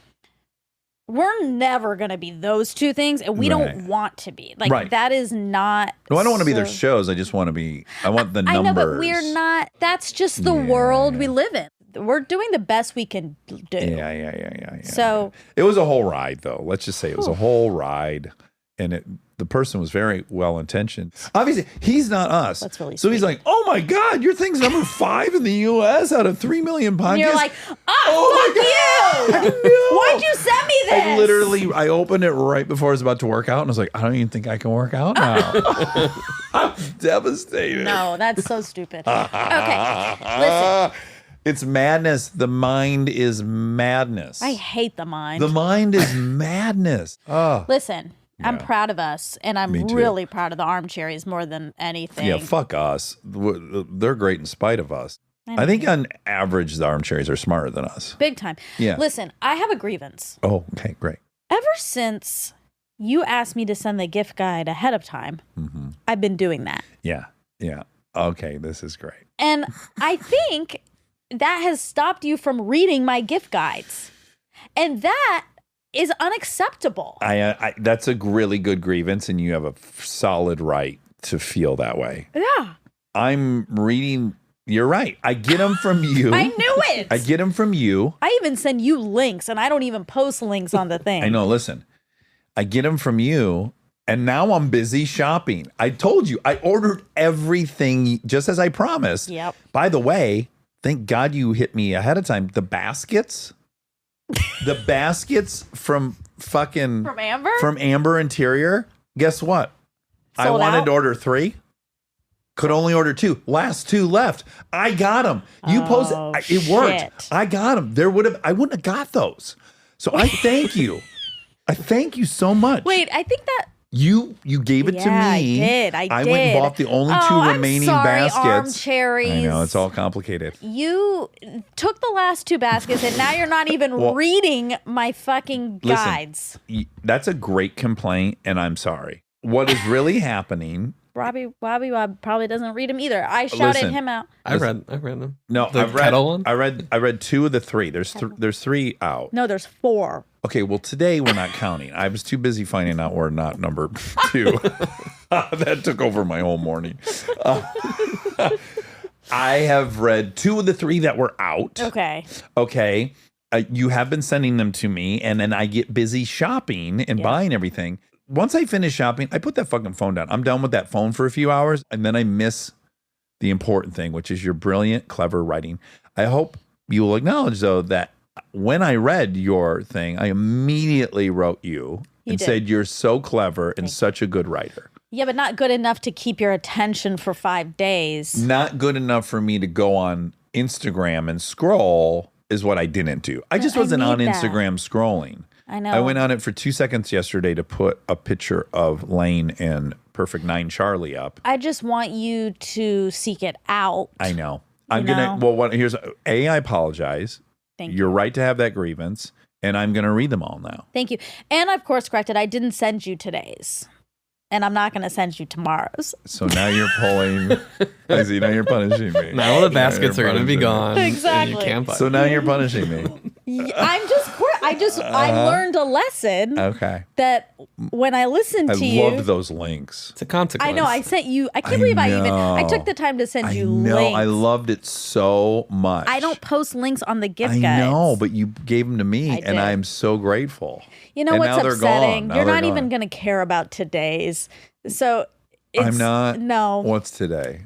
we're never going to be those 2 things, and we Right. don't want to be. Like, Right. that is not. No, I don't want to be their so- shows. I just want to be, I want the I numbers. know, but we're not. That's just the world we live in. We're doing the best we can do. Yeah. So It was a whole ride, though. Let's just say it was a whole ride. the person was very well intentioned. Obviously, he's not us. That's really so he's like, "Oh my God, your thing's number 5 in the U.S. out of 3 million podcasts." And you're like, Oh fuck you! Why'd you send me this? I opened it right before I was about to work out, and I was like, "I don't even think I can work out now." I'm devastated. No, that's so stupid. Okay, listen. It's madness. The mind is madness. I hate the mind. The mind is madness. Oh. Listen, I'm Yeah. proud of us, and I'm Me too. really proud of the Armcharies more than anything. Yeah, fuck us. They're great in spite of us. I think on average, the Armcharies are smarter than us. Big time. Yeah. Listen, I have a grievance. Oh, okay, great. Ever since you asked me to send the gift guide ahead of time, I've been doing that. Yeah, yeah. Okay, this is great. And I think that has stopped you from reading my gift guides. And that is unacceptable. I that's a really good grievance, and you have a solid right to feel that way. Yeah. I'm reading. You're right. I get them from you. I knew it. I get them from you. I even send you links, and I don't even post links on the thing. I know. Listen, I get them from you, and now I'm busy shopping. I told you I ordered everything just as I promised. Yep. By the way, thank God you hit me ahead of time. The baskets from fucking From Amber? Amber Interior. Guess what? I Sold wanted out? to order 3. Could only order 2. Last 2 left. I got them. You posted. It worked. shit. I got them. I wouldn't have got those. So I thank you. I thank you so much. Wait, I think that. You gave it to Yeah, me. I did. I did. went and bought the only 2 I'm remaining sorry, baskets. Armcharies. I know it's all complicated. You took the last 2 baskets, and now you're not even Well, reading my fucking Listen, guides. That's a great complaint, and I'm sorry. What is really happening? Bobby probably doesn't read them either. I shouted Listen. him out. I read them. No, The I've read. kettle one? I read 2 of the 3. There's 3 out. No, there's 4. Okay, well today we're not counting. I was too busy finding out we're not number 2. That took over my whole morning. I have read 2 of the 3 that were out. Okay. Okay. You have been sending them to me, and then I get busy shopping and buying everything. Once I finish shopping, I put that fucking phone down. I'm done with that phone for a few hours, and then I miss the important thing, which is your brilliant, clever writing. I hope you will acknowledge, though, that when I read your thing, I immediately wrote you and did. said, "You're so clever and such a good writer." Yeah, but not good enough to keep your attention for 5 days. Not good enough for me to go on Instagram and scroll is what I didn't do. I just wasn't on need that. Instagram scrolling. I know. I went on it for 2 seconds yesterday to put a picture of Lane and Perfect 9 Charlie up. I just want you to seek it out. I know. I'm You gonna. know? Well, what? Here's I apologize. Thank you. You're right to have that grievance, and I'm gonna read them all now. Thank you. And I've course corrected. I didn't send you today's. And I'm not going to send you tomorrow's. So now you're pulling. I see. Now you're punishing me. Now all the baskets are going to be gone. and Exactly. You can't buy So now you're punishing me. I learned a lesson Okay. that when I listened I to you. loved those links. It's a consequence. I know. I sent you. I can't believe I took the time to send you links. I loved it so much. I don't post links on the gift I guides. know, but you gave them to me, I and did. I'm so grateful. You know And what's now they're upsetting? gone. Now You're they're not even gone. going to care about today's. So it's, I'm not. No. What's today?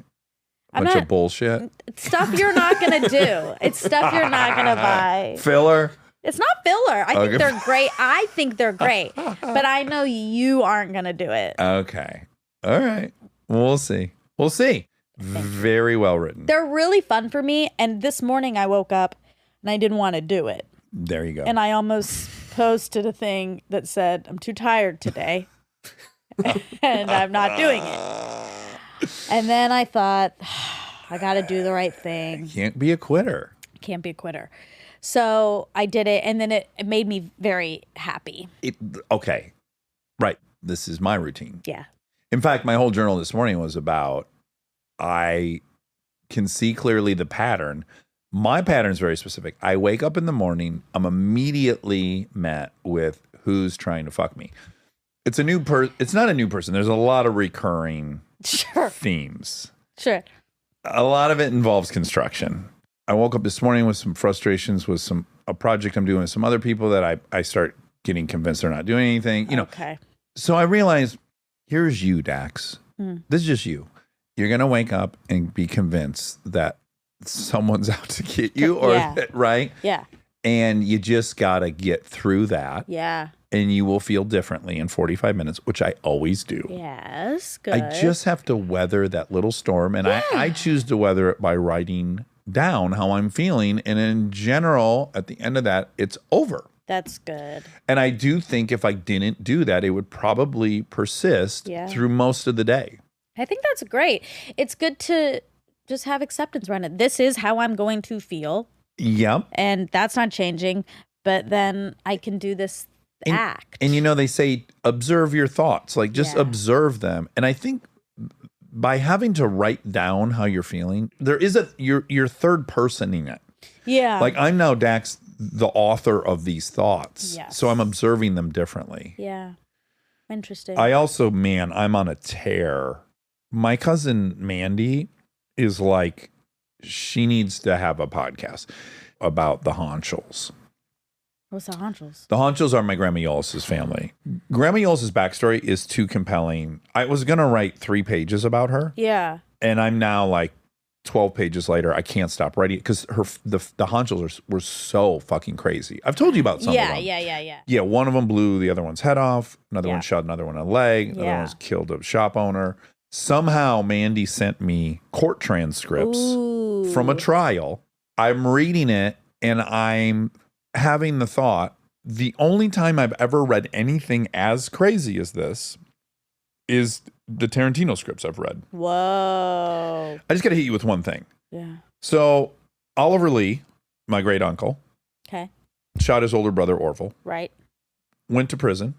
I'm Bunch not- of bullshit. Stuff you're not going to do. It's stuff you're not going to buy. Filler. It's not filler. I think Okay. they're great. I think they're great. But I know you aren't going to do it. Okay. All right. We'll see. We'll see. Very well written. They're really fun for me. And this morning I woke up and I didn't want to do it. There you go. And I almost posted a thing that said, I'm too tired today. And I'm not doing it. And then I thought, I got to do the right thing. Can't be a quitter. Can't be a quitter. So I did it. And then it made me very happy. Okay. Right. This is my routine. Yeah. In fact, my whole journal this morning was about I can see clearly the pattern. My pattern is very specific. I wake up in the morning. I'm immediately met with who's trying to fuck me. It's a new It's not a new person. There's a lot of recurring Sure. themes. Sure. A lot of it involves construction. I woke up this morning with some frustrations with a project I'm doing with some other people that I start getting convinced they're not doing anything. You know, Okay. So I realized, here's you, Dax. This is just you. You're going to wake up and be convinced that someone's out to get you, or right? Yeah. And you just got to get through that. Yeah. And you will feel differently in 45 minutes, which I always do. Yes. Good. I just have to weather that little storm. And I choose to weather it by writing down how I'm feeling. And in general, at the end of that, it's over. That's good. And I do think if I didn't do that, it would probably persist through most of the day. I think that's great. It's good to just have acceptance around it. This is how I'm going to feel. Yep. And that's not changing. But then I can do this act. And they say observe your thoughts, like just observe them. And I think by having to write down how you're feeling, there is you're third personing it. Yeah. Like I'm now Dax, the author of these thoughts. Yes. So I'm observing them differently. Yeah. Interesting. I also, I'm on a tear. My cousin Mandy is like, she needs to have a podcast about the Honchels. What's the Honchels? The Honchels are my Grandma Yolis's family. Grandma Yolis's backstory is too compelling. I was going to write 3 pages about her. Yeah. And I'm now like 12 pages later. I can't stop writing it because the Honchels were so fucking crazy. I've told you about some of them. Yeah. Yeah, one of them blew the other one's head off. Another one shot another one in the leg. Another one was killed a shop owner. Somehow Mandy sent me court transcripts from a trial. I'm reading it and I'm having the thought, the only time I've ever read anything as crazy as this is the Tarantino scripts I've read. Whoa. I just got to hit you with one thing. Yeah. So Oliver Lee, my great uncle, shot his older brother Orville. Right. Went to prison.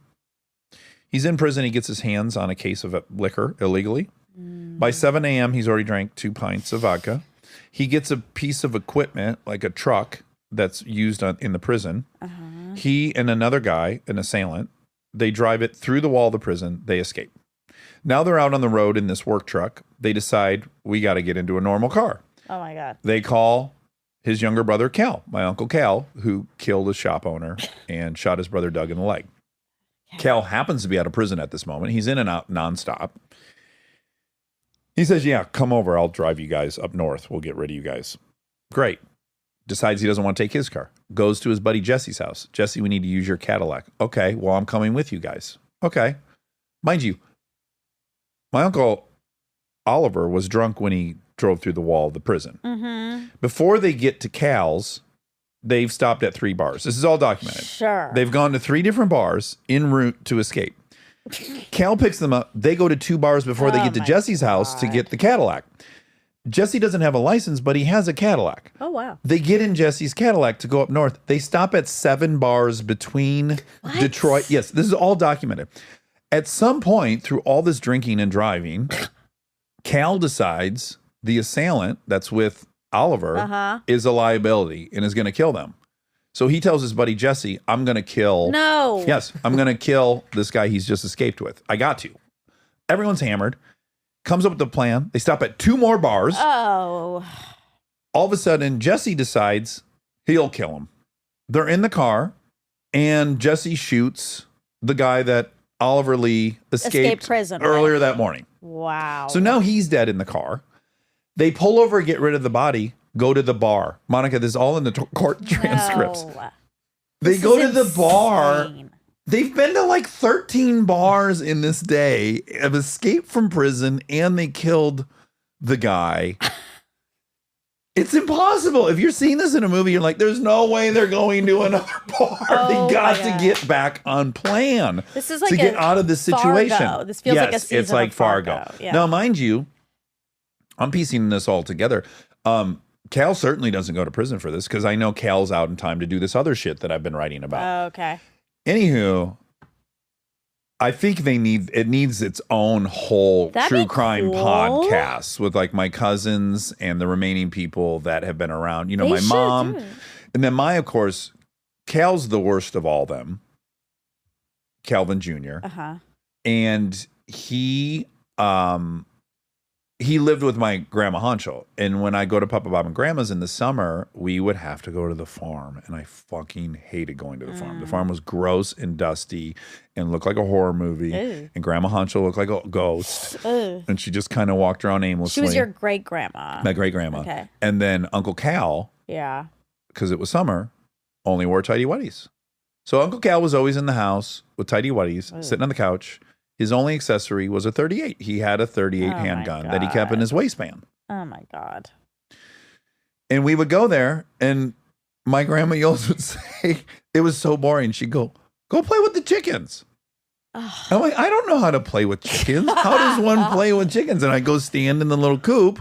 He's in prison. He gets his hands on a case of liquor illegally. By 7 a.m., he's already drank 2 pints of vodka. He gets a piece of equipment, like a truck that's used in the prison. He and another guy, an assailant, they drive it through the wall of the prison. They escape. Now they're out on the road in this work truck. They decide, we got to get into a normal car. Oh, my God. They call his younger brother, Cal, my Uncle Cal, who killed a shop owner and shot his brother Doug in the leg. Cal happens to be out of prison at this moment. He's in and out nonstop. He says, yeah, come over. I'll drive you guys up north. We'll get rid of you guys. Great. Decides he doesn't want to take his car. Goes to his buddy Jesse's house. Jesse, we need to use your Cadillac. Okay, well, I'm coming with you guys. Okay. Mind you, my uncle Oliver was drunk when he drove through the wall of the prison. Before they get to Cal's, they've stopped at 3 bars. This is all documented. Sure. They've gone to 3 different bars en route to escape. Cal picks them up. They go to 2 bars before they get to Jesse's house to get the Cadillac. Jesse doesn't have a license, but he has a Cadillac. Oh, wow. They get in Jesse's Cadillac to go up north. They stop at 7 bars between Detroit. Yes, this is all documented. At some point through all this drinking and driving, Cal decides the assailant that's with Oliver is a liability and is going to kill them. So he tells his buddy Jesse, I'm going to kill. No. Yes, I'm going to kill this guy he's just escaped with. I got to. Everyone's hammered. Comes up with the plan. They stop at 2 more bars. Oh. All of a sudden, Jesse decides he'll kill him. They're in the car, and Jesse shoots the guy that Oliver Lee escaped prison earlier that morning. Wow. So now he's dead in the car. They pull over, get rid of the body, go to the bar. Monica, this is all in the court transcripts. No. They go to the bar. They've been to like 13 bars in this day, have escaped from prison, and they killed the guy. It's impossible. If you're seeing this in a movie, you're like, there's no way they're going to another bar. They got to get back on plan. This is like to get out of this situation. Fargo. This feels like a season it's like of Fargo. Yeah. Now, mind you, I'm piecing this all together. Cal certainly doesn't go to prison for this because I know Cal's out in time to do this other shit that I've been writing about. Oh, okay. Anywho, I think it needs its own whole true crime podcast with like my cousins and the remaining people that have been around. You know, my mom. And then of course, Cal's the worst of all them. Calvin Jr. And he he lived with my grandma Honcho. And when I go to Papa Bob and Grandma's in the summer, we would have to go to the farm. And I fucking hated going to the farm. The farm was gross and dusty and looked like a horror movie. Ew. And Grandma Honcho looked like a ghost. And she just kind of walked around aimlessly. She was your great grandma. My great grandma. Okay. And then Uncle Cal, Yeah. because it was summer, only wore tighty whities. So Uncle Cal was always in the house with tighty whities, sitting on the couch. His only accessory was a 38. He had a 38 handgun that he kept in his waistband. Oh my God. And we would go there, and my grandma Yos would say, it was so boring. She'd go play with the chickens. I'm like, I don't know how to play with chickens. How does one play with chickens? And I'd go stand in the little coop,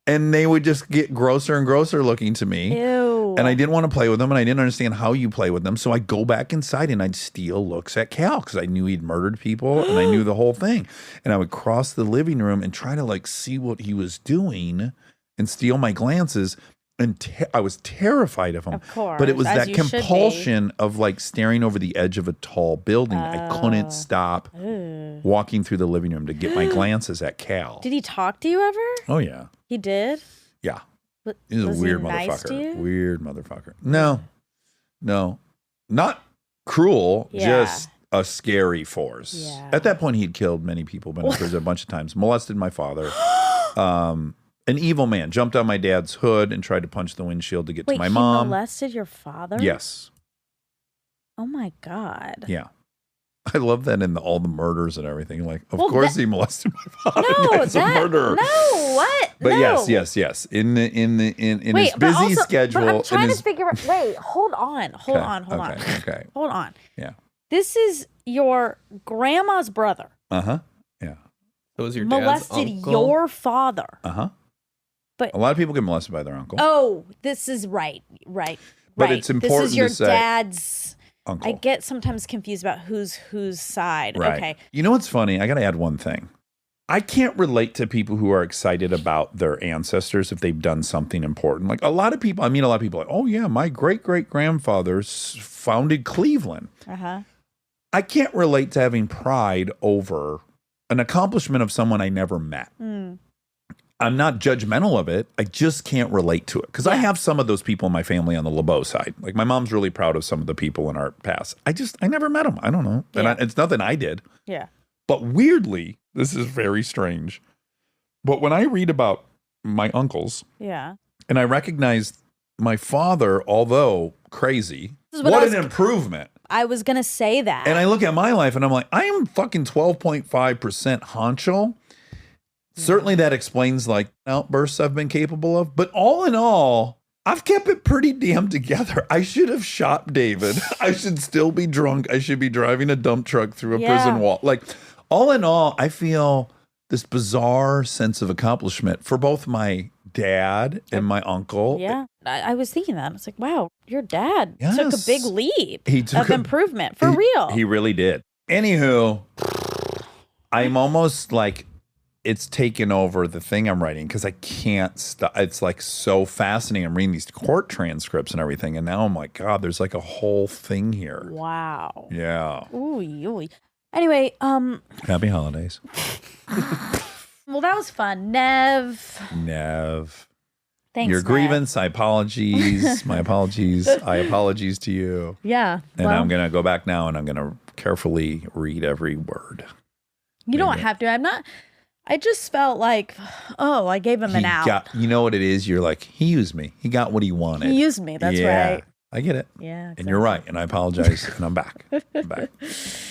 and they would just get grosser and grosser looking to me. Ew. And I didn't want to play with them, and I didn't understand how you play with them. So I'd go back inside, and I'd steal looks at Cal because I knew he'd murdered people, and I knew the whole thing. And I would cross the living room and try to like see what he was doing and steal my glances. And I was terrified of him. Of course, but it was as that you should be. compulsion of like staring over the edge of a tall building. I couldn't stop walking through the living room to get my glances at Cal. Did he talk to you ever? Oh, yeah. He did? Yeah. But He's a was weird he nice to motherfucker. you? Weird motherfucker. No. Not cruel, Yeah. just a scary force. Yeah. At that point, he'd killed many people, been in prison a bunch of times, molested my father. An evil man jumped on my dad's hood and tried to punch the windshield to get Wait, to my he mom. molested your father? Yes. Oh my God. Yeah. I love that in all the murders and everything. Like, of Well, course he molested my father. No, He's a murderer. No, what? But no. yes. In his Wait, but busy also, schedule. But I'm trying in to his, figure out. Wait, hold on. Okay. Hold on. Yeah. This is your grandma's brother Uh-huh. Yeah. That was your dad's molested uncle? your father. Uh-huh. But A lot of people get molested by their uncle. oh, this is right. But it's important This is your to say- dad's. Uncle. I get sometimes confused about whose side. Right. Okay. You know what's funny? I got to add one thing. I can't relate to people who are excited about their ancestors if they've done something important. Like a lot of people, like, oh yeah, my great-great-grandfather founded Cleveland. Uh-huh. I can't relate to having pride over an accomplishment of someone I never met. I'm not judgmental of it. I just can't relate to it. Because I have some of those people in my family on the LeBeau side. Like my mom's really proud of some of the people in our past. I never met them. I don't know. And it's nothing I did. Yeah. But weirdly, this is very strange. But when I read about my uncles Yeah. and I recognize my father, although crazy, This is what what I was- an improvement. I was gonna say that. And I look at my life and I'm like, I am fucking 12.5% honcho. Certainly that explains like outbursts I've been capable of. But all in all, I've kept it pretty damn together. I should have shot David. I should still be drunk. I should be driving a dump truck through a prison wall. Like all in all, I feel this bizarre sense of accomplishment for both my dad and my uncle. Yeah. I was thinking that. It's like, wow, your dad took a Yes. big leap He took of a- improvement for real. He really did. Anywho, I'm almost like it's taken over the thing I'm writing because I can't stop. It's like so fascinating. I'm reading these court transcripts and everything. And now I'm like, God, there's like a whole thing here. Wow. Yeah. Ooh. Anyway, Happy holidays. well, that was fun. Nev. Your Thanks, Nev. grievance, my apologies. I apologies to you. Yeah. And I'm going to go back now and I'm going to carefully read every word. You don't have to. I just felt like, I gave him an out. You know what it is? You're like, he used me. He got what he wanted. He used me. That's Yeah, right. I get it. Yeah. And you're right. And I apologize. And I'm back. All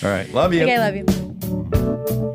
right. Love you. Okay, love you.